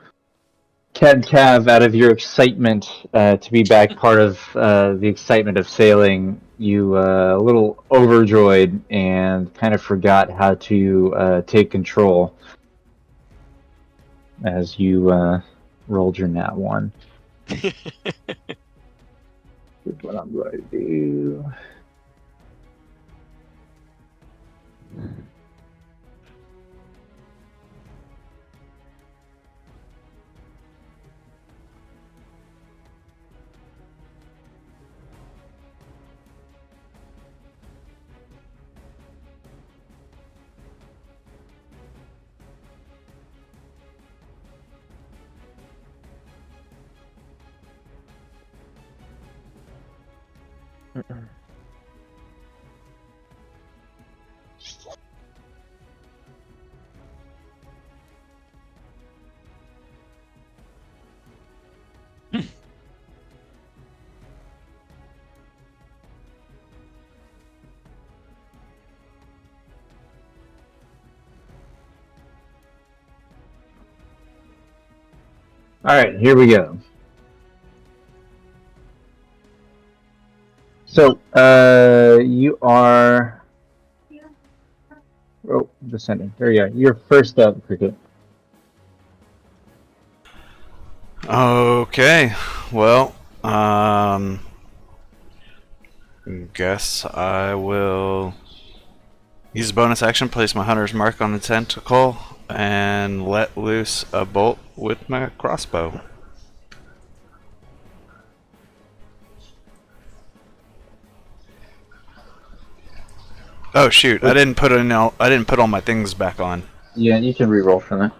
Cat and Cav, out of your excitement to be back, part of the excitement of sailing, you a little overjoyed and kind of forgot how to take control as you rolled your nat 1. Here's what I'm going to do. Alright, here we go. So, you are... Oh, descending. There you go. You're first up, Cricket. Okay, well, guess I will use a bonus action, place my hunter's mark on the tentacle, and let loose a bolt with my crossbow. Oh shoot! I didn't put all my things back on. Yeah, you can reroll from that.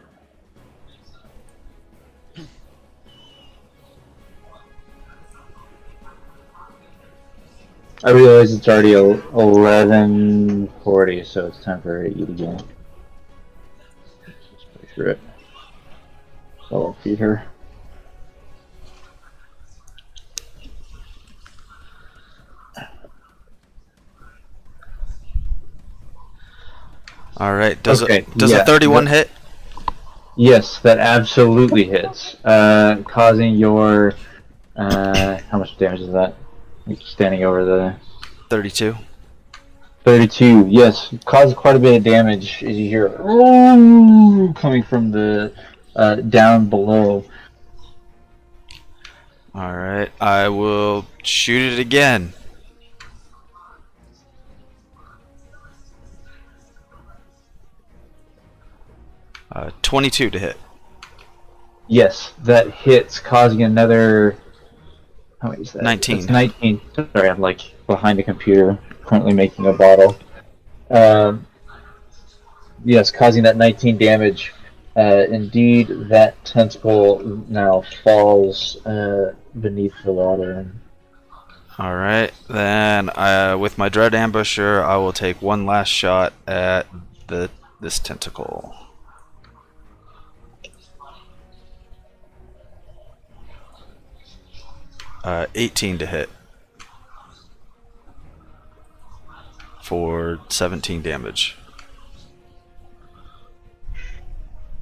I realize it's already 11:40, so it's time for her to eat again. Just push through it. So I'll feed her. All right. Does Okay, a 31 hit? Yes, that absolutely hits, causing your. How much damage is that? I'm standing over the 32. 32. Yes, causes quite a bit of damage as you hear "Ooh" coming from the down below. All right. I will shoot it again. Uh, 22 to hit. Yes, that hits, causing another. How many is that? 19. It's 19. Sorry, I'm like behind the computer, currently making a bottle. Yes, causing that 19 damage. Indeed, that tentacle now falls beneath the water. All right. Then, with my Dread Ambusher, I will take one last shot at this tentacle. Uh, 18 to hit for 17 damage.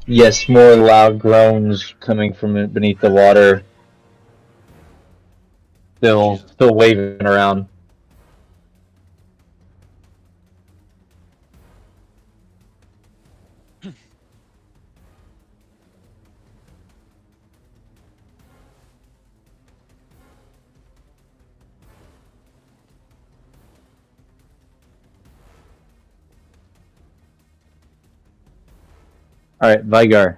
Yes, more loud groans coming from beneath the water. Still waving around. All right, Vigar.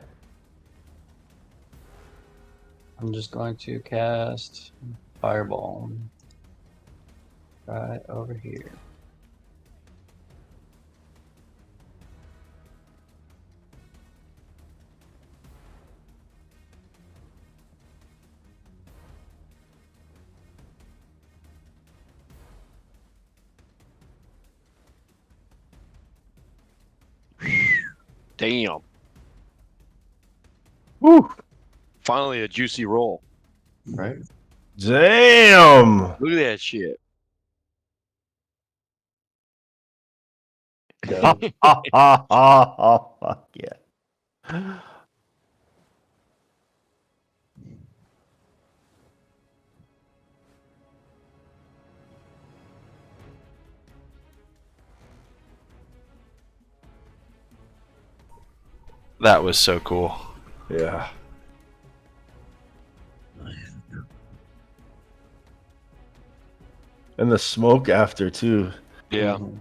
I'm just going to cast Fireball right over here. Damn. Woo! Finally a juicy roll. Right? Damn! Look at that shit. Ha ha ha ha! Fuck yeah! That was so cool. Yeah. And the smoke after too. Yeah. Mhm.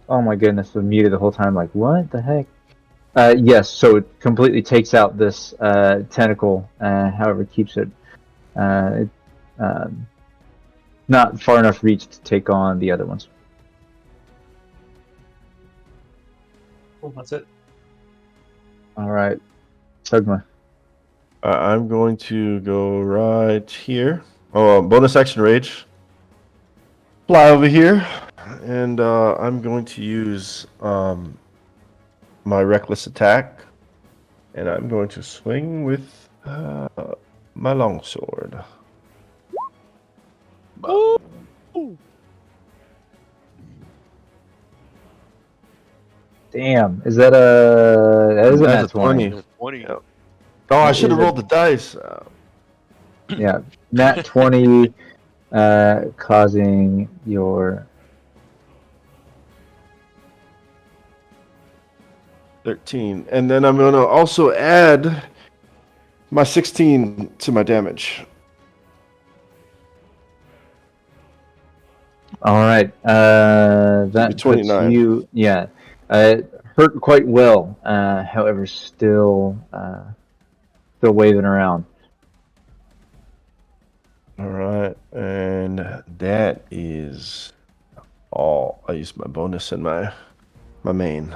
Oh my goodness, was muted the whole time. Like, what the heck? Yes, so it completely takes out this tentacle. However, keeps it, not far enough reach to take on the other ones. Cool, that's it. All right, Sugma. I'm going to go right here. Oh, bonus action rage. Fly over here, and I'm going to use my reckless attack, and I'm going to swing with my longsword. Damn, is that a? That is a That's nat 20. 20. 20. Yep. Oh, I should have Is it- rolled the dice. Yeah, nat 20, causing your 13. And then I'm going to also add my 16 to my damage. All right. That puts 29. you. Yeah. Hurt quite well. However, still waving around. All right. And that is all. I used my bonus and my main.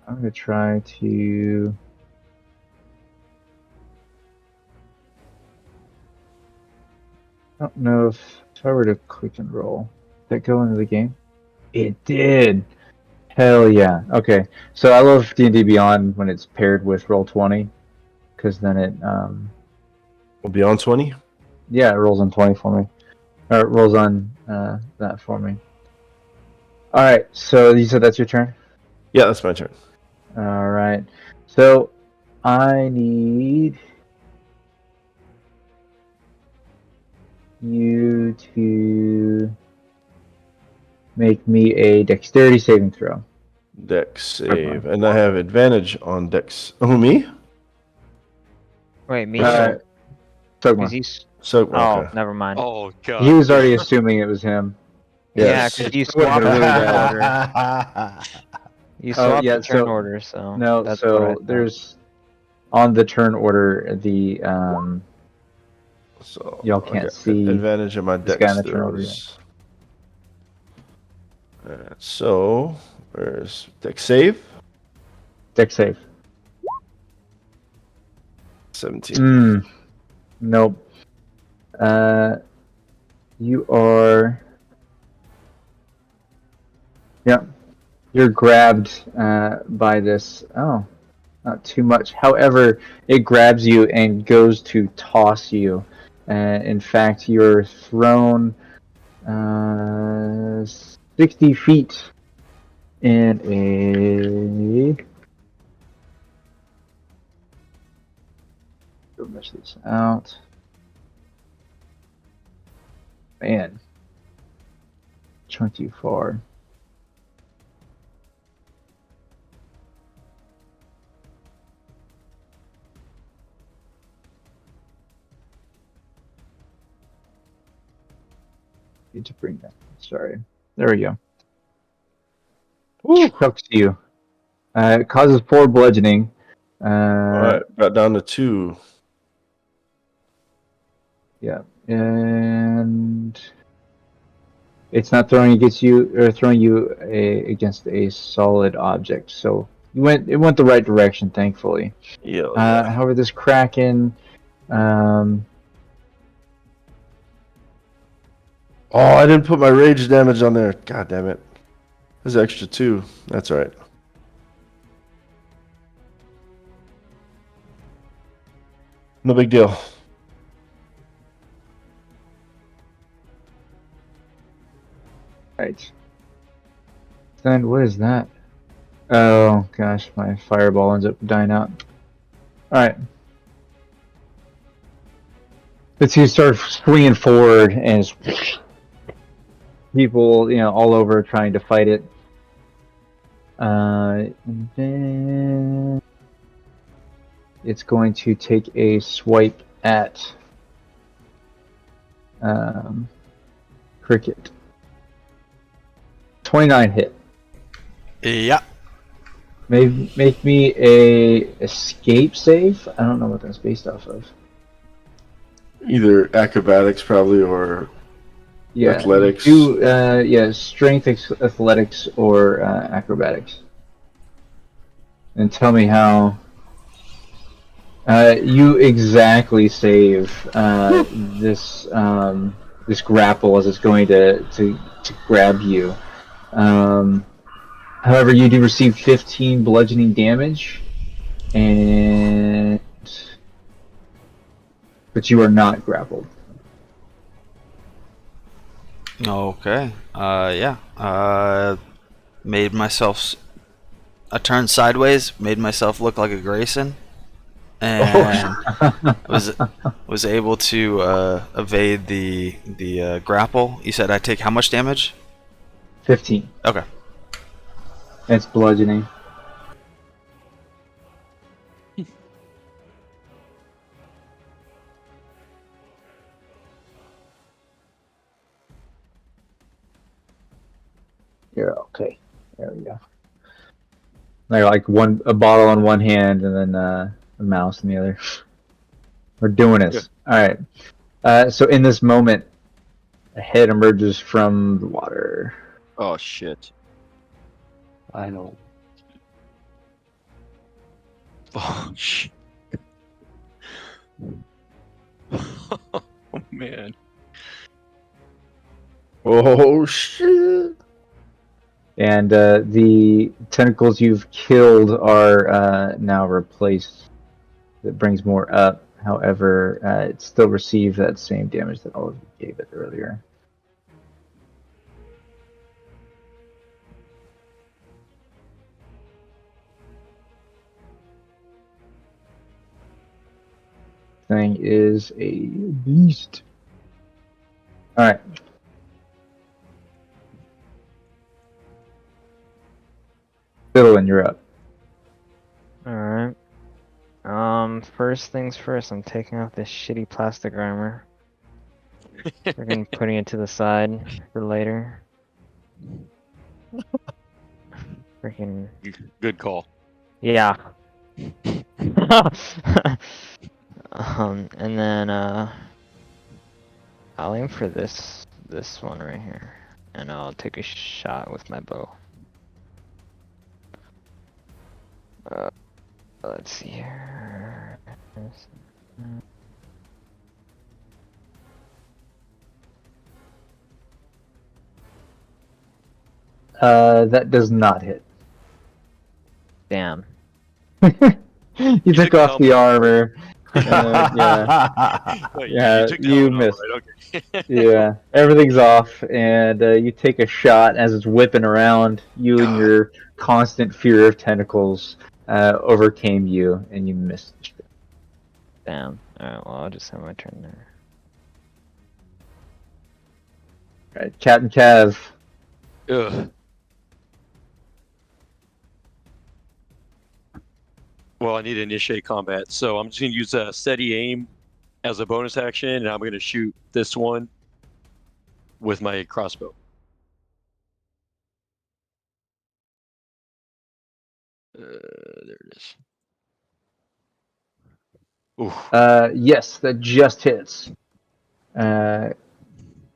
I'm gonna try to. I don't know if I were to click and roll, did that go into the game? It did. Hell yeah. Okay. So I love D&D Beyond when it's paired with Roll20, because then it Beyond 20? yeah, it rolls on 20 for me. Or it rolls on that for me. All right. So you said that's your turn. Yeah, that's my turn. All right. So I need you to make me a dexterity saving throw. Dex save. And I have advantage on Dex. Oh, me? Wait, me? Tugmar. Because he's. So, Oh, okay. never mind. Oh god. He was already assuming it was him. Yeah, Yes. because you That would've swapped been the really turn bad. order. You swapped yeah, the turn so- order, so No, that's what I so thought. there's on the turn order the So Y'all can't okay. see Advantage of my this Dex guy in the turn order throws. So, where's Dex save? dex save. 17. Nope. You are. Yeah, you're grabbed by this. Oh, not too much. However, it grabs you and goes to toss you. In fact, you're thrown 60 feet in a. Go measure this out. Man, trying too far. Need to bring that. Sorry. There we go. Chucks you. It causes 4 bludgeoning. Alright, got down to 2. Yeah, and it's not throwing against you or throwing you against a solid object. So it went the right direction, thankfully. Yeah. However, this Kraken. Oh, I didn't put my rage damage on there. God damn it. There's extra 2. That's right. No big deal. Right. Then what is that? Oh gosh, my fireball ends up dying out. Alright. But you start swinging forward and it's people, all over trying to fight it. And then it's going to take a swipe at Cricket. 29 hit. Yeah. Make me a escape save. I don't know what that's based off of. Either acrobatics probably or Yeah, athletics. Strength, athletics, or acrobatics. And tell me how. You exactly save this grapple as it's going to grab you. However, you do receive 15 bludgeoning damage, but you are not grappled. Okay. Yeah. Made myself I turned sideways, made myself look like a Grayson, and was able to evade the grapple. You said I take how much damage? 15. Okay. It's bludgeoning. You're okay. There we go. Like a bottle on one hand and then a mouse in the other. We're doing this. All right. So in this moment, a head emerges from the water. Oh shit. I know. Oh shit. Oh man. Oh shit! And the tentacles you've killed are now replaced. That brings more up. However, it still received that same damage that all of you gave it earlier. Thing is a beast. All right. Fiddlin, you're up. Alright. First things first, I'm taking off this shitty plastic armor. Freaking putting it to the side for later. Freaking. Good call. Yeah. And then, I'll aim for this one right here. And I'll take a shot with my bow. Let's see here. That does not hit. Damn. You took off the armor. Yeah. Wait, Yeah, you took the you helmet missed. off, right? Okay. Yeah, everything's off, and you take a shot as it's whipping around. You and your constant fear of tentacles overcame you, and you missed. Damn. Alright, well, I'll just have my turn there. Right, Captain Cav. Ugh. Well, I need to initiate combat, so I'm just going to use a steady aim as a bonus action, and I'm going to shoot this one with my crossbow. There it is. Ooh. Yes, that just hits,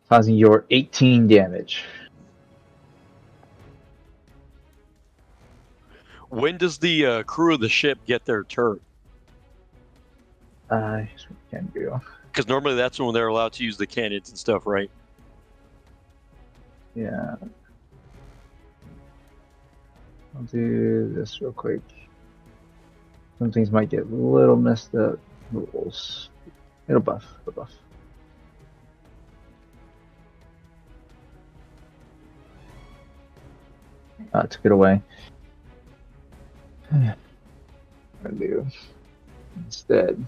causing your 18 damage. When does the crew of the ship get their turn? Here's what we can do. Because normally that's when they're allowed to use the cannons and stuff, right? Yeah. I'll do this real quick. Some things might get a little messed up. Rules. It'll buff. It'll buff. Took it away. What do I do instead?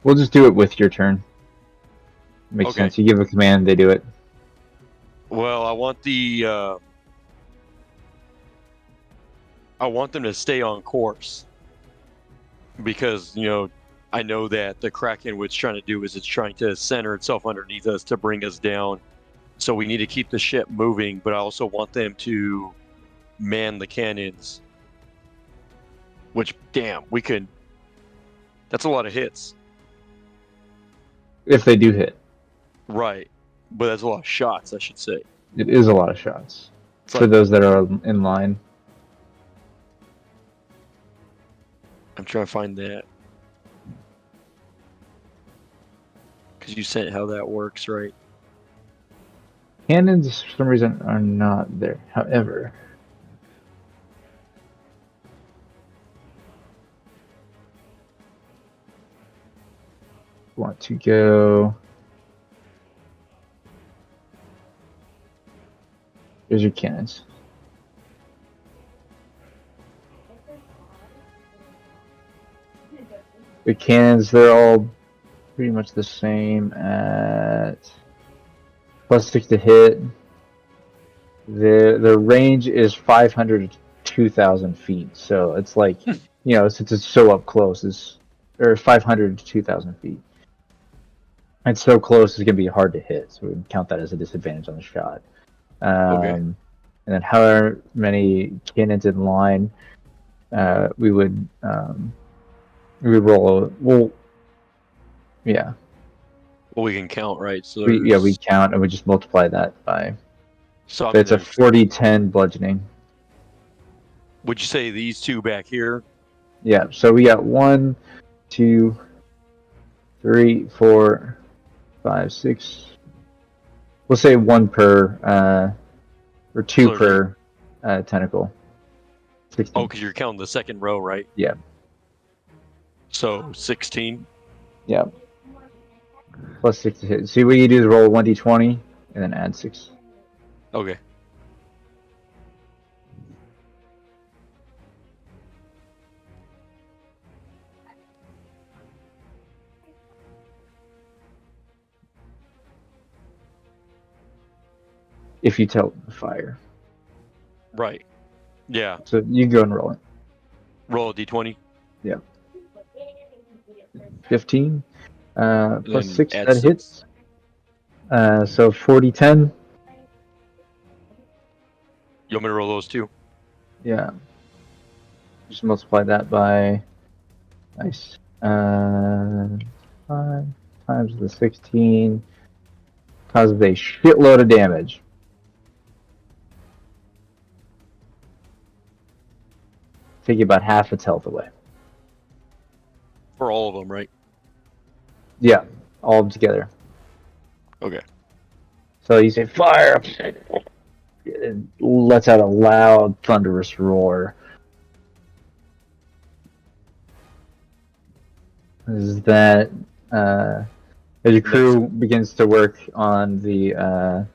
We'll just do it with your turn. Makes Okay. sense. You give a command, they do it. Well, I want them to stay on course. Because, I know that the Kraken, what it's trying to do is it's trying to center itself underneath us to bring us down. So we need to keep the ship moving, but I also want them to man the cannons. Which, damn, we could... That's a lot of hits. If they do hit. Right. But that's a lot of shots, I should say. It is a lot of shots. It's For like, those that are in line. I'm trying to find that. Because you sent how that works, right? Cannons, for some reason, are not there. However, want to go Here's your cannons. The cannons, they're all pretty much the same at +6 to hit. The range is 500 to 2,000 feet, so it's like, since it's so up close, or 500 to 2,000 feet. It's so close, it's gonna be hard to hit, so we can count that as a disadvantage on the shot. Okay. And then however many cannons in line, we would roll. Yeah. Well, we can count, right? So We count and we just multiply that by. So It's a 40-10 bludgeoning. would you say these two back here? Yeah. So we got 1, 2, 3, 4, 5, 6. We'll say 1 per, or 2 So per tentacle. 16. Oh, because you're counting the second row, right? Yeah. So 16. Yeah. +6 to hit. See what you do is roll 1d20 and then add 6. Okay. If you tell them to fire. Right. Yeah. So you go and roll it. Roll a d20. 15. Then +6, add that 6. hits. So 40-10. You want me to roll those two? Yeah. Just multiply that by. Nice. 5 times the 16. Causes a shitload of damage. Take you about half its health away. For all of them, right? Yeah, all together. Okay. So you say fire. It lets out a loud, thunderous roar. Is that as your crew begins to work on the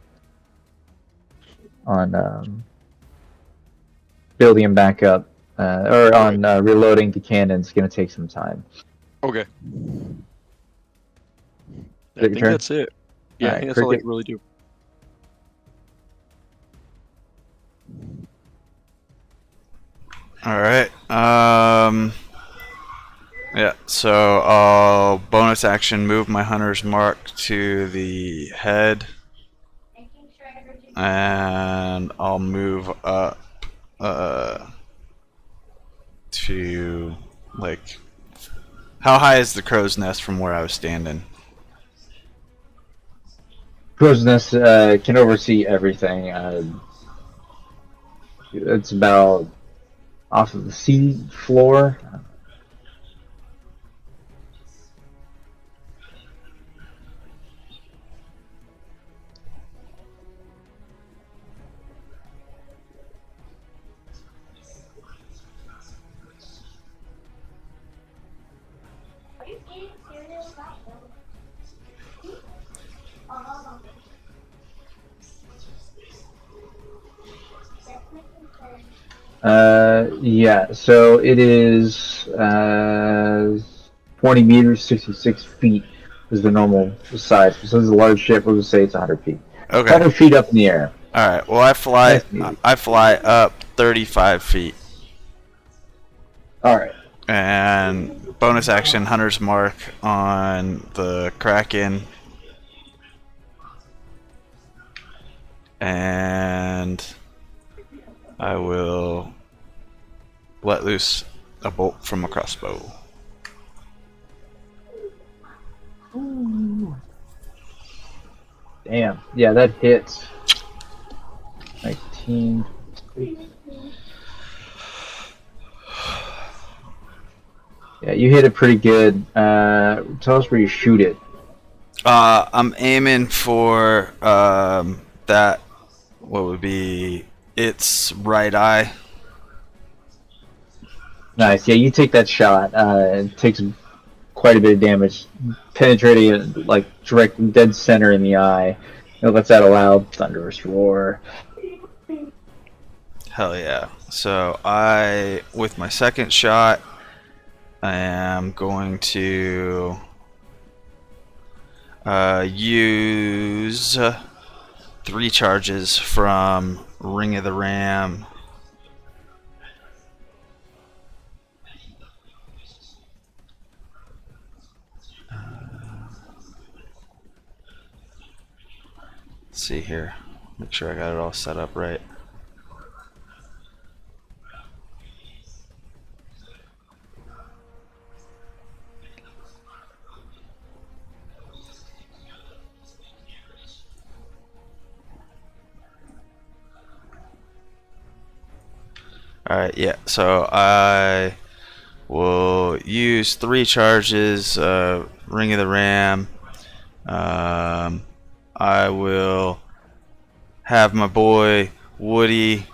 building them back up, or on reloading the cannons, going to take some time. Okay. I your think turn? that's it. Yeah, I Alright, think that's all I Cricket. can really do. All right. Yeah. So I'll bonus action move my hunter's mark to the head, and I'll move up to like. How high is the crow's nest from where I was standing? Crow's Nest can oversee everything. It's about off of the sea floor. Yeah, so it is 20 meters, 66 feet is the normal size. So this is a large ship, we'll just say it's 100 feet. Okay. 100 feet up in the air. All right. Well, I fly Nice. up 35 feet, Alright. and bonus action hunter's mark on the Kraken, and I will let loose a bolt from a crossbow. Damn. Yeah, that hits. 19. Yeah, you hit it pretty good. Tell us where you shoot it. I'm aiming for that. What would be its right eye? Nice. Yeah, you take that shot. It takes quite a bit of damage, penetrating it like direct dead center in the eye. It lets out a loud thunderous roar. Hell yeah. So I, with my second shot, I am going to use 3 charges from Ring of the Ram. Let's see here. Make sure I got it all set up right. Alright, yeah, so I will use 3 charges, Ring of the Ram. I will have my boy Woody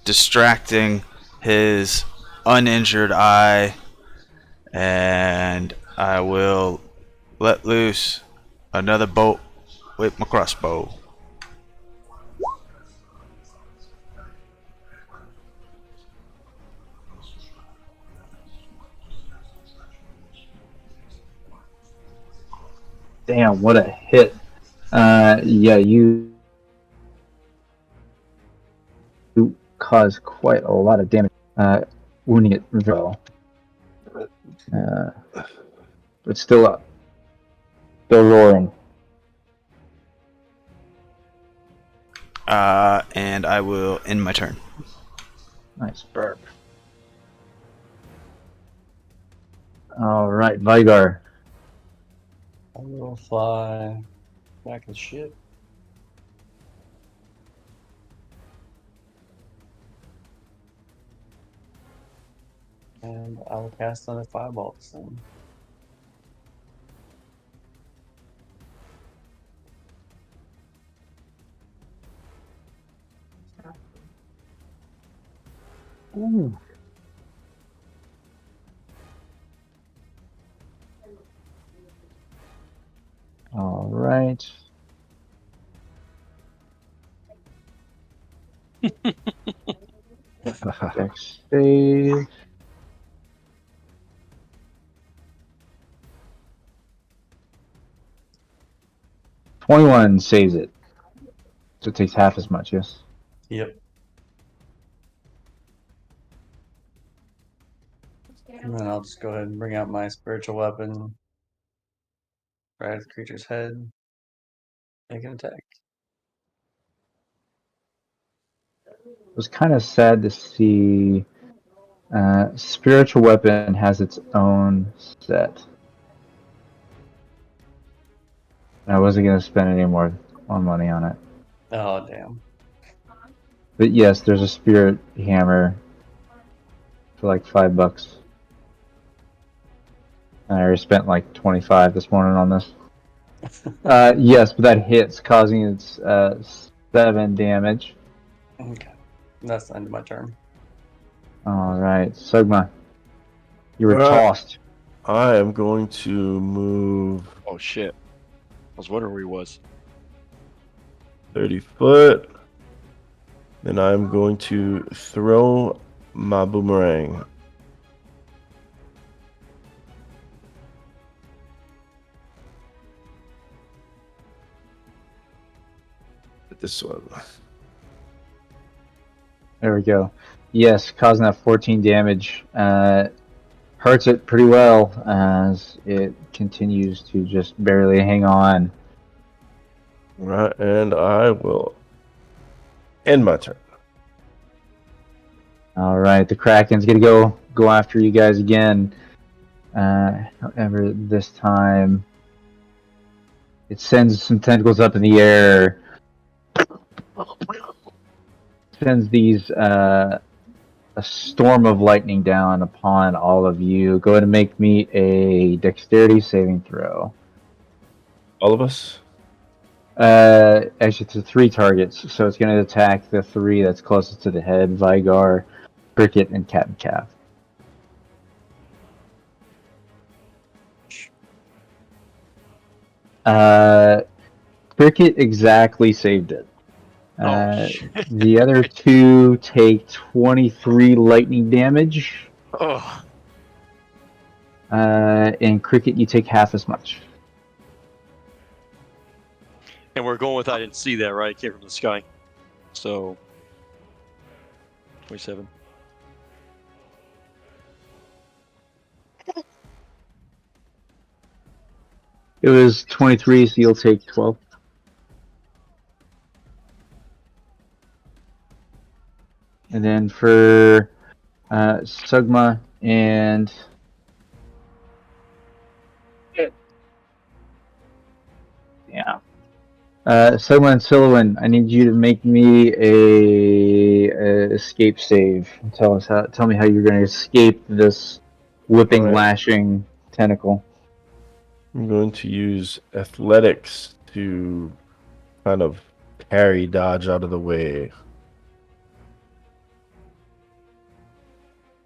distracting his uninjured eye, and I will let loose another bolt with my crossbow. Damn, what a hit. Yeah, you caused quite a lot of damage, wounding it very well. But still up. Still roaring. And I will end my turn. Nice burp. Alright, Vigar. I will fly back to the ship. And I will cast another fireball at them. Ooh. Alright. Dex save. $21 saves it. So it takes half as much, yes? Yep. And then I'll just go ahead and bring out my spiritual weapon. Right at the creature's head. Make an attack. It was kind of sad to see Spiritual Weapon has its own set. I wasn't going to spend any more money on it. Oh, damn. But yes, there's a Spirit Hammer for like $5. I already spent like 25 this morning on this. Yes, but that hits, causing its 7 damage. Okay. That's the end of my turn. Alright, Sugma. You were Alright. tossed. I am going to move Oh shit. I was wondering where he was. 30 foot. Then I'm going to throw my boomerang. At this one. There we go. Yes, causing that 14 damage. Hurts it pretty well as it continues to just barely hang on. Right, and I will end my turn. Alright, the Kraken's gonna go after you guys again. However, this time it sends some tentacles up in the air. Sends these a storm of lightning down upon all of you. Go ahead and make me a dexterity saving throw. All of us? Actually, it's 3 targets, so it's going to attack the 3 that's closest to the head: Vigar, Cricket, and Cat and Calf. Cricket exactly saved it. Shit. The other two take 23 lightning damage. Oh. And Cricket, you take half as much. And we're going with I didn't see that, right? It came from the sky. So 27. It was 23, so you'll take 12. And then for Sugma and Sugma and Silouan, I need you to make me a escape save. Tell me how you're going to escape this whipping, Alright. lashing tentacle. I'm going to use athletics to kind of parry, dodge out of the way.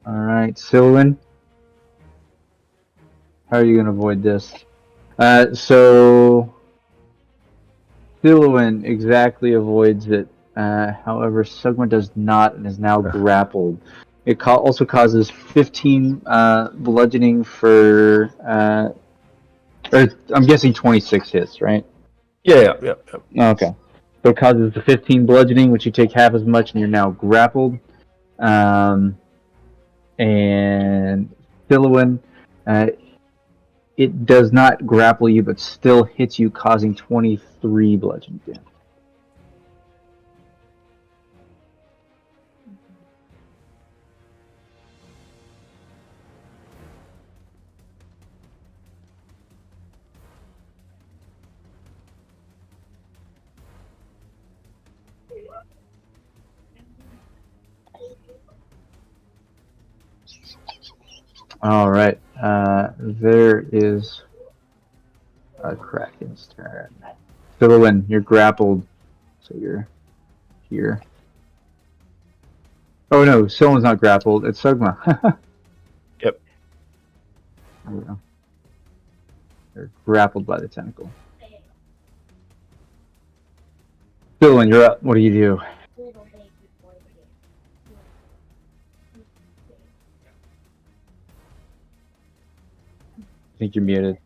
All right, Silouan, how are you going to avoid this? So Silouan exactly avoids it. However, Sugma does not and is now grappled. It also causes 15 bludgeoning for. Or I'm guessing 26 hits, right? Yeah. Okay. So it causes the 15 bludgeoning, which you take half as much, and you're now grappled. And Silouan, it does not grapple you, but still hits you, causing 23 bludgeoning damage. All right. There is a Kraken's turn. Silouan, you're grappled, so you're here. Oh no, Silouan's not grappled. It's Sugma. Yep. There we go. They're grappled by the tentacle. Silouan, you're up. What do you do? I think you're muted.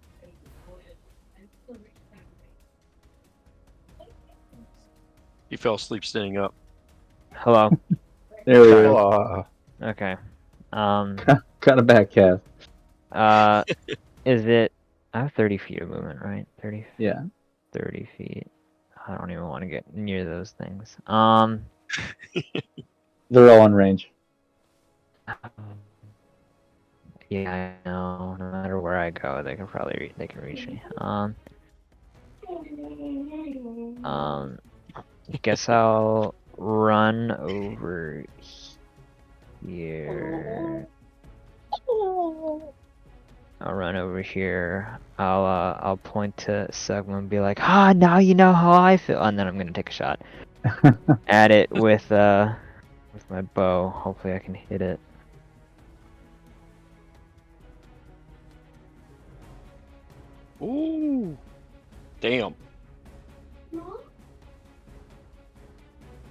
He fell asleep standing up. Hello. There we go. Okay. Kind of back cast. Is it? I have 30 feet of movement, right? 30. Yeah. 30 feet. I don't even want to get near those things. They're all in range. Yeah, I know. No matter where I go, they can probably they can reach me. Guess I'll run over here. I'll run over here. I'll point to Sugma and be like, "Ah, now you know how I feel." And then I'm gonna take a shot at it with my bow. Hopefully, I can hit it. Ooh. Damn.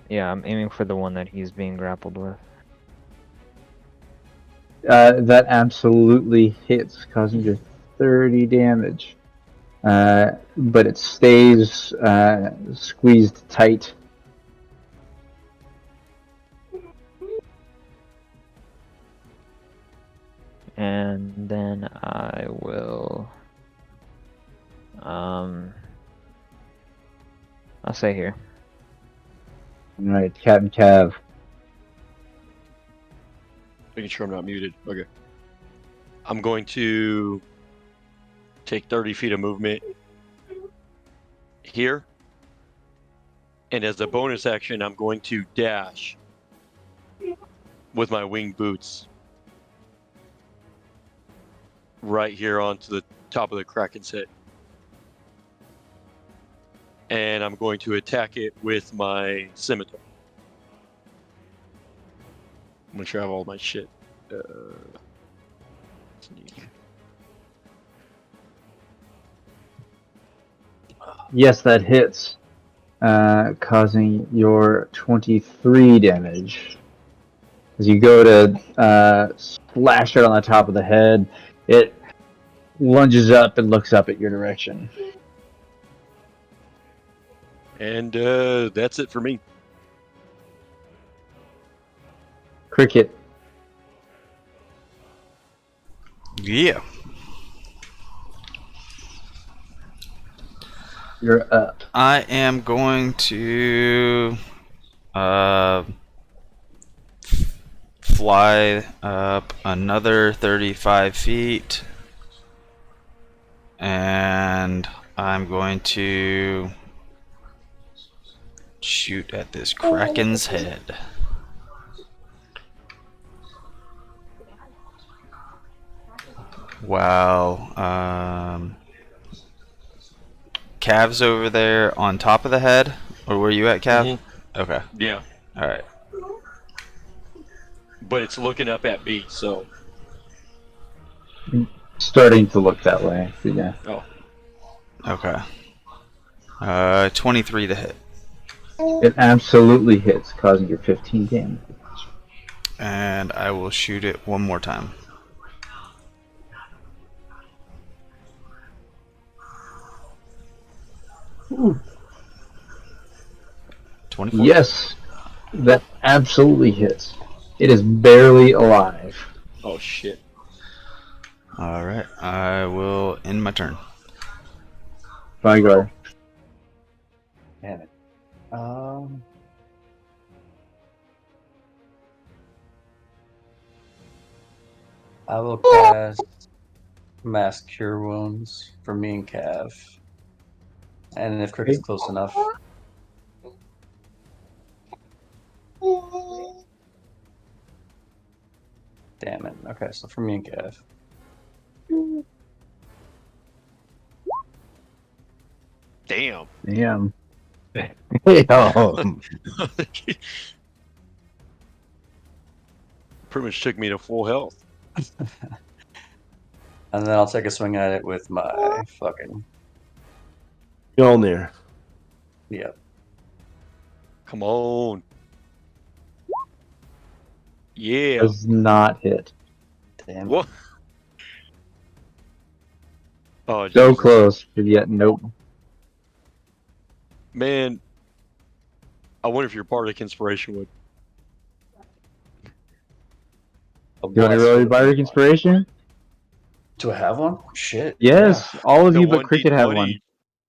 Yeah, I'm aiming for the one that he's being grappled with. That absolutely hits, causing you 30 damage. But it stays squeezed tight. And then I will I'll stay here. All right, Captain Cav. Making sure I'm not muted. Okay. I'm going to take 30 feet of movement here. And as a bonus action, I'm going to dash with my winged boots right here onto the top of the Kraken's head. And I'm going to attack it with my scimitar. I'm going to have all my shit. Yes, that hits. causing your 23 damage. As you go to splash it on the top of the head, it lunges up and looks up at your direction. And that's it for me. Cricket. Yeah. You're up. I am going to fly up another 35 feet, and I'm going to shoot at this Kraken's head. Wow. Cav's over there on top of the head, or were you at Cav? Mm-hmm. Okay. Yeah, All right. but it's looking up at me, so. Starting to look that way. But yeah. Oh. Okay. 23 to hit. It absolutely hits, causing your 15 damage. And I will shoot it one more time. Ooh. 24. Yes, that absolutely hits. It is barely alive. Oh shit. Alright, I will end my turn. Vanguard. Damn it. I will cast Mass Cure Wounds for me and Cav. And if Cricket's close enough. Damn it. Okay, so for me and Cav. Damn. Damn. Damn. Pretty much took me to full health. And then I'll take a swing at it with my fucking. Mjolnir. Yep. Come on. Yeah. Does not hit. Damn. What? Oh, So Jesus. close, but yet nope. Man, I wonder if your bardic inspiration would. A You want to blast roll for your the bardic big one. inspiration? Do I have one? Shit. Yes, all of The you but Cricket have 1d20 one.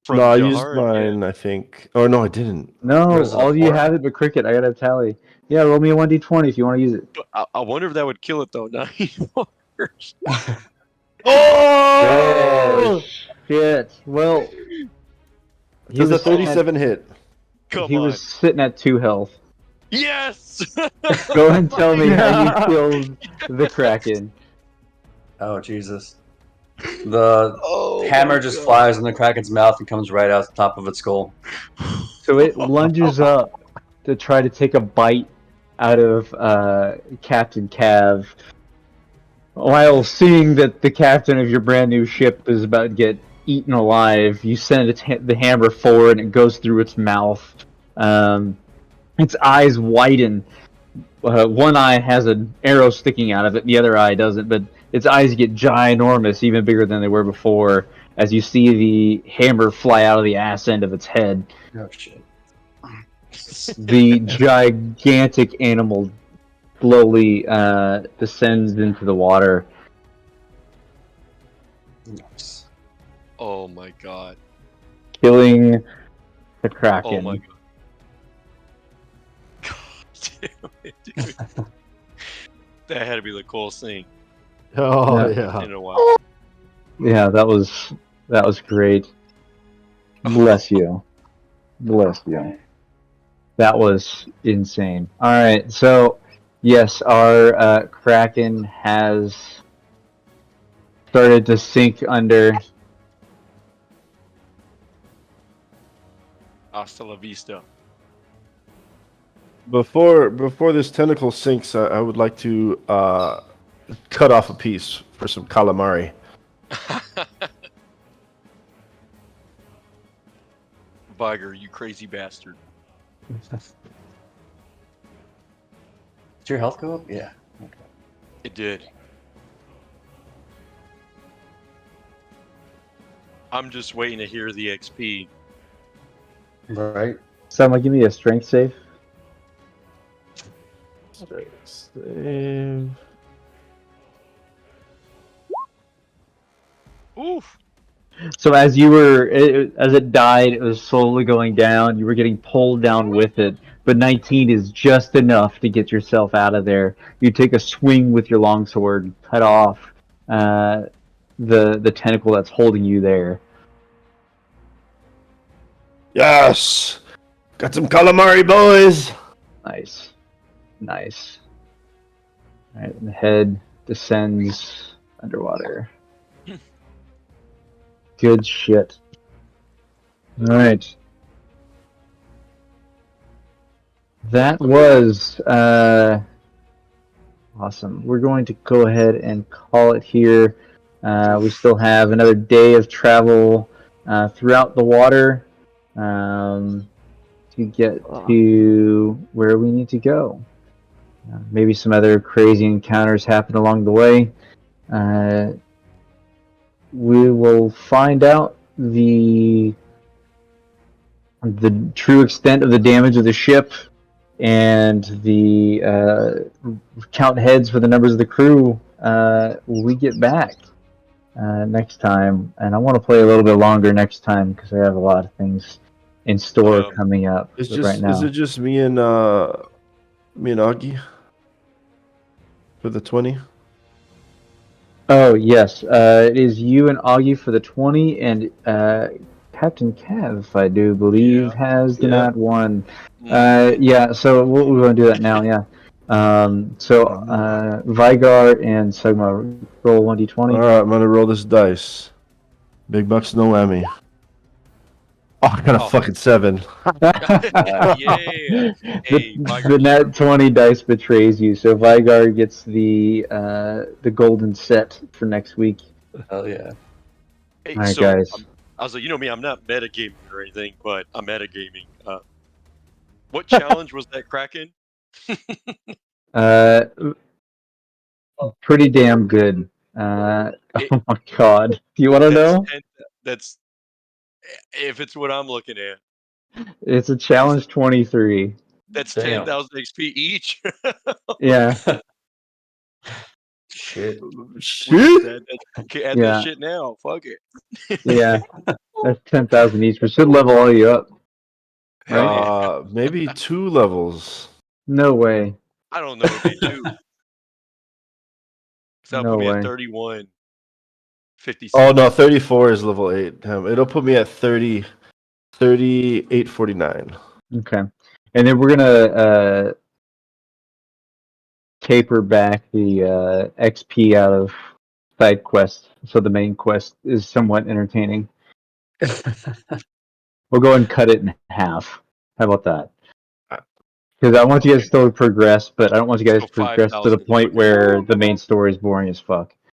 from No, I used Jahar, mine, I think. Oh, no, I didn't. No, Or is it a all of you 4? have it but Cricket. I gotta tally. Yeah, roll me a 1d20 if you want to use it. But I wonder if that would kill it though. 90 markers. Oh shit! Well, he Does a was sitting at, 37 hit? Come he on. was sitting at 2 health. Yes. Go ahead and tell me how you killed the Kraken. Oh, Jesus. The Oh, hammer my just God. flies in the Kraken's mouth and comes right out the top of its skull. So it lunges up to try to take a bite out of Captain Cav, while seeing that the captain of your brand new ship is about to get eaten alive. You send the hammer forward and it goes through its mouth. Its eyes widen. One eye has an arrow sticking out of it, the other eye doesn't, but its eyes get ginormous, even bigger than they were before, as you see the hammer fly out of the ass end of its head. Oh, shit. The gigantic animal slowly descends into the water. Nice. Oh my God. Killing the Kraken. Oh my God. God damn it, dude. That had to be the coolest thing Oh, Yeah. yeah. in a while. Yeah, that was great. Bless you. Bless you. That was insane. Alright, so yes, our Kraken has started to sink under. Hasta la vista. Before this tentacle sinks, I would like to cut off a piece for some calamari. Viger, you crazy bastard. Did your health go up? Yeah. It did. I'm just waiting to hear the XP. Right. Someone give me a strength save. Save. Oof. So as as it died, it was slowly going down. You were getting pulled down with it, but 19 is just enough to get yourself out of there. You take a swing with your longsword, cut off the tentacle that's holding you there. Yes! Got some calamari, boys! Nice, nice. All right, and the head descends underwater. Good shit. All right. That was awesome. We're going to go ahead and call it here. We still have another day of travel throughout the water to get to where we need to go. Maybe some other crazy encounters happen along the way. We will find out the true extent of the damage of the ship and the count heads for the numbers of the crew when we get back next time. And I want to play a little bit longer next time because I have a lot of things in store coming up. Is Right it just me and Augie for the 20? Oh yes, it is you and Augie for the 20, and Captain Kev, I do believe, has the nat 1. Yeah, so we're going to do that now. Yeah. Vigar and Sigma roll 1d20. All right, I'm gonna roll this dice. Big bucks, no whammy. Oh, I got a fucking 7. Yeah. Hey, the nat 20 dice betrays you, so Vigar gets the golden set for next week. Oh yeah. Hey, All right, so guys. I was like, you know me, I'm not metagaming or anything, but I'm metagaming. What challenge was that Kraken? Pretty damn good. Oh my god. Do you want to know? That's if it's what I'm looking at. It's a challenge 23. That's Damn. 10,000 XP each. Yeah. Shit. We just add that Yeah. shit now. Fuck it. Yeah. That's 10,000 each. We should level all you up. Right? Maybe 2 levels. No way. I don't know. It'd be 2. So that'll No put me way. at 31. 56. Oh no, 34 is level 8. Damn, it'll put me at 3849. Okay. And then we're gonna taper back the XP out of side quests, so the main quest is somewhat entertaining. We'll go and cut it in half. How about that? Because I want you guys to still progress, but I don't want you guys So to progress to the 5,000. point where the main story is boring as fuck.